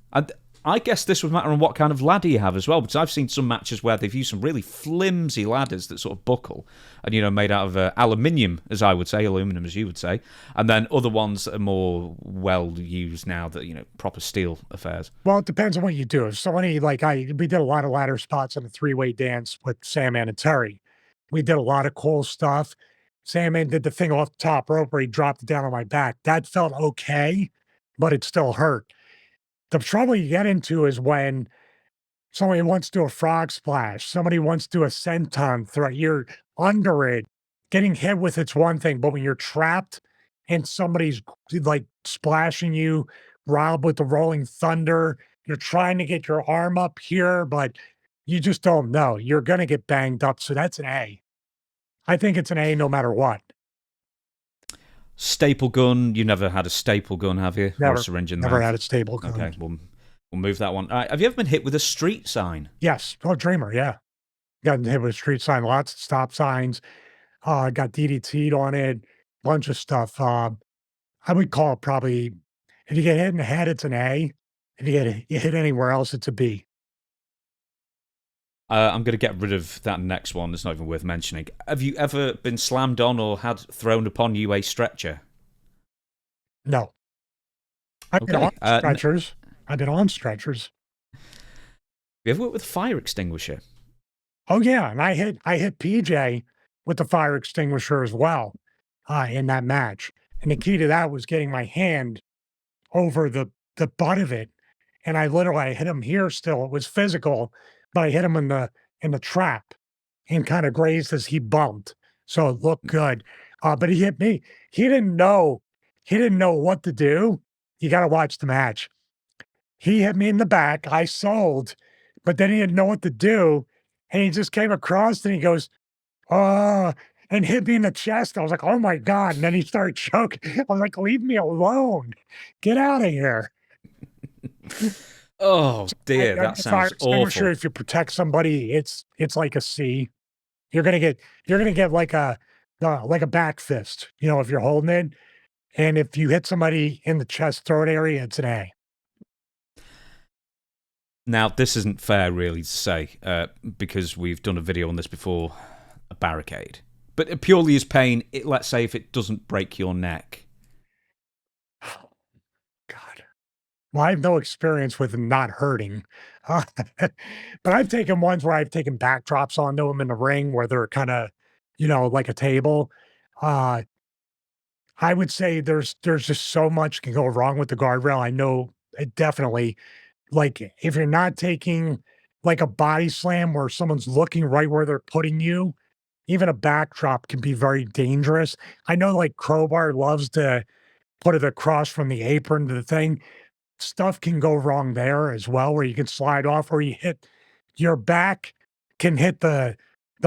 Speaker 2: I guess this would matter on what kind of ladder you have as well, because I've seen some matches where they've used some really flimsy ladders that sort of buckle and, made out of aluminium, as I would say, aluminum, as you would say, and then other ones that are more well used now that, proper steel affairs.
Speaker 1: Well, it depends on what you do. If somebody, we did a lot of ladder spots on a three-way dance with Sandman and Terry. We did a lot of cool stuff. Sandman did the thing off the top rope where he dropped it down on my back. That felt okay, but it still hurt. The trouble you get into is when somebody wants to do a frog splash, somebody wants to do a senton threat, you're under it. Getting hit with it's one thing, but when you're trapped and somebody's splashing you, Rob with the rolling thunder, you're trying to get your arm up here, but you just don't know. You're going to get banged up. So that's an A. I think it's an A no matter what.
Speaker 2: Staple gun. You never had a staple gun, have you?
Speaker 1: Never.
Speaker 2: Or a syringe in
Speaker 1: Never
Speaker 2: mouth?
Speaker 1: had a staple gun.
Speaker 2: Okay, we'll move that one. All right, have you ever been hit with a street sign?
Speaker 1: Yes. Oh, Dreamer, yeah. Got hit with a street sign, lots of stop signs. Got DDT'd on it, bunch of stuff. I would call it probably, if you get hit in the head, it's an A. If you hit anywhere else, it's a B.
Speaker 2: I'm going to get rid of that next one. It's not even worth mentioning. Have you ever been slammed on or had thrown upon you a stretcher?
Speaker 1: No. I've been
Speaker 2: Okay,
Speaker 1: on stretchers. I've been on stretchers.
Speaker 2: Have you ever worked with a fire extinguisher?
Speaker 1: Oh yeah, and I hit PJ with the fire extinguisher as well in that match. And the key to that was getting my hand over the butt of it, and I hit him here. Still, it was physical, but I hit him in the trap and kind of grazed as he bumped, so it looked good. But he hit me. He didn't know what to do. You got to watch the match. He hit me in the back. I sold, but then he didn't know what to do. And he just came across and he goes, and hit me in the chest. I was like, oh my God. And then he started choking. I was like, leave me alone. Get out of here.
Speaker 2: Oh dear, that sounds awful.
Speaker 1: If you protect somebody, it's like a C. You're gonna get like a back fist, if you're holding it. And if you hit somebody in the chest throat area, it's an A.
Speaker 2: Now, this isn't fair, really, to say, because we've done a video on this before, a barricade. But purely as pain, let's say if it doesn't break your neck.
Speaker 1: God. Well, I have no experience with not hurting. But I've taken ones where I've taken backdrops onto them in the ring where they're kind of, like a table. I would say there's just so much can go wrong with the guardrail. I know it definitely, if you're not taking like a body slam where someone's looking right where they're putting you, even a backdrop can be very dangerous. I know Crowbar loves to put it across from the apron to the thing. Stuff can go wrong there as well, where you can slide off, or you hit your back can hit the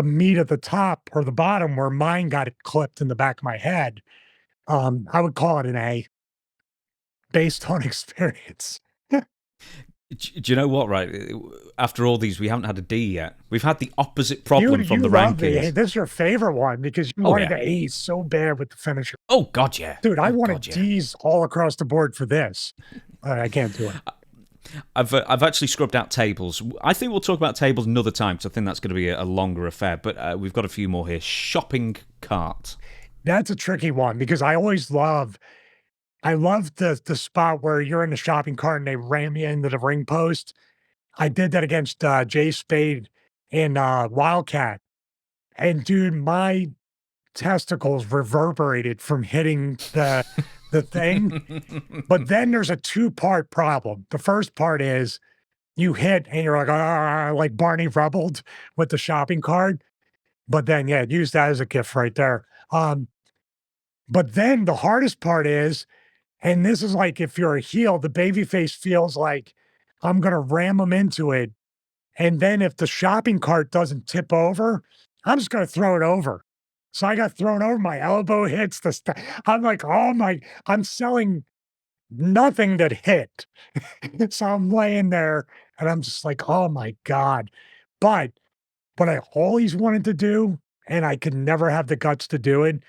Speaker 1: meat at the top or the bottom, where mine got it clipped in the back of my head. I would call it an A based on experience.
Speaker 2: Do you know what, right? After all these, we haven't had a D yet. We've had the opposite problem from the rankings.
Speaker 1: Hey, this is your favorite one because you wanted the A's so bad with the finisher.
Speaker 2: Oh, God, yeah.
Speaker 1: Dude, I wanted D's all across the board for this. I can't do it.
Speaker 2: I've actually scrubbed out tables. I think we'll talk about tables another time because I think that's going to be a longer affair. But we've got a few more here. Shopping cart.
Speaker 1: That's a tricky one because I love the spot where you're in the shopping cart and they ram you into the ring post. I did that against Jay Spade and Wildcat. And dude, my testicles reverberated from hitting the thing. But then there's a two-part problem. The first part is you hit and you're like Barney Rubbled with the shopping cart. But then, yeah, use that as a gift right there. But then the hardest part is, and this is like if you're a heel, the babyface feels like I'm going to ram them into it. And then if the shopping cart doesn't tip over, I'm just going to throw it over. So I got thrown over. My elbow hits the. I'm like, oh my! I'm selling nothing that hit. So I'm laying there, and I'm just like, oh my god! But what I always wanted to do, and I could never have the guts to do it.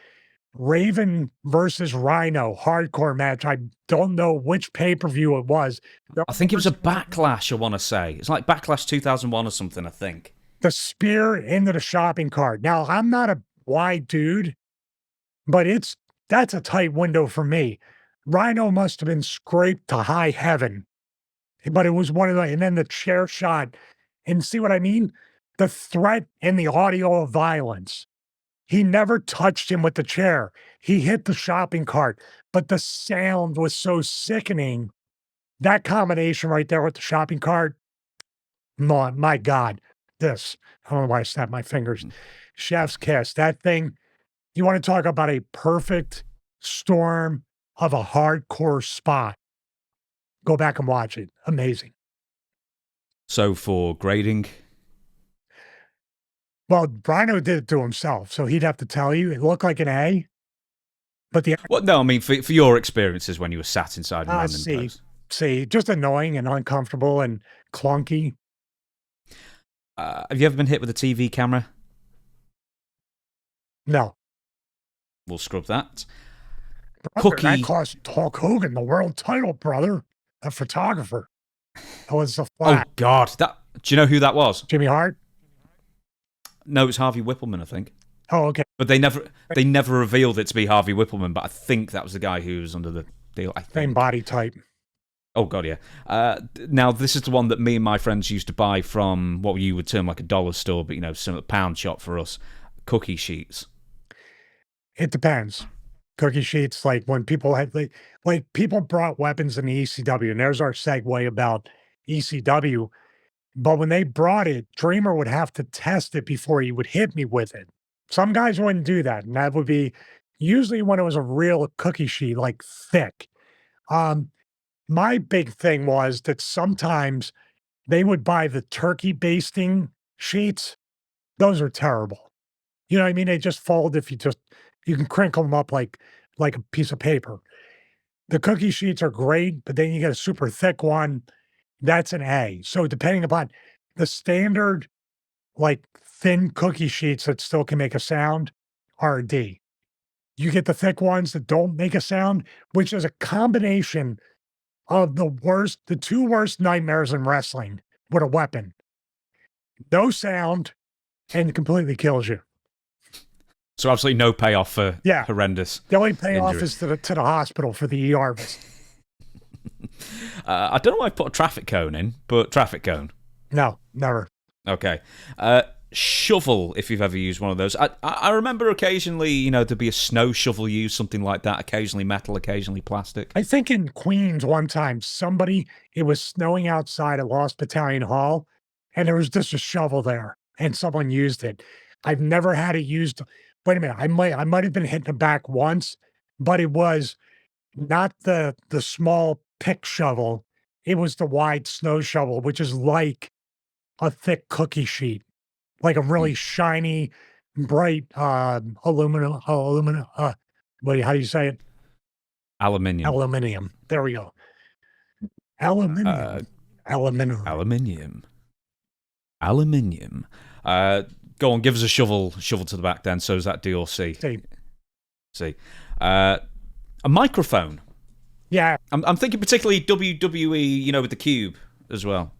Speaker 1: Raven versus Rhino hardcore match. I don't know which pay-per-view it was.
Speaker 2: I think it was a Backlash, I want to say. It's like Backlash 2001 or something, I think.
Speaker 1: The spear into the shopping cart. Now, I'm not a wide dude, but that's a tight window for me. Rhino must have been scraped to high heaven, but it was one of the, and then the chair shot. And see what I mean? The threat and the audio of violence. He never touched him with the chair. He hit the shopping cart, but the sound was so sickening. That combination right there with the shopping cart, my God, this, I don't know why I snapped my fingers. Chef's kiss. That thing, you want to talk about a perfect storm of a hardcore spot. Go back and watch it. Amazing.
Speaker 2: So for grading,
Speaker 1: well, Rhino did it to himself, so he'd have to tell you. It looked like an A, but the
Speaker 2: well, no, I mean for your experiences when you were sat inside an admin
Speaker 1: C,
Speaker 2: post.
Speaker 1: C, just annoying and uncomfortable and clunky.
Speaker 2: Have you ever been hit with a TV camera?
Speaker 1: No.
Speaker 2: We'll scrub that.
Speaker 1: Brother,
Speaker 2: Cookie.
Speaker 1: that cost Hulk Hogan the world title, brother. A photographer. That was the
Speaker 2: Oh
Speaker 1: flat.
Speaker 2: God, do you know who that was?
Speaker 1: Jimmy Hart?
Speaker 2: No, it's Harvey Whippleman, I think.
Speaker 1: Oh, okay.
Speaker 2: But they never revealed it to be Harvey Whippleman. But I think that was the guy who was under the deal. I think.
Speaker 1: Same body type.
Speaker 2: Oh God, yeah. Now this is the one that me and my friends used to buy from what you would term like a dollar store, but similar pound shop for us. Cookie sheets.
Speaker 1: It depends. Cookie sheets, like when people had, like people brought weapons in the ECW, and there's our segue about ECW. But when they brought it, Dreamer would have to test it before he would hit me with it. Some guys wouldn't do that, and that would be usually when it was a real cookie sheet, like thick. My big thing was that sometimes they would buy the turkey basting sheets. Those are terrible. You know what I mean? They just fold if you can crinkle them up like a piece of paper. The cookie sheets are great, but then you get a super thick one. That's an A. So depending upon the standard, like thin cookie sheets that still can make a sound are a D. You get the thick ones that don't make a sound, which is a combination of the two worst nightmares in wrestling with a weapon. No sound and it completely kills you.
Speaker 2: So absolutely no payoff for horrendous.
Speaker 1: The only payoff
Speaker 2: injury.
Speaker 1: is to the hospital for the ER visit.
Speaker 2: I don't know why I put a traffic cone in, but traffic cone.
Speaker 1: No, never.
Speaker 2: Okay. Shovel, if you've ever used one of those. I remember occasionally, to be a snow shovel used, something like that. Occasionally metal, occasionally plastic.
Speaker 1: I think in Queens one time, it was snowing outside at Lost Battalion Hall, and there was just a shovel there, and someone used it. I've never had it used. Wait a minute, I might have been hit in the back once, but it was not the small pick shovel. It was the wide snow shovel, which is like a thick cookie sheet, like a really shiny, bright aluminum. Wait, how do you say it?
Speaker 2: Aluminium.
Speaker 1: Aluminium. There we go. Aluminium.
Speaker 2: Aluminium. Go on, give us a shovel to the back then. So is that D or C? C. A microphone.
Speaker 1: Yeah.
Speaker 2: I'm thinking particularly WWE, with the cube as well.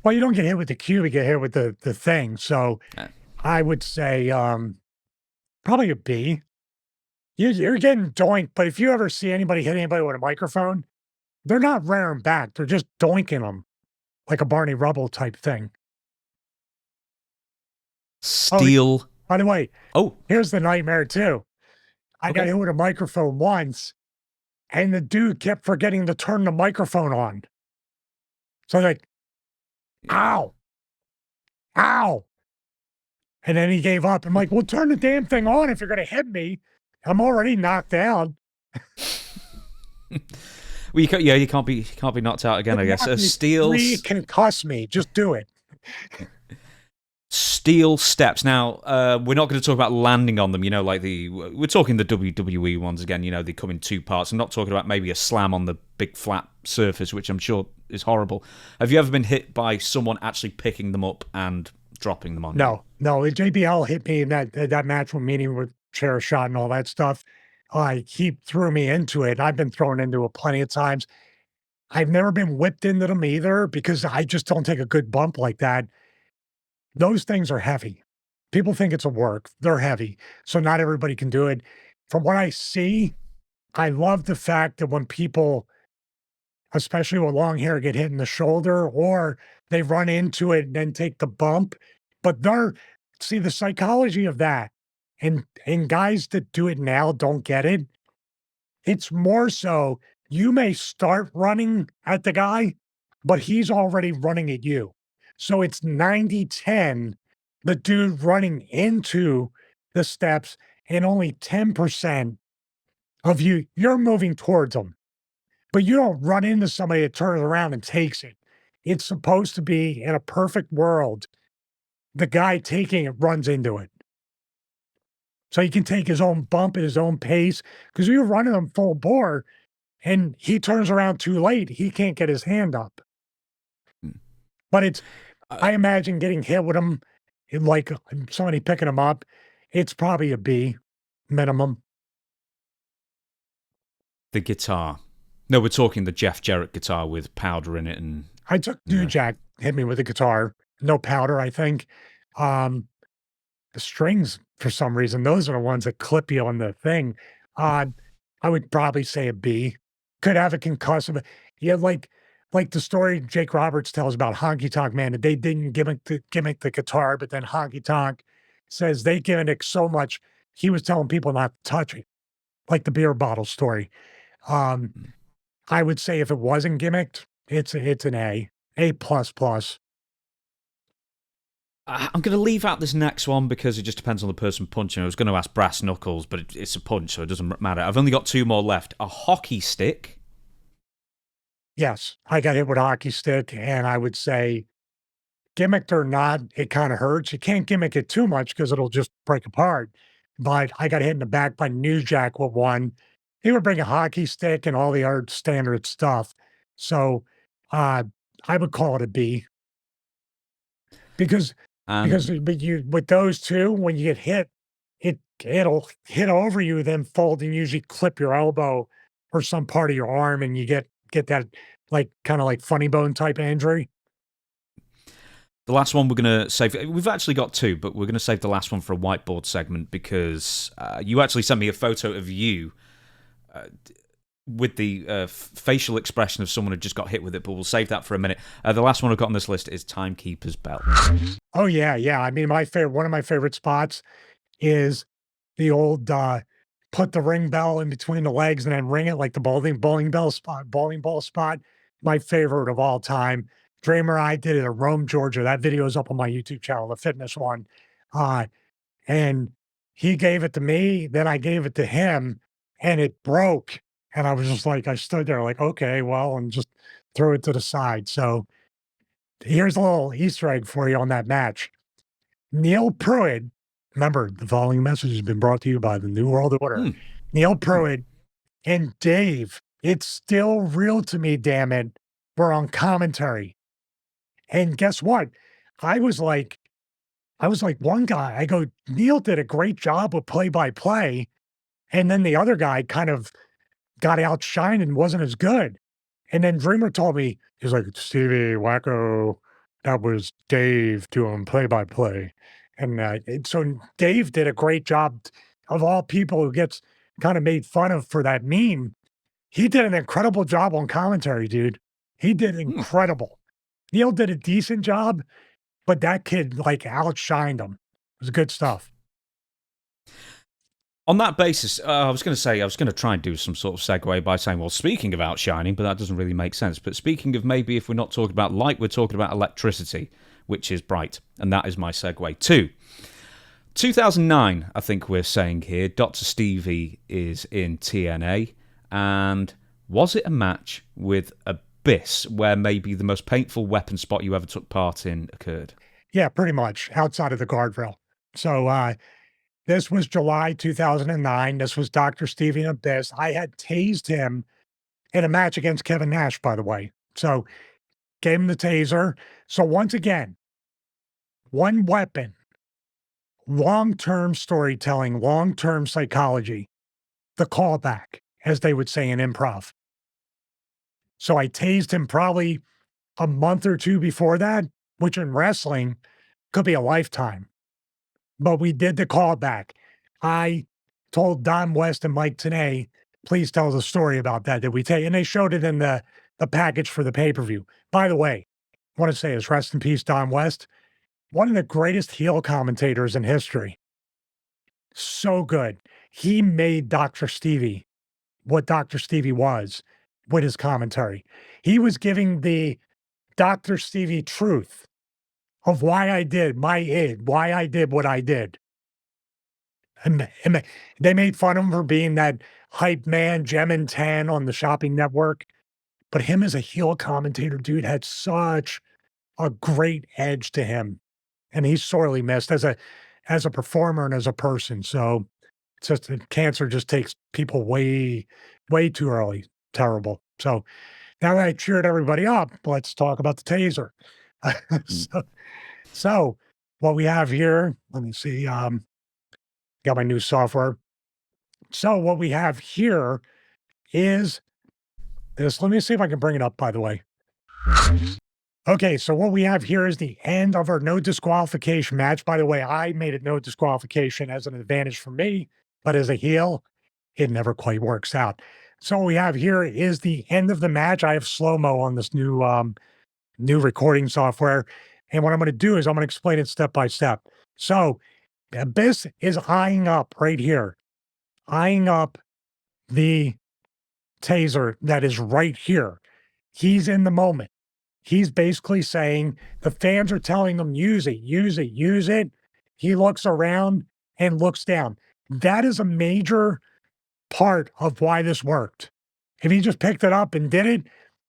Speaker 1: Well, you don't get hit with the cube, you get hit with the thing. So I would say probably a B. You're getting doinked, but if you ever see anybody hit anybody with a microphone, they're not rearing back. They're just doinking them like a Barney Rubble type thing.
Speaker 2: Steel.
Speaker 1: By the way,
Speaker 2: Oh,
Speaker 1: here's the nightmare too. I got hit with a microphone once, and the dude kept forgetting to turn the microphone on. So like, ow, ow. And then he gave up. I'm like, well, turn the damn thing on if you're going to hit me. I'm already knocked down.
Speaker 2: well, you can't be knocked out again. I guess. Steel.
Speaker 1: Concuss me. Just do it.
Speaker 2: Steel steps. Now, we're not going to talk about landing on them, like we're talking the WWE ones again, they come in two parts. I'm not talking about maybe a slam on the big flat surface, which I'm sure is horrible. Have you ever been hit by someone actually picking them up and dropping them on you?
Speaker 1: No. JBL hit me in that match with meeting with chair shot and all that stuff. He threw me into it. I've been thrown into it plenty of times. I've never been whipped into them either because I just don't take a good bump like that. Those things are heavy. People think it's a work. They're heavy. So not everybody can do it. From what I see, I love the fact that when people, especially with long hair, get hit in the shoulder or they run into it and then take the bump, but see the psychology of that. And guys that do it now don't get it. It's more so you may start running at the guy, but he's already running at you. So it's 90-10, the dude running into the steps, and only 10% of you're moving towards them. But you don't run into somebody that turns around and takes it. It's supposed to be, in a perfect world, the guy taking it runs into it. So he can take his own bump at his own pace, because you're running him full bore, and he turns around too late, he can't get his hand up. But I imagine getting hit with him, like somebody picking him up, it's probably a B minimum.
Speaker 2: The guitar. No, we're talking the Jeff Jarrett guitar with powder in it. And
Speaker 1: I took New Jack, hit me with a guitar, no powder, I think. The strings, for some reason, those are the ones that clip you on the thing. I would probably say a B. Could have a concussive. Yeah, like the story Jake Roberts tells about Honky Tonk Man, that they didn't gimmick the guitar, but then Honky Tonk says they gimmicked so much, he was telling people not to touch it, like the beer bottle story. I would say if it wasn't gimmicked, it's an A++.
Speaker 2: I'm going to leave out this next one because it just depends on the person punching. I was going to ask brass knuckles, but it's a punch, so it doesn't matter. I've only got two more left. A hockey stick.
Speaker 1: Yes, I got hit with a hockey stick, and I would say, gimmicked or not, it kind of hurts. You can't gimmick it too much because it'll just break apart. But I got hit in the back by New Jack with one. He would bring a hockey stick and all the other standard stuff. So I would call it a B. Because with those two, when you get hit, it'll hit over you, then fold and usually clip your elbow or some part of your arm, and you get that kind of like funny bone type injury.
Speaker 2: The last one we're going to save. We've actually got two, but we're going to save the last one for a whiteboard segment because you actually sent me a photo of you with the facial expression of someone who just got hit with it, but we'll save that for a minute. The last one I've got on this list is Timekeeper's Bell.
Speaker 1: Oh, yeah. I mean, one of my favorite spots is the old put the ring bell in between the legs and then ring it like the bowling ball spot. My favorite of all time. Dreamer I did it at Rome, Georgia. That video is up on my YouTube channel, the fitness one. And he gave it to me, then I gave it to him, and it broke. And I was just like, I stood there like, okay, well, and just threw it to the side. So here's a little Easter egg for you on that match. Neil Pruitt, remember, the following message has been brought to you by the New World Order. Neil Pruitt and Dave, it's still real to me, damn it, were on commentary. And guess what? I was like one guy, I go, Neil did a great job with play-by-play. And then the other guy kind of got outshined and wasn't as good. And then Dreamer told me, he's like, Stevie, wacko, that was Dave doing play-by-play. And so Dave did a great job. Of all people who gets kind of made fun of for that meme, he did an incredible job on commentary, dude. He did incredible. Neil did a decent job, but that kid outshined him. It was good stuff.
Speaker 2: On that basis, I was going to try and do some sort of segue by saying, well, speaking of outshining, but that doesn't really make sense. But speaking of maybe if we're not talking about light, we're talking about electricity, which is bright. And that is my segue too. 2009, I think we're saying here, Dr. Stevie is in TNA. And was it a match with Abyss where maybe the most painful weapon spot you ever took part in occurred?
Speaker 1: Yeah, pretty much outside of the guardrail. So this was July 2009. This was Dr. Stevie Abyss. I had tased him in a match against Kevin Nash, by the way. So gave him the taser. So once again, one weapon, long-term storytelling, long-term psychology, the callback, as they would say in improv. So I tased him probably a month or two before that, which in wrestling could be a lifetime. But we did the callback. I told Don West and Mike Tenay, please tell the story about that. Did we take? And they showed it in the package for the pay-per-view. By the way, I want to say is rest in peace, Don West, one of the greatest heel commentators in history. So good. He made Dr. Stevie what Dr. Stevie was with his commentary. He was giving the Dr. Stevie truth of why I did why I did what I did. And they made fun of him for being that hype man, Gem and 10 on the shopping network. But him as a heel commentator, dude, had such a great edge to him. And he's sorely missed as a performer and as a person. So it's just cancer just takes people way, way too early. Terrible. So now that I cheered everybody up, let's talk about the taser. So what we have here, let me see, got my new software. So what we have here is this. Let me see if I can bring it up, by the way. Okay, so what we have here is the end of our no disqualification match. By the way, I made it no disqualification as an advantage for me, but as a heel, it never quite works out. So what we have here is the end of the match. I have slow-mo on this new recording software. And what I'm going to do is I'm going to explain it step by step. So Abyss is eyeing up right here, eyeing up the taser that is right here. He's in the moment. He's basically saying the fans are telling him, use it, use it, use it. He looks around and looks down. That is a major part of why this worked. If he just picked it up and did it,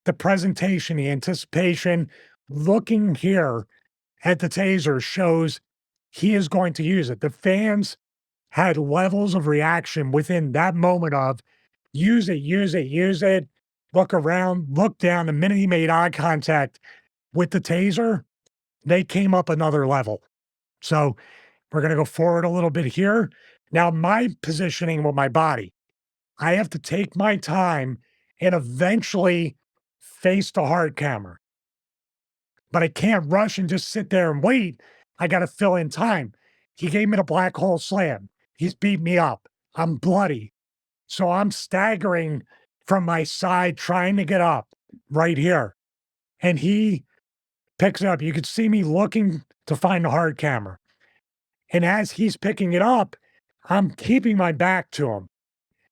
Speaker 1: the presentation, the anticipation, looking here at the taser shows he is going to use it. The fans had levels of reaction within that moment of use it, use it, use it. Look around, look down. The minute he made eye contact with the taser, they came up another level. So we're going to go forward a little bit here. Now, my positioning with my body, I have to take my time and eventually face the hard camera. But I can't rush and just sit there and wait. I got to fill in time. He gave me the black hole slam. He's beat me up. I'm bloody. So I'm staggering from my side, trying to get up right here. And he picks it up. You could see me looking to find the hard camera. And as he's picking it up, I'm keeping my back to him.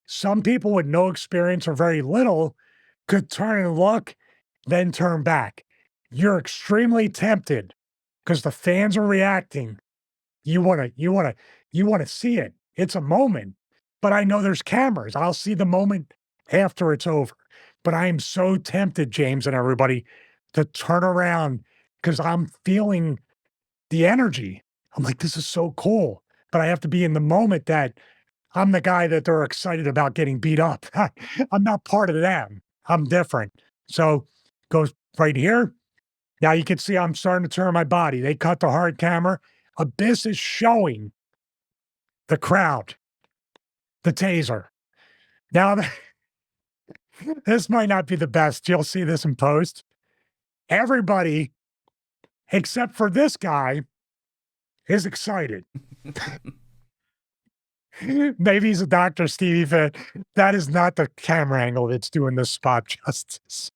Speaker 1: Some people with no experience or very little could turn and look, then turn back. You're extremely tempted because the fans are reacting. You want to see it. It's a moment. But I know there's cameras. I'll see the moment after it's over. But I am so tempted, James and everybody, to turn around because I'm feeling the energy. I'm like, this is so cool. But I have to be in the moment that I'm the guy that they're excited about getting beat up. I'm not part of them. I'm different. So goes right here. Now you can see I'm starting to turn my body. They cut the hard camera. Abyss is showing the crowd the taser. Now, this might not be the best. You'll see this in post. Everybody, except for this guy, is excited. Maybe he's a Dr. Stevie fan. That is not the camera angle that's doing this spot justice.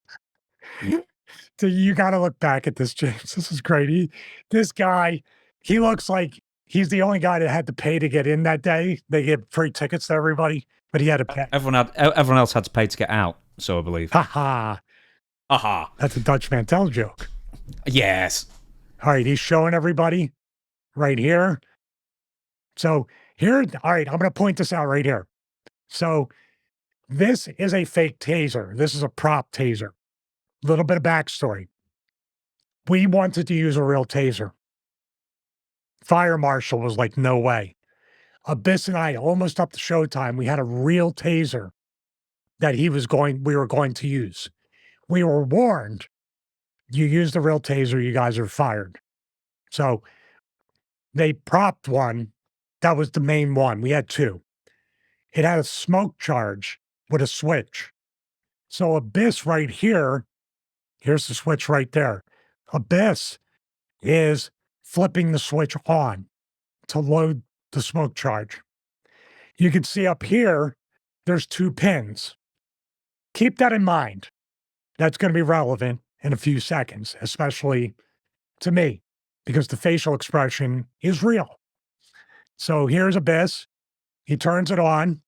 Speaker 1: So you got to look back at this, James. This is great. This guy, he looks like he's the only guy that had to pay to get in that day. They give free tickets to everybody, but he had to pay.
Speaker 2: Everyone else had to pay to get out, so I believe.
Speaker 1: Ha ha.
Speaker 2: Aha.
Speaker 1: That's a Dutch Mantel joke.
Speaker 2: Yes.
Speaker 1: All right, he's showing everybody right here. So here, all right, I'm going to point this out right here. So this is a fake taser. This is a prop taser. Little bit of backstory. We wanted to use a real taser. Fire marshal was like, no way. Abyss and I, almost up to showtime, we had a real taser that we were going to use. We were warned, you use the real taser, you guys are fired. So they propped one. That was the main one. We had two. It had a smoke charge with a switch. So Abyss right here, here's the switch right there. Abyss is flipping the switch on to load the smoke charge. You can see up here, there's two pins. Keep that in mind. That's going to be relevant in a few seconds, especially to me, because the facial expression is real. So here's Abyss. He turns it on.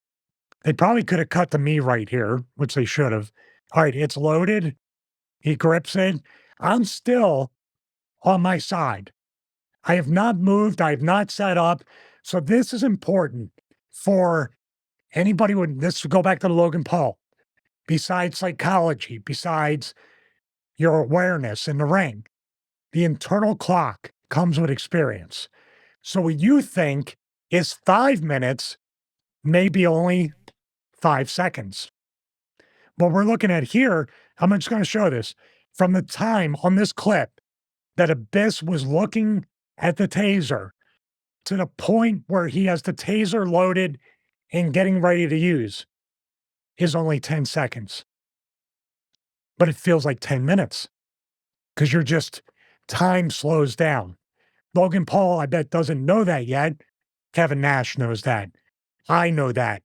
Speaker 1: They probably could have cut to me right here, which they should have. All right, it's loaded. He grips it. I'm still on my side. I have not moved. I have not set up. So this is important for anybody this would go back to the Logan Paul. Besides psychology, besides your awareness in the ring, the internal clock comes with experience. So what you think is 5 minutes may be only 5 seconds. What we're looking at here, I'm just going to show this. From the time on this clip that Abyss was looking at the taser to the point where he has the taser loaded and getting ready to use is only 10 seconds. But it feels like 10 minutes because time slows down. Logan Paul, I bet, doesn't know that yet. Kevin Nash knows that. I know that.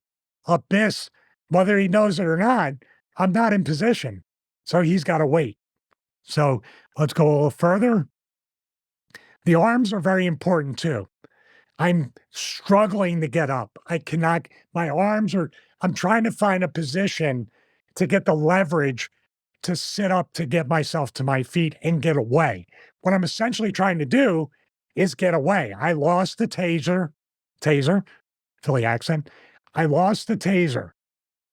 Speaker 1: Abyss, whether he knows it or not, I'm not in position. So he's got to wait. So let's go a little further. The arms are very important too. I'm struggling to get up. I cannot, I'm trying to find a position to get the leverage to sit up to get myself to my feet and get away. What I'm essentially trying to do is get away. I lost the taser, Philly accent. I lost the taser.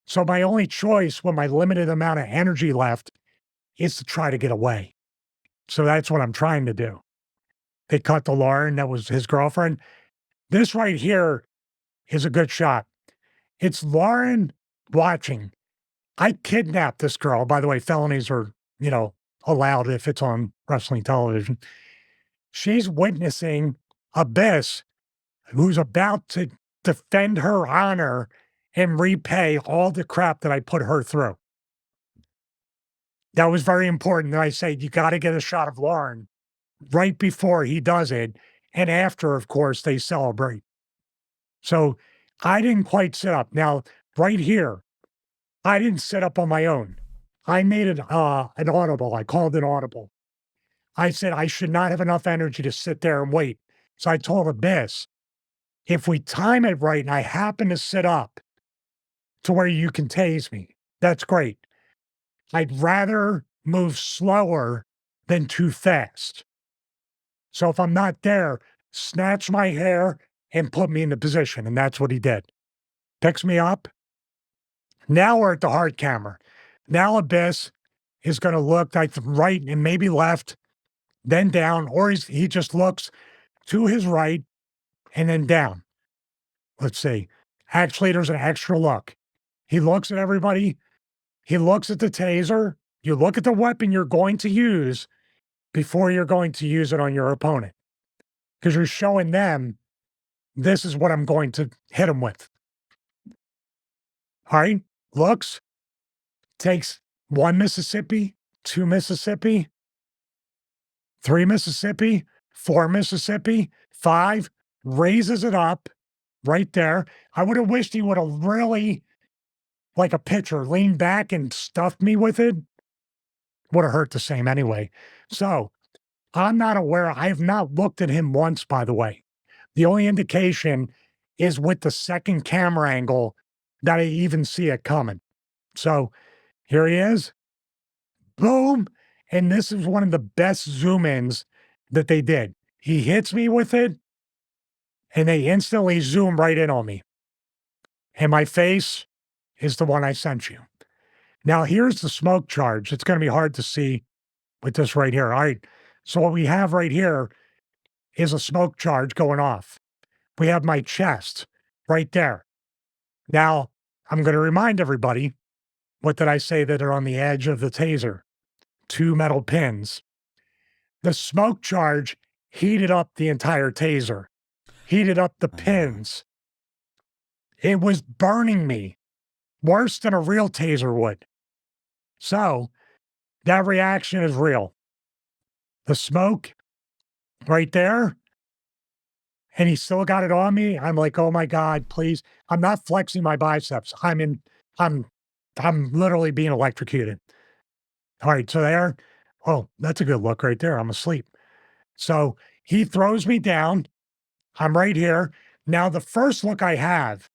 Speaker 1: So my only choice with my limited amount of energy left is to try to get away. So that's what I'm trying to do. They cut to Lauren, that was his girlfriend. This right here is a good shot. It's Lauren watching. I kidnapped this girl. By the way, felonies are, allowed if it's on wrestling television. She's witnessing Abyss, who's about to defend her honor and repay all the crap that I put her through. That was very important that I say, you got to get a shot of Lauren right before he does it. And after, of course, they celebrate. So I didn't quite sit up. Now, right here, I didn't sit up on my own. I made it an audible. I called it audible. I said I should not have enough energy to sit there and wait. So I told Abyss, if we time it right and I happen to sit up to where you can tase me, that's great. I'd rather move slower than too fast. So if I'm not there, snatch my hair and put me in the position. And that's what he did. Picks me up. Now we're at the hard camera. Now Abyss is going to look like right and maybe left, then down, or he just looks to his right and then down. Let's see. Actually, there's an extra look. He looks at everybody. He looks at the taser. You look at the weapon you're going to use before you're going to use it on your opponent. Because you're showing them, this is what I'm going to hit him with. All right, looks, takes 1 Mississippi, 2 Mississippi, 3 Mississippi, 4 Mississippi, 5, raises it up right there. I would have wished he would have really, like a pitcher, leaned back and stuffed me with it. Would have hurt the same anyway. So I'm not aware. I have not looked at him once, by the way. The only indication is with the second camera angle that I even see it coming. So here he is. Boom. And this is one of the best zoom ins that they did. He hits me with it and they instantly zoom right in on me. And my face is the one I sent you. Now here's the smoke charge. It's going to be hard to see with this right here. All right. So what we have right here is a smoke charge going off. We have my chest right there. Now, I'm going to remind everybody, what did I say that are on the edge of the taser? 2 metal pins. The smoke charge heated up the entire taser, heated up the pins. It was burning me worse than a real taser would. So that reaction is real. The smoke right there, and he still got it on me. I'm like, oh my God, please. I'm not flexing my biceps. I'm literally being electrocuted. All right, so there. Oh, that's a good look right there. I'm asleep. So he throws me down. I'm right here. Now, the first look I have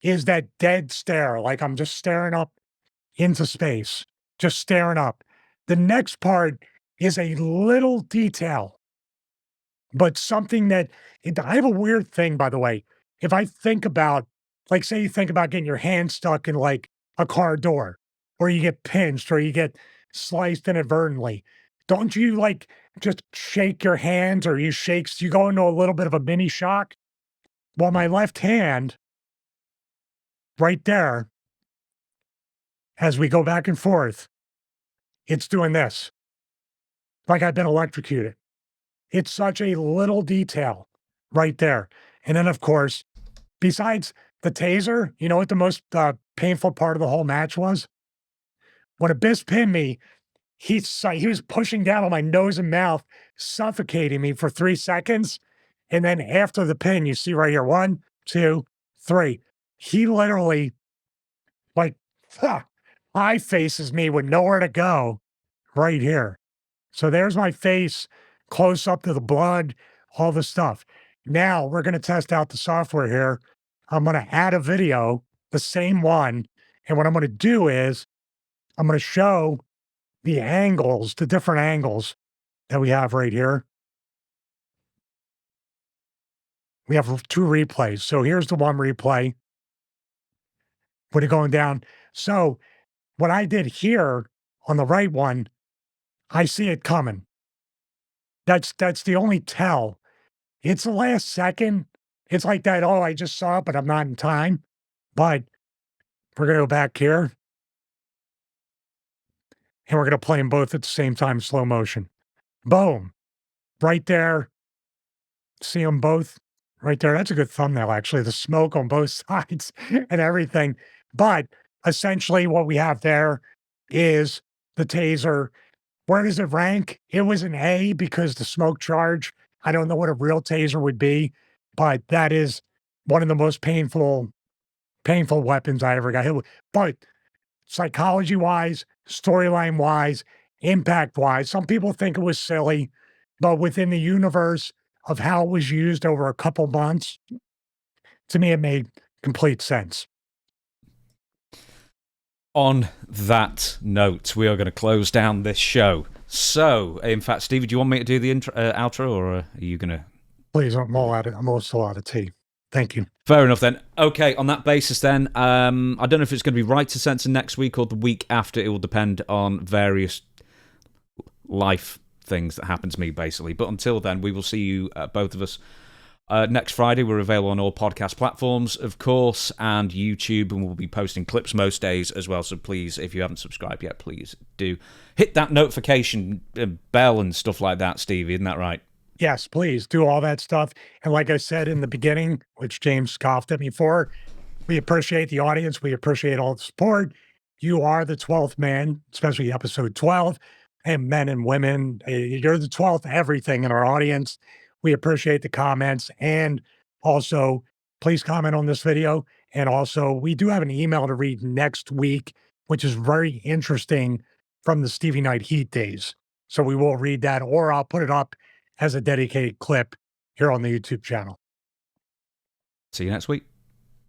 Speaker 1: is that dead stare, like I'm just staring up into space, just staring up. The next part is a little detail, but something that I have a weird thing, by the way. If I think about, like, say you think about getting your hand stuck in like a car door, or you get pinched, or you get sliced inadvertently, don't you like just shake your hands, or you go into a little bit of a mini shock? Well, my left hand right there, as we go back and forth, it's doing this, like I've been electrocuted. It's such a little detail right there. And then, of course, besides the taser, you know what the most painful part of the whole match was? When Abyss pinned me, he was pushing down on my nose and mouth, suffocating me for 3 seconds. And then after the pin, you see right here, 1, 2, 3. He literally, like, eye faces me with nowhere to go right here. So there's my face, close up to the blood, all the stuff. Now we're going to test out the software here. I'm going to add a video, the same one. And what I'm going to do is I'm going to show the angles, the different angles that we have right here. We have 2 replays. So here's the one replay with it going down. So what I did here on the right one, I see it coming. That's the only tell. It's the last second. It's like that, oh, I just saw it, but I'm not in time. But we're going to go back here. And we're going to play them both at the same time, slow motion. Boom. Right there. See them both right there. That's a good thumbnail, actually. The smoke on both sides and everything. But essentially what we have there is the taser. Where does it rank? It was an A because the smoke charge, I don't know what a real taser would be, but that is one of the most painful weapons I ever got hit with. But psychology-wise, storyline-wise, impact-wise, some people think it was silly, but within the universe of how it was used over a couple months, to me, it made complete sense.
Speaker 2: On that note, we are going to close down this show. So, in fact, Stevie, do you want me to do the outro, or are you going to?
Speaker 1: Please, I'm also out of tea. Thank you.
Speaker 2: Fair enough then. Okay, on that basis then, I don't know if it's going to be right to censor next week or the week after. It will depend on various life things that happen to me, basically. But until then, we will see you, both of us, next Friday. We're available on all podcast platforms, of course, and YouTube, and we'll be posting clips most days as well. So please, if you haven't subscribed yet, please do hit that notification bell and stuff like that, Stevie. Isn't that right?
Speaker 1: Yes, please do all that stuff. And like I said in the beginning, which James scoffed at me for, we appreciate the audience. We appreciate all the support. You are the 12th man, especially episode 12, and men and women. You're the 12th everything in our audience. We appreciate the comments. And also, please comment on this video. And also, we do have an email to read next week, which is very interesting from the Stevie Night Heat days. So we will read that, or I'll put it up as a dedicated clip here on the YouTube channel.
Speaker 2: See you next week.